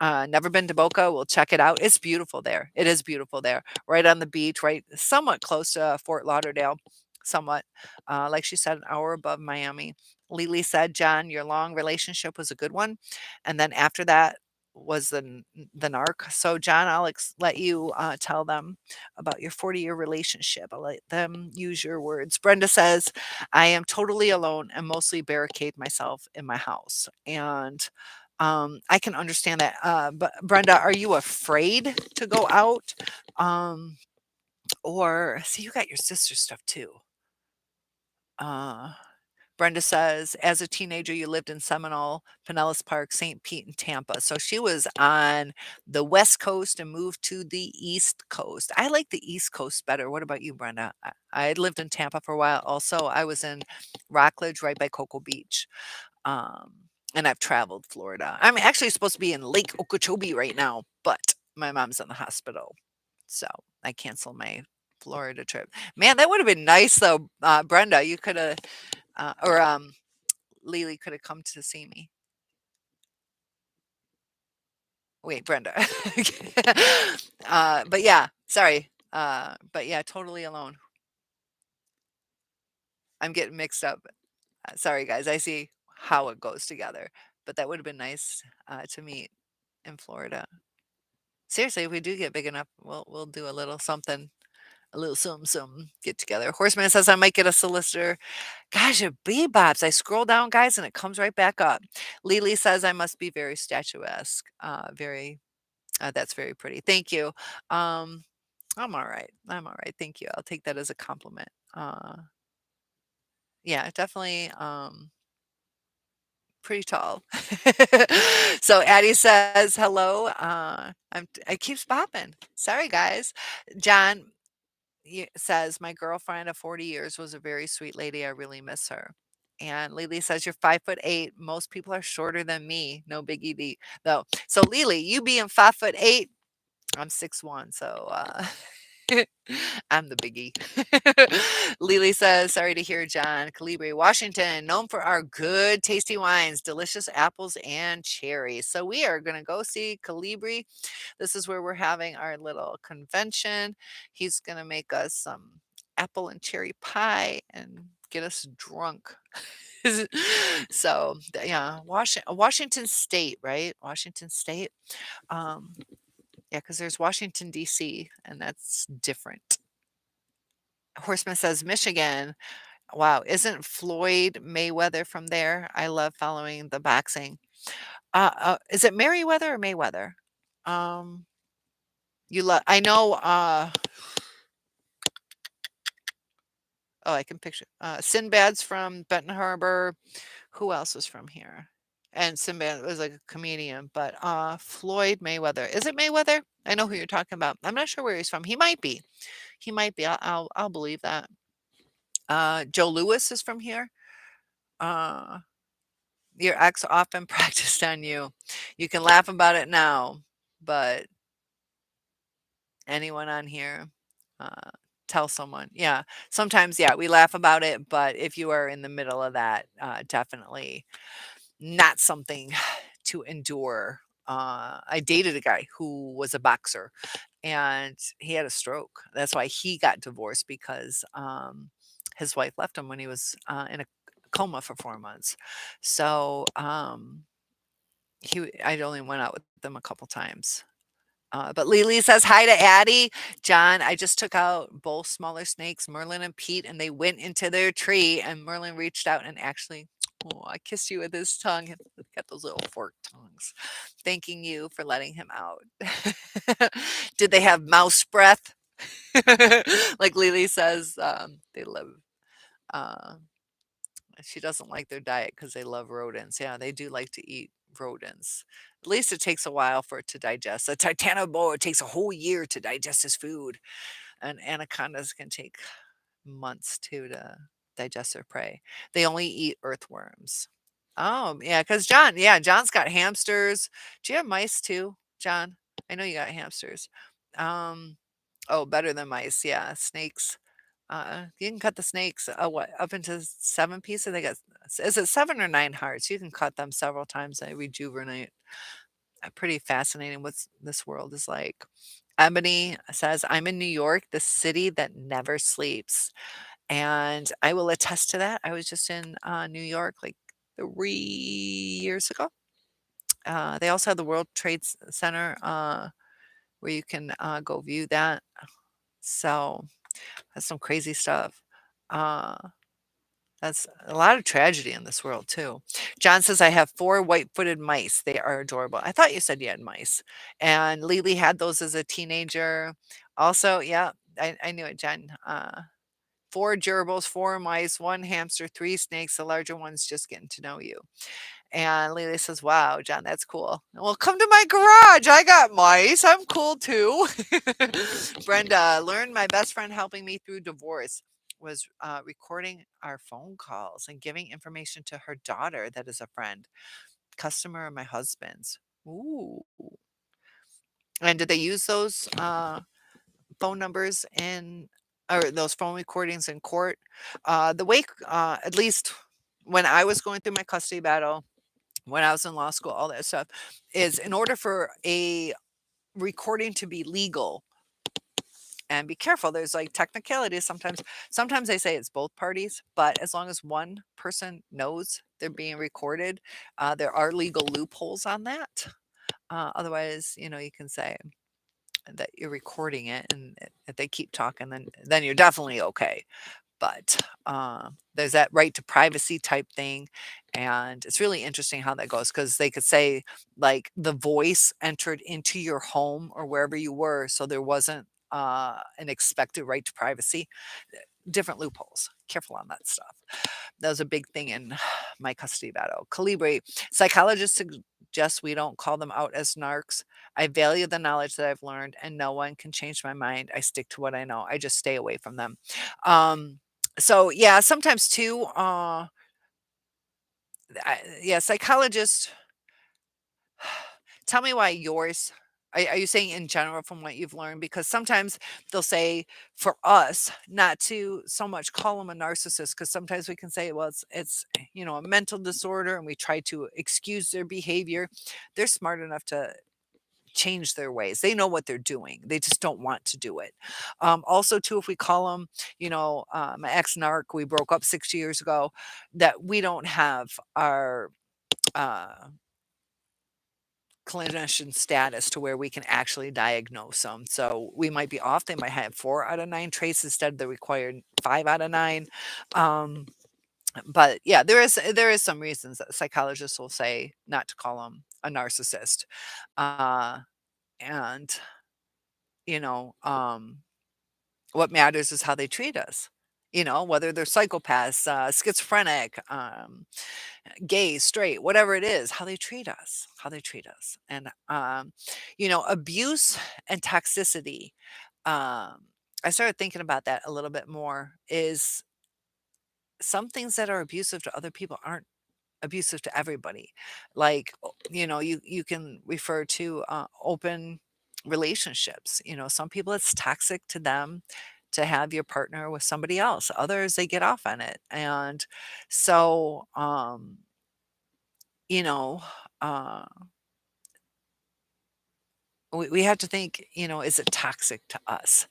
Never been to Boca, we'll check it out. It's beautiful there. It is beautiful there. Right on the beach, right somewhat close to Fort Lauderdale, somewhat. Like she said, an hour above Miami. Lily said, "John, your long relationship was a good one." And then after that was the narc. So John, I'll let you tell them about your 40-year relationship. I'll let them use your words. Brenda says, "I am totally alone and mostly barricade myself in my house." And I can understand that. But Brenda, are you afraid to go out? Um, or see, you got your sister stuff too. Uh, Brenda says, as a teenager, you lived in Seminole, Pinellas Park, St. Pete, and Tampa. So she was on the West Coast and moved to the East Coast. I like the East Coast better. What about you, Brenda? I had lived in Tampa for a while. Also, I was in Rockledge, right by Cocoa Beach. Um, and I've traveled Florida. I'm actually supposed to be in Lake Okeechobee right now, but my mom's in the hospital. So I canceled my Florida trip. Man, that would have been nice though. Brenda, you could have, or Lily could have come to see me. Wait, Brenda. But yeah, sorry. But yeah, totally alone. I'm getting mixed up. Sorry, guys. I see how it goes together. But that would have been nice to meet in Florida. Seriously, if we do get big enough, we'll do a little something, a little something get together. Horseman says I might get a solicitor. Gosh, it bebops. I scroll down, guys, and it comes right back up. Lily says I must be very statuesque. Very that's very pretty. Thank you. Um, I'm all right. I'm all right. Thank you. I'll take that as a compliment. Yeah, definitely. Pretty tall. So Addie says hello. It keeps popping. Sorry, guys. John says my girlfriend of 40 years was a very sweet lady. I really miss her. And Lily says you're 5'8". Most people are shorter than me. No biggie though. So Lily, you being 5'8", I'm 6'1", so I'm the biggie. Lily says, sorry to hear, John. Calibri, Washington, known for our good, tasty wines, delicious apples, and cherries. So we are going to go see Calibri. This is where we're having our little convention. He's going to make us some apple and cherry pie and get us drunk. So yeah, Washington State, right? Washington State. Um, yeah, because there's Washington, D.C., and that's different. Horseman says, Michigan. Wow, isn't Floyd Mayweather from there? I love following the boxing. Is it Merriweather or Mayweather? Um, I know, oh, I can picture, Sinbad's from Benton Harbor. Who else was from here? And Sinbad was like a comedian, but Floyd Mayweather. Is it Mayweather? I know who you're talking about. I'm not sure where he's from. He might be. He might be. I'll believe that. Joe Lewis is from here. Uh, your ex often practiced on you. You can laugh about it now, but anyone on here, uh, tell someone. Yeah, sometimes, yeah, we laugh about it, but if you are in the middle of that, definitely not something to endure. I dated a guy who was a boxer and he had a stroke. That's why he got divorced because his wife left him when he was in a coma for 4 months. So I only went out with them a couple times. But Lily says hi to Addie. John, I just took out both smaller snakes, Merlin and Pete, and they went into their tree. And Merlin reached out and actually, oh, I kissed you with his tongue. He's got those little forked tongues. Thanking you for letting him out. Did they have mouse breath? Like Lily says, they live. Uh, she doesn't like their diet because they love rodents. Yeah, they do like to eat rodents. At least it takes a while for it to digest. A titanoboa takes a whole year to digest his food, and anacondas can take months too to digest their prey. They only eat earthworms. Oh, yeah, because John's got hamsters. Do you have mice too, John? I know you got hamsters. Um, oh, better than mice. Yeah, snakes. You can cut the snakes, what, up into 7 pieces? They got is it 7 or 9 hearts? You can cut them several times, they rejuvenate. Pretty fascinating what this world is like. Ebony says, "I'm in New York, the city that never sleeps." And I will attest to that. I was just in, New York, like, 3 years ago. They also have the World Trade Center, where you can, go view that. So, that's some crazy stuff. Uh That's a lot of tragedy in this world too. John says, "I have 4 white-footed mice. They are adorable." I thought you said you had mice. And Lily had those as a teenager. Also, yeah, I knew it, Jen. 4 gerbils, 4 mice, 1 hamster, 3 snakes. The larger one's just getting to know you. And Lily says, "Wow, John, that's cool." "Well, come to my garage. I got mice. I'm cool too." Brenda, learned my best friend helping me through divorce was recording our phone calls and giving information to her daughter that is a friend, customer of my husband's. Ooh. And did they use those phone numbers in or those phone recordings in court? The way, at least when I was going through my custody battle, when I was in law school, all that stuff, is in order for a recording to be legal, and be careful, there's like technicalities sometimes they say it's both parties, but as long as one person knows they're being recorded, there are legal loopholes on that. Otherwise, you can say that you're recording it, and if they keep talking, then you're definitely okay. But there's that right to privacy type thing, and it's really interesting how that goes because they could say like the voice entered into your home or wherever you were, so there wasn't an expected right to privacy. Different loopholes. Careful on that stuff. That was a big thing in my custody battle. Calibri, psychologists suggest we don't call them out as narcs. I value the knowledge that I've learned, and no one can change my mind. I stick to what I know. I just stay away from them. So yeah, sometimes too. Yeah, psychologists. Tell me why yours. Are you saying in general from what you've learned? Because sometimes they'll say for us not to so much call them a narcissist because sometimes we can say, well, it's a mental disorder and we try to excuse their behavior. They're smart enough to change their ways. They know what they're doing. They just don't want to do it. Also, too, if we call them, my ex narc, we broke up 6 years ago, that we don't have our uh, clinician status to where we can actually diagnose them. So we might be off. They might have 4 out of 9 traits instead of the required 5 out of 9. Um, but yeah, there is some reasons that psychologists will say not to call them a narcissist. Uh, and you know, what matters is how they treat us. Whether they're psychopaths, schizophrenic, gay, straight, whatever it is, how they treat us. And, abuse and toxicity. Um, I started thinking about that a little bit more is some things that are abusive to other people aren't abusive to everybody. Like, you can refer to open relationships. Some people it's toxic to them to have your partner with somebody else. Others they get off on it. And so you know, uh we have to think, is it toxic to us?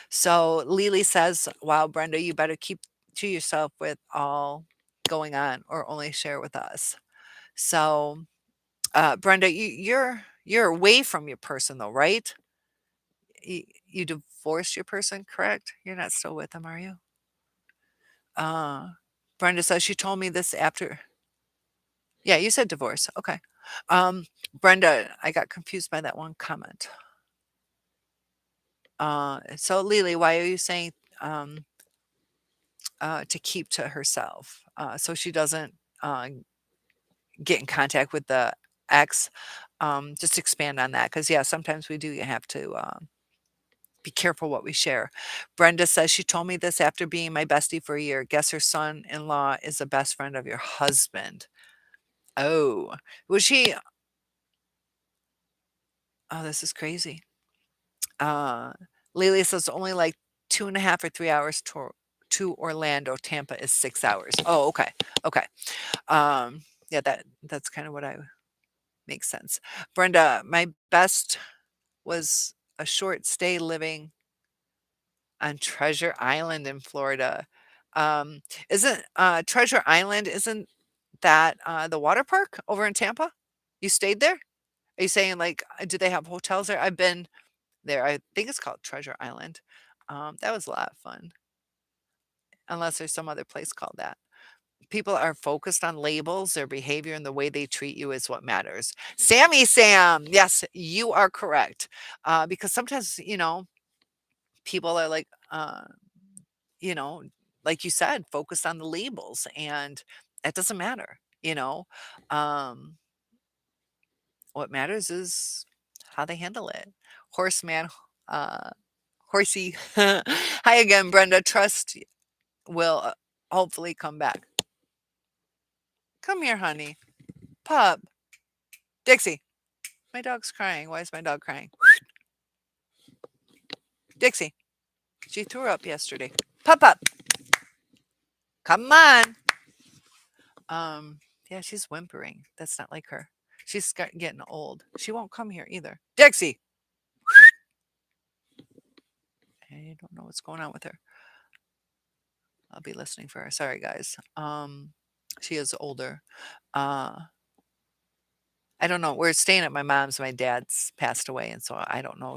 So Lily says, wow, Brenda, you better keep to yourself with all going on or only share with us. So Brenda, you're away from your person though, right? You divorced your person, correct? You're not still with them, are you? Uh, Brenda says she told me this after. Yeah, you said divorce. Okay. Um, Brenda, I got confused by that one comment. So Lily, why are you saying um, to keep to herself so she doesn't uh, get in contact with the ex? Just expand on that because yeah, sometimes we do have to. Be careful what we share. Brenda says she told me this after being my bestie for a year. Guess her son in law is the best friend of your husband. Oh, was she? Oh, this is crazy. Uh, Lily says only like 2.5 or 3 hours to Orlando. Tampa is 6 hours. Oh, okay. Okay. Yeah, that's kind of what I makes sense. Brenda, my best was a short stay living on Treasure Island in Florida. Um, isn't, Treasure Island, isn't that, the water park over in Tampa? You stayed there? Are you saying, like, do they have hotels there? I've been there. I think it's called Treasure Island. That was a lot of fun, unless there's some other place called that. People are focused on labels, their behavior, and the way they treat you is what matters. Sammy Sam, yes, you are correct. Because sometimes, people are like, you know, like you said, focused on the labels and it doesn't matter, you know. Um, what matters is how they handle it. Horseman, uh, horsey. Hi again, Brenda. Trust will hopefully come back. Come here, honey. Pup. Dixie. My dog's crying. Why is my dog crying? Dixie. She threw up yesterday. Pup up. Come on. Yeah, she's whimpering. That's not like her. She's getting old. She won't come here either. Dixie. I don't know what's going on with her. I'll be listening for her. Sorry, guys. She is older. Uh, I don't know. We're staying at my mom's. My dad's passed away, and so I don't know.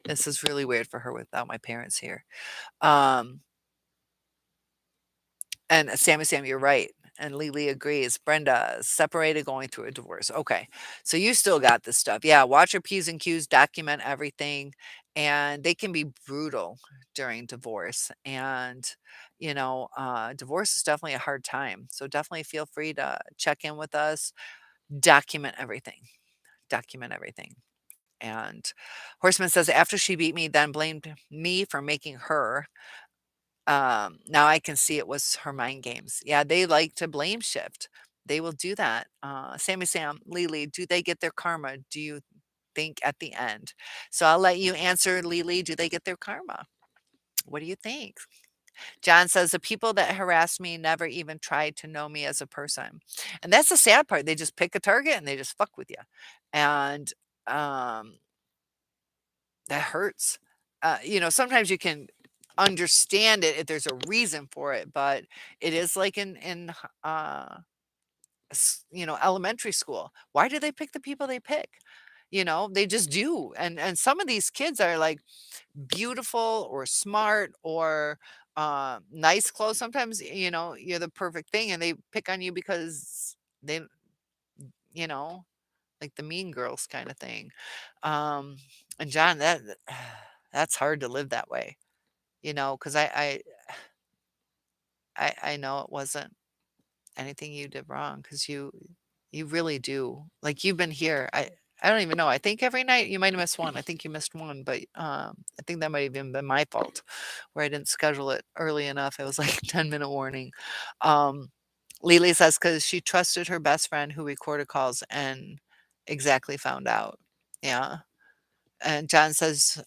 This is really weird for her without my parents here. Um, and Sammy, you're right. And Lily agrees. Brenda, separated, going through a divorce. Okay. So you still got this stuff. Yeah. Watch your P's and Q's, document everything. And they can be brutal during divorce. And, divorce is definitely a hard time. So definitely feel free to check in with us, document everything. Document everything. And Horseman says, after she beat me, then blamed me for making her. Now I can see it was her mind games. Yeah, they like to blame shift. They will do that. Sammy Sam, Lily, do they get their karma? Do you think at the end? So I'll let you answer, Lily. Do they get their karma? What do you think? John says the people that harass me never even tried to know me as a person. And that's the sad part. They just pick a target and they just fuck with you. And um that hurts. Sometimes you can understand it if there's a reason for it, but it is like uh, elementary school. Why do they pick the people they pick? They just do. And some of these kids are like beautiful or smart or nice clothes. Sometimes, you're the perfect thing and they pick on you because they, you know, like the mean girls kind of thing. Um, and John, that's hard to live that way, because I know it wasn't anything you did wrong because you really do. Like you've been here. I don't even know. I think every night you might have missed one. I think you missed one, but, I think that might have even been my fault where I didn't schedule it early enough. It was like 10-minute warning. Um, Lily says because she trusted her best friend who recorded calls and exactly found out. Yeah. And John says,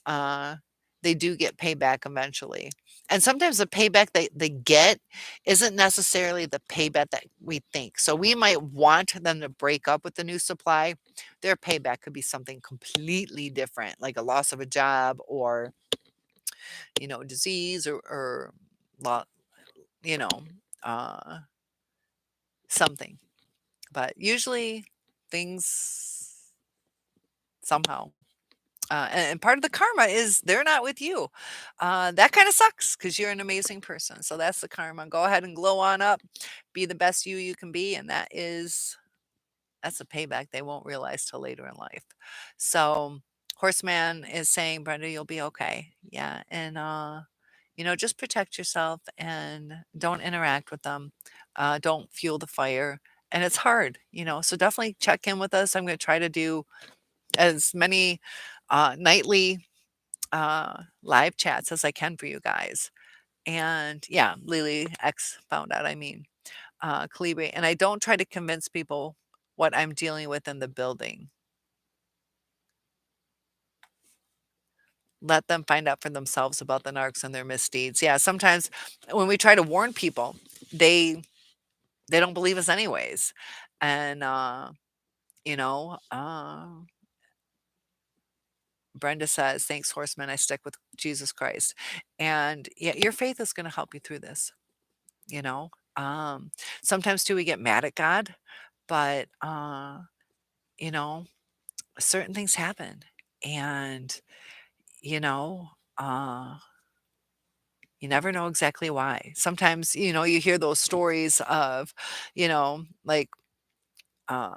they do get payback eventually. And sometimes the payback they get isn't necessarily the payback that we think. So we might want them to break up with the new supply. Their payback could be something completely different, like a loss of a job or, disease or lo- you know, uh, something. But usually things somehow and part of the karma is they're not with you. That kind of sucks because you're an amazing person. So that's the karma. Go ahead and glow on up, be the best you can be, and that's a payback they won't realize till later in life. So Horseman is saying, Brenda, you'll be okay. Yeah, and just protect yourself and don't interact with them. Don't fuel the fire. And it's hard. So definitely check in with us. I'm going to try to do as many nightly live chats as I can for you guys. And yeah, Lily X found out, I mean, Calibri. And I don't try to convince people what I'm dealing with in the building. Let them find out for themselves about the narcs and their misdeeds. Yeah, sometimes when we try to warn people, they they don't believe us anyways. And you know, uh Brenda says, thanks, horseman. I stick with Jesus Christ. And yeah, your faith is going to help you through this. you know um Sometimes too we get mad at God, but you know certain things happen, and you know uh you never know exactly why. Sometimes you hear those stories of like uh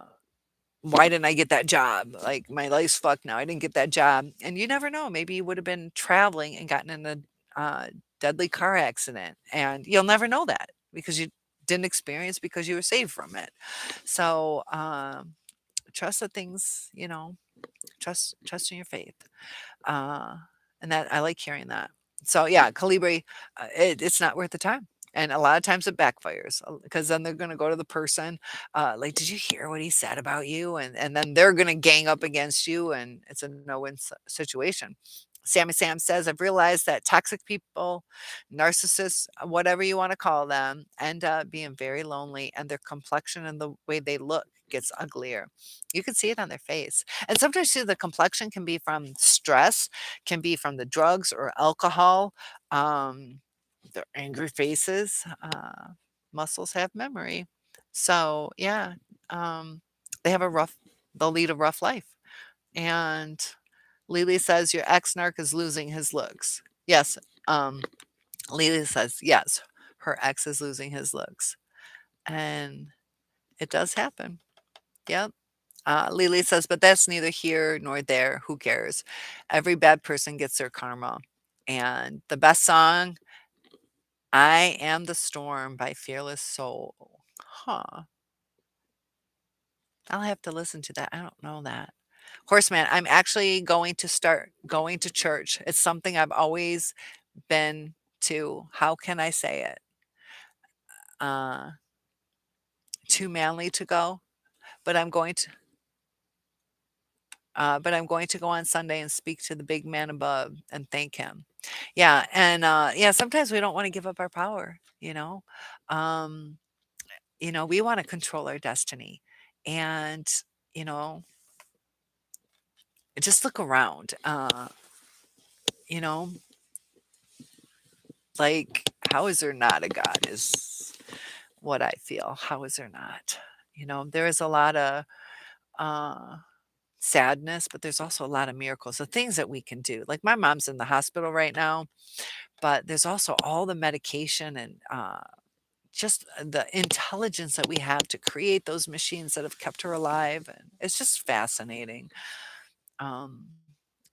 why didn't I get that job? Like my life's fucked now. I didn't get that job. And you never know. Maybe you would have been traveling and gotten in a deadly car accident. And you'll never know that because you didn't experience because you were saved from it. So trust that things, trust in your faith. Uh, and that I like hearing that. So yeah, Calibri, it's not worth the time. And a lot of times it backfires because then they're going to go to the person, like, did you hear what he said about you? And then they're going to gang up against you, and it's a no-win situation. Sammy Sam says, I've realized that toxic people, narcissists, whatever you want to call them, end up being very lonely, and their complexion and the way they look gets uglier. You can see it on their face. And sometimes too, the complexion can be from stress, can be from the drugs or alcohol. Their angry faces. Muscles have memory. So yeah, um, they have a rough. They'll lead a rough life. And Lily says your ex narc is losing his looks. Yes. Um, Lily says yes, her ex is losing his looks, and it does happen. Yep. Lily says, but that's neither here nor there. Who cares? Every bad person gets their karma. And the best song, I Am the Storm by Fearless Soul. Huh. I'll have to listen to that. I don't know that. Horseman, I'm actually going to start going to church. It's something I've always been to. How can I say it? Uh, Too manly to go, but I'm going to go on Sunday and speak to the big man above and thank him. Yeah, and yeah, sometimes we don't want to give up our power, Um, we want to control our destiny. And, you know, just look around. You know, like how is there not a God is what I feel. How is there not? There is a lot of uh sadness, but there's also a lot of miracles. The things that we can do. Like my mom's in the hospital right now, but there's also all the medication and just the intelligence that we have to create those machines that have kept her alive. And it's just fascinating. Um,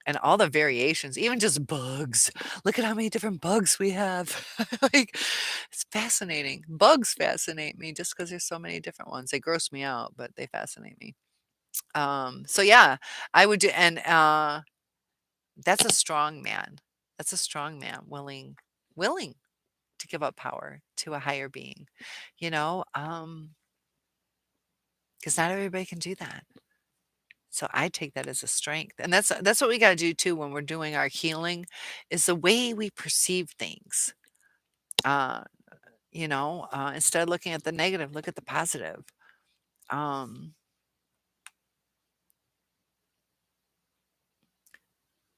and all the variations, even just bugs. Look at how many different bugs we have. Like, it's fascinating. Bugs fascinate me just because there's so many different ones. They gross me out, but they fascinate me. So yeah, I would do, and that's a strong man. That's a strong man willing to give up power to a higher being, you know, because not everybody can do that. So I take that as a strength. And that's what we got to do too when we're doing our healing is the way we perceive things. Uh, instead of looking at the negative, look at the positive. Um,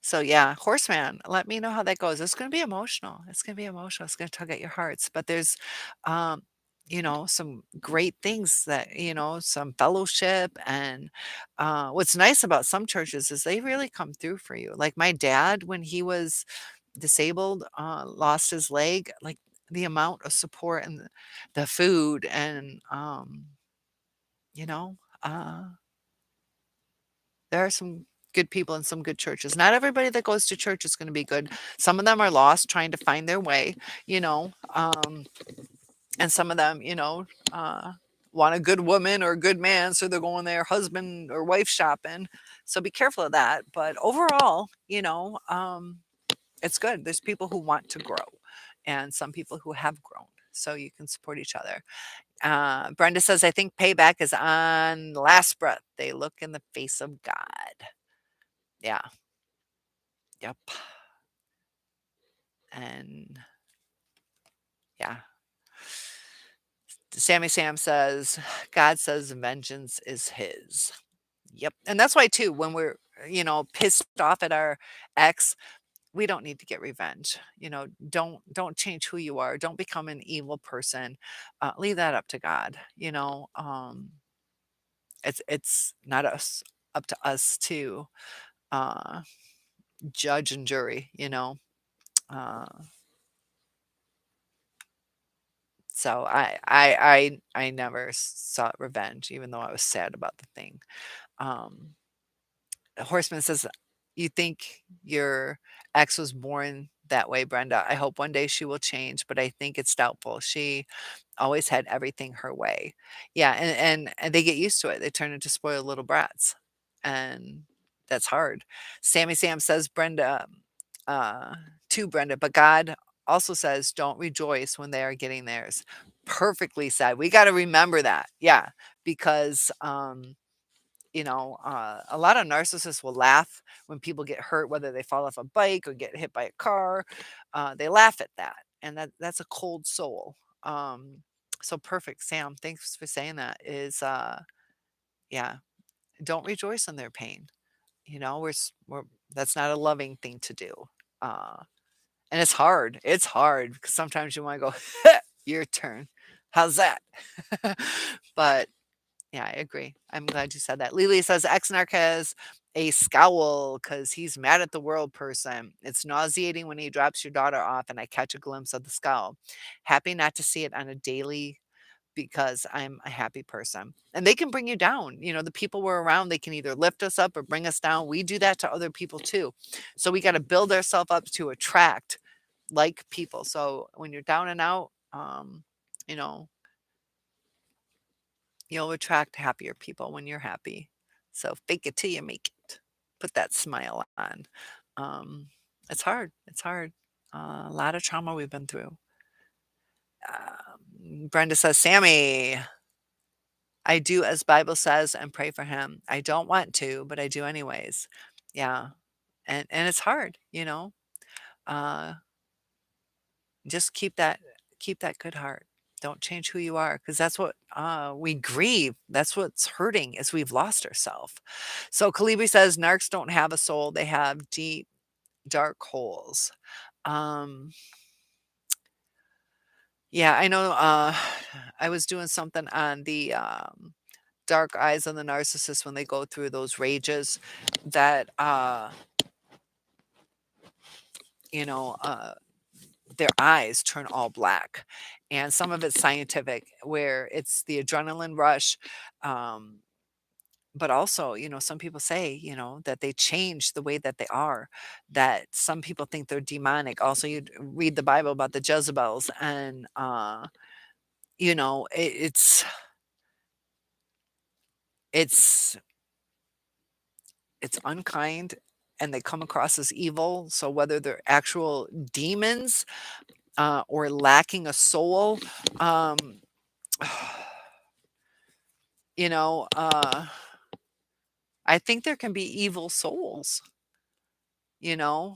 So yeah, Horseman, let me know how that goes. It's gonna be emotional. It's gonna be emotional. It's gonna tug at your hearts. But there's um, some great things that, some fellowship and what's nice about some churches is they really come through for you. Like my dad, when he was disabled, lost his leg, like the amount of support and the food and you know, uh there are some good people in some good churches. Not everybody that goes to church is gonna be good. Some of them are lost trying to find their way, you know, and some of them, want a good woman or a good man, so they're going their husband or wife shopping. So be careful of that. But overall, it's good. There's people who want to grow and some people who have grown. So you can support each other. Brenda says, I think payback is on last breath. They look in the face of God. Yeah. Yep. And yeah. Sammy Sam says, God says vengeance is his. Yep. And that's why too, when we're, pissed off at our ex, we don't need to get revenge. Don't change who you are. Don't become an evil person. Leave that up to God. It's not us up to us to uh judge and jury, Uh So I never sought revenge, even though I was sad about the thing. Um, Horseman says, "You think your ex was born that way, Brenda? I hope one day she will change, but I think it's doubtful. She always had everything her way." Yeah, and they get used to it. They turn into spoiled little brats, and that's hard. Sammy Sam says, uh, to Brenda, but God also says, "Don't rejoice when they are getting theirs." Perfectly said. We got to remember that, yeah, because a lot of narcissists will laugh when people get hurt, whether they fall off a bike or get hit by a car. They laugh at that, and that's a cold soul. Um, so perfect, Sam. Thanks for saying that. Yeah, don't rejoice in their pain. We're that's not a loving thing to do. Uh, and it's hard. It's hard because sometimes you want to go, your turn. How's that? But yeah, I agree. I'm glad you said that. Lily says Exnarch has a scowl because he's mad at the world person. It's nauseating when he drops your daughter off and I catch a glimpse of the scowl. Happy not to see it on a daily because I'm a happy person. And they can bring you down. The people we're around, they can either lift us up or bring us down. We do that to other people too. So we got to build ourselves up to attract like people. So when you're down and out, you know, you'll attract happier people when you're happy. So fake it till you make it. Put that smile on. Um, it's hard. It's hard. A lot of trauma we've been through. Brenda says, Sammy, I do as Bible says and pray for him. I don't want to, but I do anyways. Yeah. And it's hard, Uh, just keep that good heart. Don't change who you are because that's what we grieve. That's what's hurting is we've lost ourselves. So Kalibi says narcs don't have a soul. They have deep, dark holes. Um, yeah, I know I was doing something on the dark eyes of the narcissist when they go through those rages that you know, uh their eyes turn all black. And some of it's scientific, where it's the adrenaline rush. Um, but also, some people say, that they change the way that they are, that some people think they're demonic. Also, you read the Bible about the Jezebels, and, it's it's unkind and they come across as evil. So whether they're actual demons, or lacking a soul, um, you know, I think there can be evil souls, you know?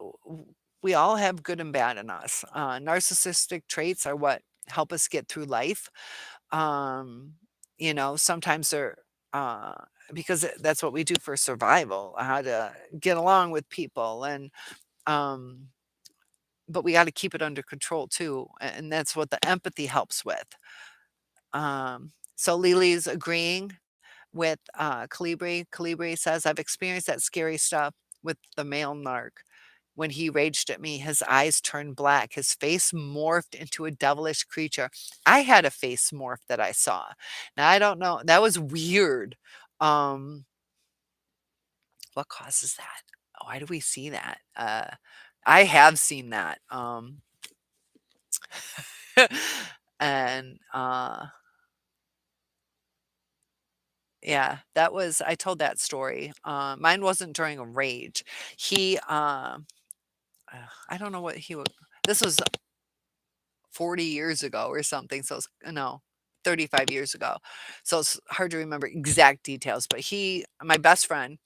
W we all have good and bad in us. Narcissistic traits are what help us get through life. Um, sometimes they're, uh because that's what we do for survival, how to get along with people um, but we gotta keep it under control too, and that's what the empathy helps with. So Lily's agreeing with, Calibri. Calibri says, "I've experienced that scary stuff with the male narc. When he raged at me, his eyes turned black, his face morphed into a devilish creature." I had a face morph that I saw. Now, I don't know, that was weird. Um, what causes that? Why do we see that? I have seen that, and, yeah, that was I told that story. Mine wasn't during a rage. He, I don't know what he would this was 40 years ago or something, so it's no, 35 years ago. So it's hard to remember exact details, but my best friend,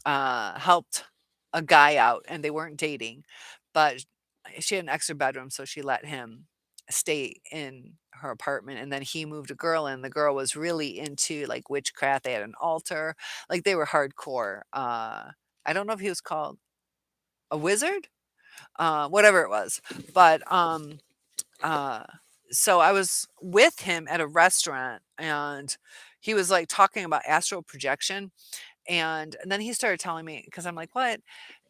helped a guy out and they weren't dating, but she had an extra bedroom, so she let him stay in her apartment, and then he moved a girl in. The girl was really into like witchcraft. They had an altar, like they were hardcore. I don't know if he was called a wizard, whatever it was, but uh, so I was with him at a restaurant and he was like talking about astral projection and then he started telling me because I'm like, "What?"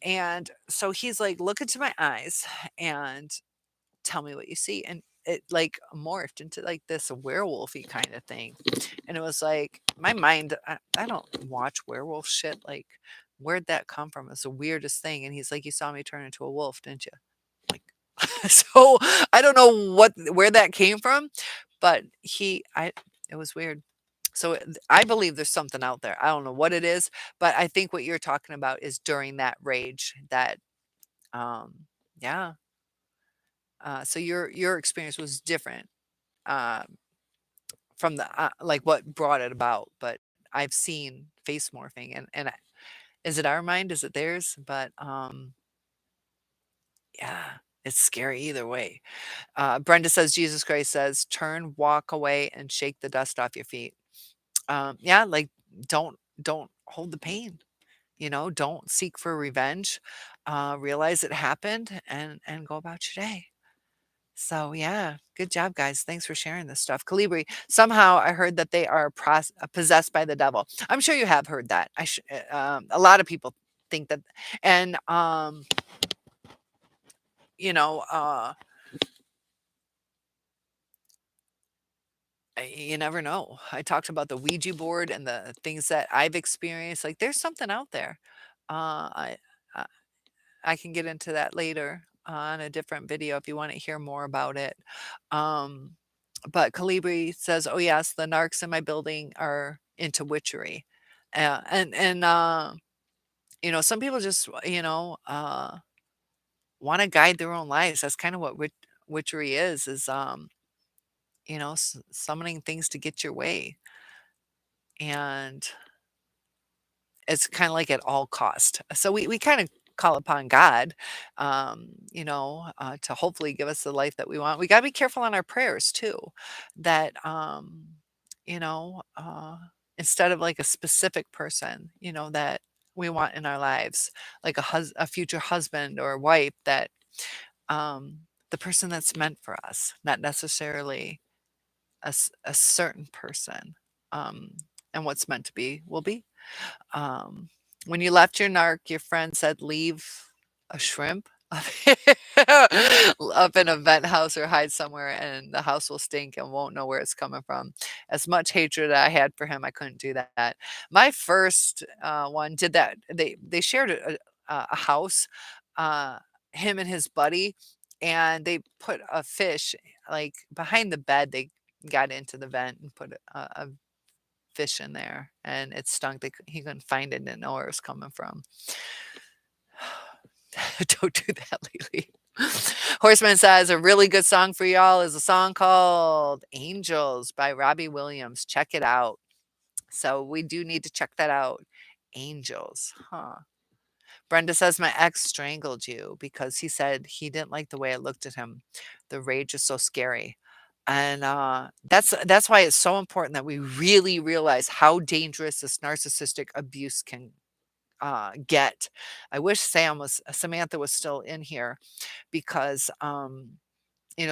And so he's like, "Look into my eyes and tell me what you see." And it like morphed into like this werewolfy kind of thing. And it was like my mind, I don't watch werewolf shit. Like, where'd that come from? It's the weirdest thing. And he's like, "You saw me turn into a wolf, didn't you?" Like, so I don't know where that came from, but it was weird. So I believe there's something out there. I don't know what it is, but I think what you're talking about is during that rage that, um, yeah. So your experience was different um, from the like what brought it about, but I've seen face morphing, is it our mind? Is it theirs? But yeah, it's scary either way. Brenda says Jesus Christ says, "Turn, walk away, and shake the dust off your feet." Yeah, like don't hold the pain. Don't seek for revenge. Realize it happened and go about your day. So yeah, good job, guys. Thanks for sharing this stuff. Calibri, somehow I heard that they are possessed by the devil. I'm sure you have heard that. A lot of people think that, and you know, uh, you never know. I talked about the Ouija board and the things that I've experienced. Like, there's something out there. I I can get into that later on a different video if you want to hear more about it. Um, but Calibri says, "Oh yes, the narcs in my building are into witchery," and some people just want to guide their own lives. That's kind of what witchery is summoning things to get your way, and it's kinda like at all cost. So we kinda call upon God, to hopefully give us the life that we want. We gotta be careful on our prayers too, that, you know, uh, instead of like a specific person, that we want in our lives, like a future husband or wife that, the person that's meant for us, not necessarily a certain person, um, and what's meant to be will be. Um, when you left your narc, your friend said, "Leave a shrimp up in a vent house or hide somewhere, and the house will stink and won't know where it's coming from." As much hatred I had for him, I couldn't do that. My first one did that. They shared a house, uh, him and his buddy, and they put a fish like behind the bed. got into the vent and put a fish in there, and it stunk. He couldn't find it, didn't know where it was coming from. Don't do that, Lily. Horseman says a really good song for y'all is a song called Angels by Robbie Williams. Check it out. So we do need to check that out. Angels, huh? Brenda says my ex strangled you because he said he didn't like the way I looked at him. The rage is so scary. And that's why it's so important that we really realize how dangerous this narcissistic abuse can get. I wish Samantha was still in here because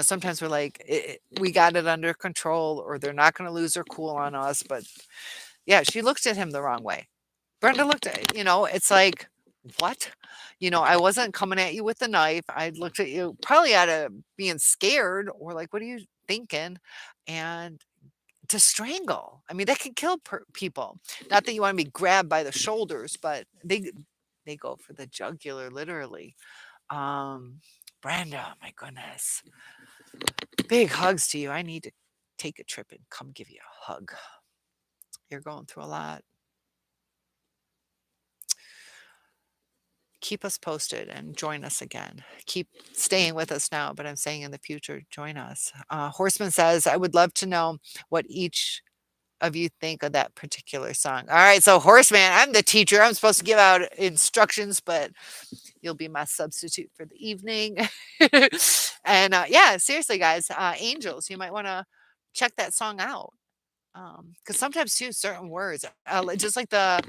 sometimes we're like we got it under control or they're not going to lose their cool on us, but yeah, she looked at him the wrong way. Brenda looked at, it's like, what? I wasn't coming at you with the knife. I looked at you probably out of being scared or like, what are you thinking? And to strangle, I mean, that can kill people. Not that you want to be grabbed by the shoulders, but they go for the jugular, literally. Um, Brenda, my goodness, big hugs to you. I need to take a trip and come give you a hug. You're going through a lot. Keep us posted and join us again. Keep staying with us now, but I'm saying in the future, join us. Horseman says, I would love to know what each of you think of that particular song. All right, so Horseman, I'm the teacher. I'm supposed to give out instructions, but you'll be my substitute for the evening. And yeah, seriously, guys, Angels, you might want to check that song out. Because sometimes too, certain words, just like the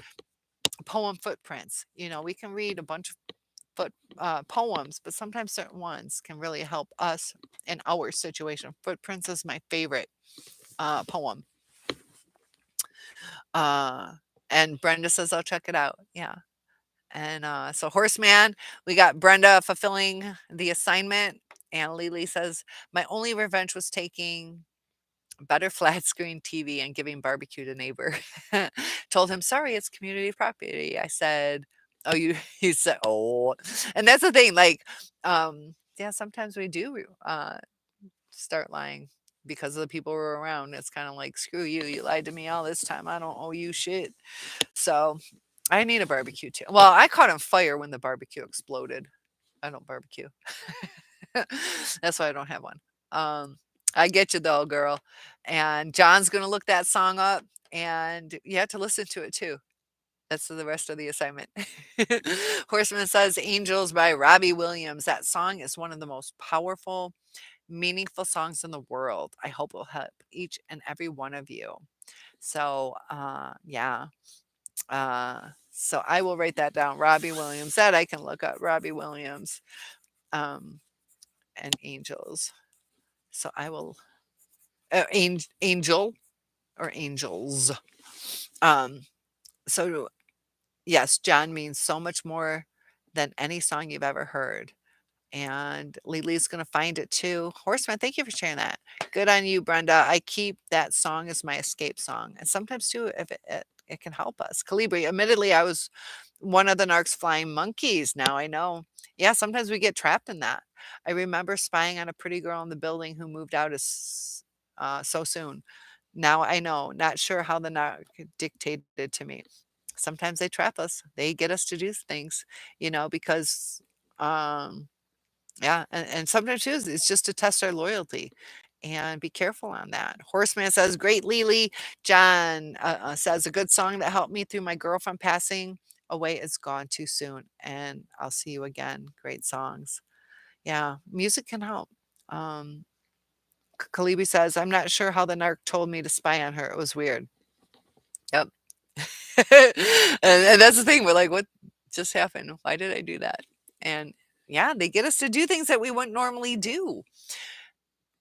poem Footprints, we can read a bunch of poems, but sometimes certain ones can really help us in our situation. Footprints is my favorite poem. And Brenda says, I'll check it out. Yeah. And so Horseman, we got Brenda fulfilling the assignment. And Lily says, my only revenge was taking better flat screen TV and giving barbecue to neighbor. Told him, sorry, it's community property. I said, oh, he said, oh, and that's the thing. Like, yeah, sometimes we do start lying because of the people who are around. It's kind of like, screw you. You lied to me all this time. I don't owe you shit. So I need a barbecue too. Well, I caught on fire when the barbecue exploded. I don't barbecue. That's why I don't have one. I get you though, girl. And John's gonna look that song up, and you have to listen to it too. That's the rest of the assignment. Horseman says Angels by Robbie Williams. That song is one of the most powerful, meaningful songs in the world. I hope it will help each and every one of you. So yeah. So I will write that down. Robbie Williams. That I can look up. Robbie Williams. Um, and Angels. So I will angel or angels. Um, so yes, John means so much more than any song you've ever heard. And Lily's gonna find it too. Horseman, thank you for sharing that. Good on you, Brenda. I keep that song as my escape song. And sometimes too, if it can help us. Calibri, admittedly, I was one of the narcs flying monkeys. Now I know. Yeah, sometimes we get trapped in that. I remember spying on a pretty girl in the building who moved out so soon. Now I know. Not sure how the narc dictated to me. Sometimes they trap us. They get us to do things, because yeah, and sometimes too, it's just to test our loyalty and be careful on that. Horseman says, great Lily. John says, a good song that helped me through my girlfriend passing away is Gone Too Soon. And I'll see you again. Great songs. Yeah, music can help. Um, Kalibi says, I'm not sure how the narc told me to spy on her. It was weird. Yep. And that's the thing. We're like, what just happened? Why did I do that? And yeah, they get us to do things that we wouldn't normally do.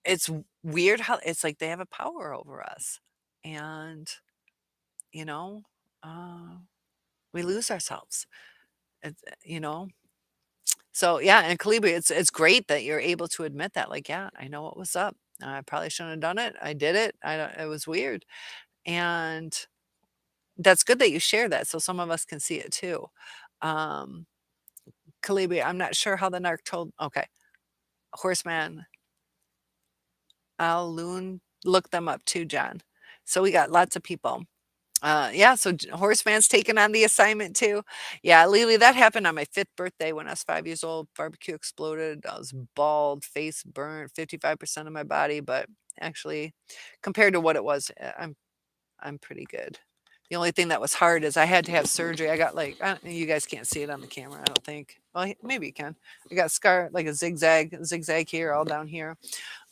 It's weird how it's like they have a power over us. And, you know, uh, we lose ourselves. It's, so yeah, and Kalibi, it's great that you're able to admit that. Like, yeah, I know what was up. I probably shouldn't have done it. I did it. I don't, it was weird. And that's good that you share that so some of us can see it too. Um, Kalibi, I'm not sure how the narc told. Okay. Horseman, Alun look them up too, John. So we got lots of people. Yeah, so Horseman's taking on the assignment too. Yeah, Lily, that happened on my 5th birthday when I was 5 years old. Barbecue exploded. I was bald, face burnt, 55% of my body, but actually, compared to what it was, I'm pretty good. The only thing that was hard is I had to have surgery. I got like you guys can't see it on the camera, I don't think. Well, maybe you can. I got scar like a zigzag here, all down here.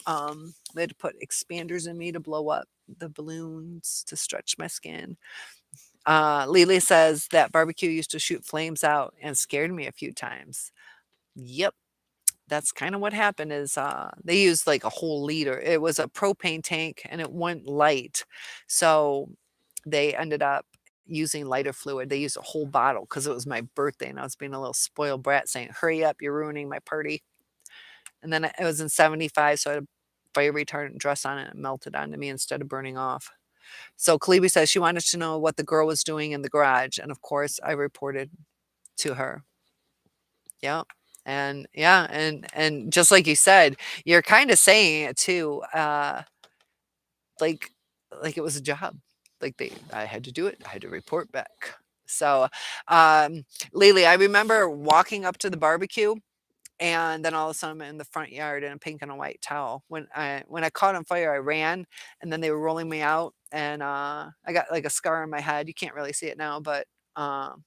They had to put expanders in me to blow up the balloons to stretch my skin. Lily says that barbecue used to shoot flames out and scared me a few times. Yep, that's kind of what happened is they used like a whole liter. It was a propane tank and it went light. So they ended up using lighter fluid. They used a whole bottle because it was my birthday and I was being a little spoiled brat saying, hurry up, you're ruining my party. And then it was in 75, so I had a fire retardant dress on it and it melted onto me instead of burning off. So Kalibi says she wanted to know what the girl was doing in the garage. And of course, I reported to her. Yeah. And yeah, and just like you said, you're kind of saying it too, like like it was a job. Like I had to do it. I had to report back. So, um, Lily, I remember walking up to the barbecue and then all of a sudden I'm in the front yard in a pink and a white towel. When I caught on fire, I ran, and then they were rolling me out, and I got like a scar on my head. You can't really see it now, but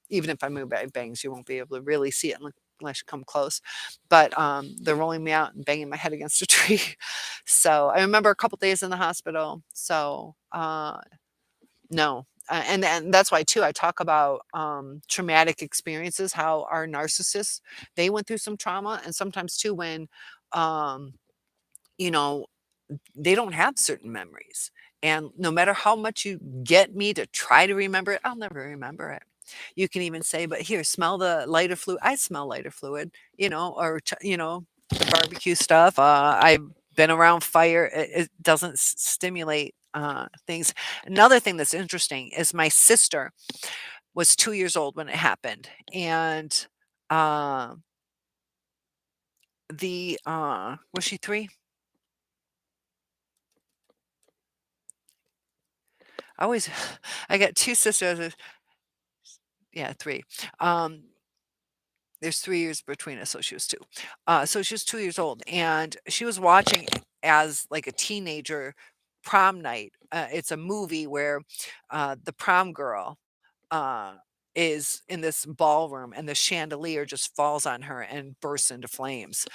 even if I move my bangs, you won't be able to really see it unless you come close. But they're rolling me out and banging my head against a tree. So I remember a couple days in the hospital. So no. And that's why too I talk about traumatic experiences, how our narcissists, they went through some trauma, and sometimes too when um, you know they don't have certain memories, and no matter how much you get me to try to remember it, I'll never remember it. You can even say, but here, smell the lighter fluid. I smell lighter fluid, or the barbecue stuff. I've been around fire. It doesn't stimulate things. Another thing that's interesting is my sister was 2 years old when it happened, and uh, the was she three? I always, I got two sisters. Yeah, three. Um, There's 3 years between us, so she was 2. So she was 2 years old, and she was watching as, like, a teenager prom night. It's a movie where, the prom girl, uh, is in this ballroom, and the chandelier just falls on her and bursts into flames.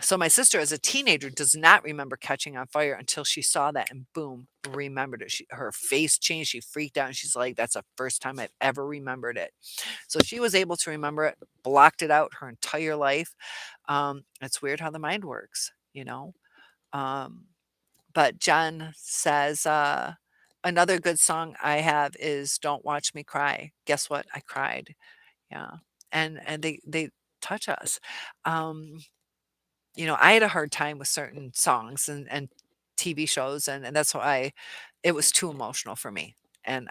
So my sister, as a teenager, does not remember catching on fire until she saw that and boom, remembered it. Her face changed, she freaked out, and she's like, "That's the first time I've ever remembered it." So she was able to remember it, blocked it out her entire life. It's weird how the mind works, you know? Um, but John says, another good song I have is Don't Watch Me Cry. Guess what? I cried. Yeah. And they touch us. Um, I had a hard time with certain songs and TV shows, and that's why it was too emotional for me. And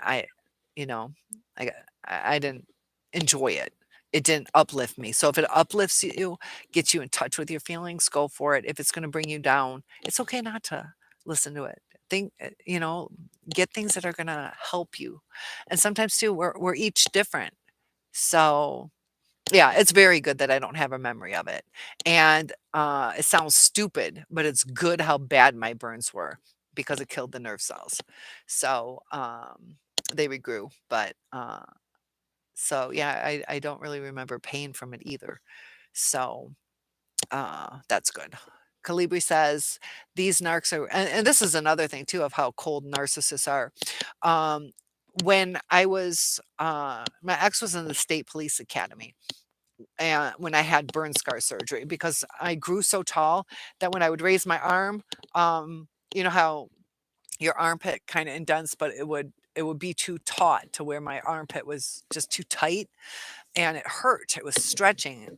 you know, I got- I didn't enjoy it. It didn't uplift me. So if it uplifts you, gets you in touch with your feelings, go for it. If it's going to bring you down, it's okay not to listen to it. Think, get things that are going to help you. And sometimes too, we're each different. So yeah, it's very good that I don't have a memory of it. And, it sounds stupid, but it's good how bad my burns were because it killed the nerve cells. So, they regrew, but, so yeah, I don't really remember pain from it either. So, that's good. Calibri says these narcs are, and this is another thing too of how cold narcissists are. Um, when I was, my ex was in the state police academy and when I had burn scar surgery because I grew so tall that when I would raise my arm, you know how your armpit kind of indents, but it would be too taut to where my armpit was just too tight and it hurt. It was stretching.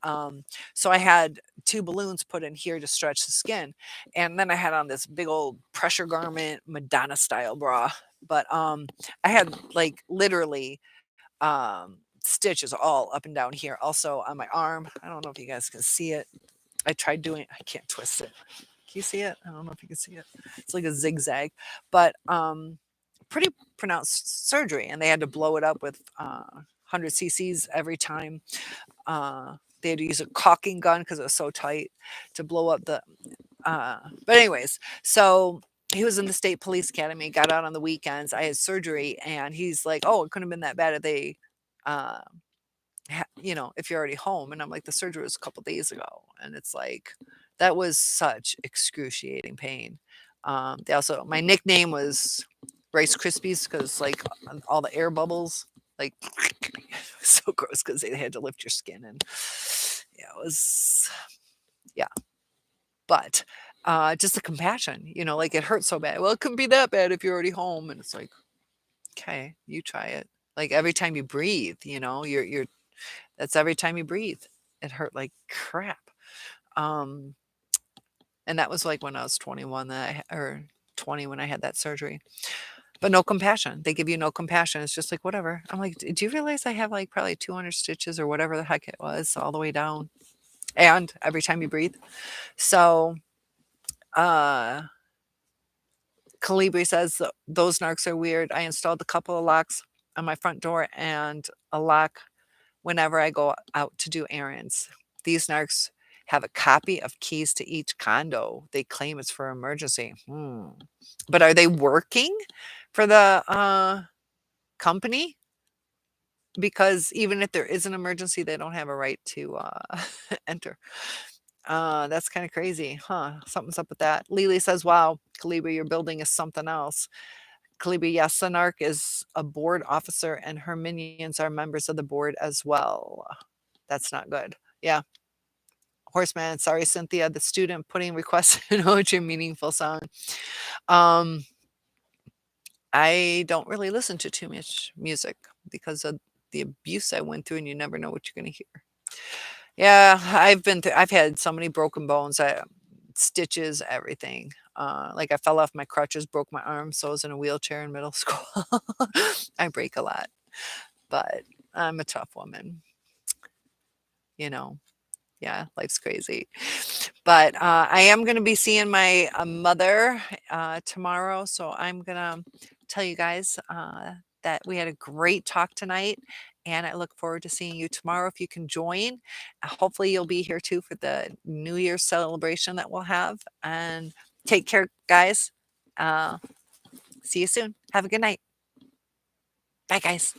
So I had two balloons put in here to stretch the skin, and then I had on this big old pressure garment Madonna style bra. But I had like literally stitches all up and down here. Also on my arm. I don't know if you guys can see it. I tried doing I can't twist it. you see it? I don't know if you can see it. It's like a zigzag, but pretty pronounced surgery, and they had to blow it up with 100 cc's every time. They had to use a caulking gun because it was so tight to blow up the. But anyways, so he was in the state police academy, got out on the weekends. I had surgery, and he's like, "Oh, it couldn't have been that bad if they." Uh, if you're already home. And I'm like, the surgery was a couple days ago. And it's like, that was such excruciating pain. They also, my nickname was Rice Krispies because like all the air bubbles, like so gross because they had to lift your skin. And yeah, it was, yeah. But just the compassion, like it hurts so bad. Well, it couldn't be that bad if you're already home. And it's like, okay, you try it. Like every time you breathe, you're that's every time you breathe. It hurt like crap. Um, and that was like when I was 21 or 20 when I had that surgery. But no compassion. They give you no compassion. It's just like whatever. I'm like, do you realize I have like probably 200 stitches or whatever the heck it was all the way down? And every time you breathe. So uh Calibri says those narcs are weird. I installed a couple of locks on my front door and a lock whenever I go out to do errands. These narcs have a copy of keys to each condo. They claim it's for emergency. But are they working for the company? Because even if there is an emergency, they don't have a right to enter. That's kind of crazy, huh? Something's up with that. Lily says, "Wow, Calibri, your building is something else." Calibri, yes, the narc is a board officer, and her minions are members of the board as well. That's not good. Yeah. Horseman, sorry, Cynthia, the student putting requests in your meaningful song. Um, I don't really listen to too much music because of the abuse I went through, and you never know what you're going to hear. Yeah, I've had so many broken bones, stitches, everything. Like I fell off my crutches, broke my arm, so I was in a wheelchair in middle school. I break a lot, but I'm a tough woman, you know. Yeah, life's crazy. But I am going to be seeing my mother tomorrow. So I'm going to tell you guys that we had a great talk tonight. And I look forward to seeing you tomorrow if you can join. Hopefully, you'll be here too for the New Year's celebration that we'll have. And take care, guys. See you soon. Have a good night. Bye, guys.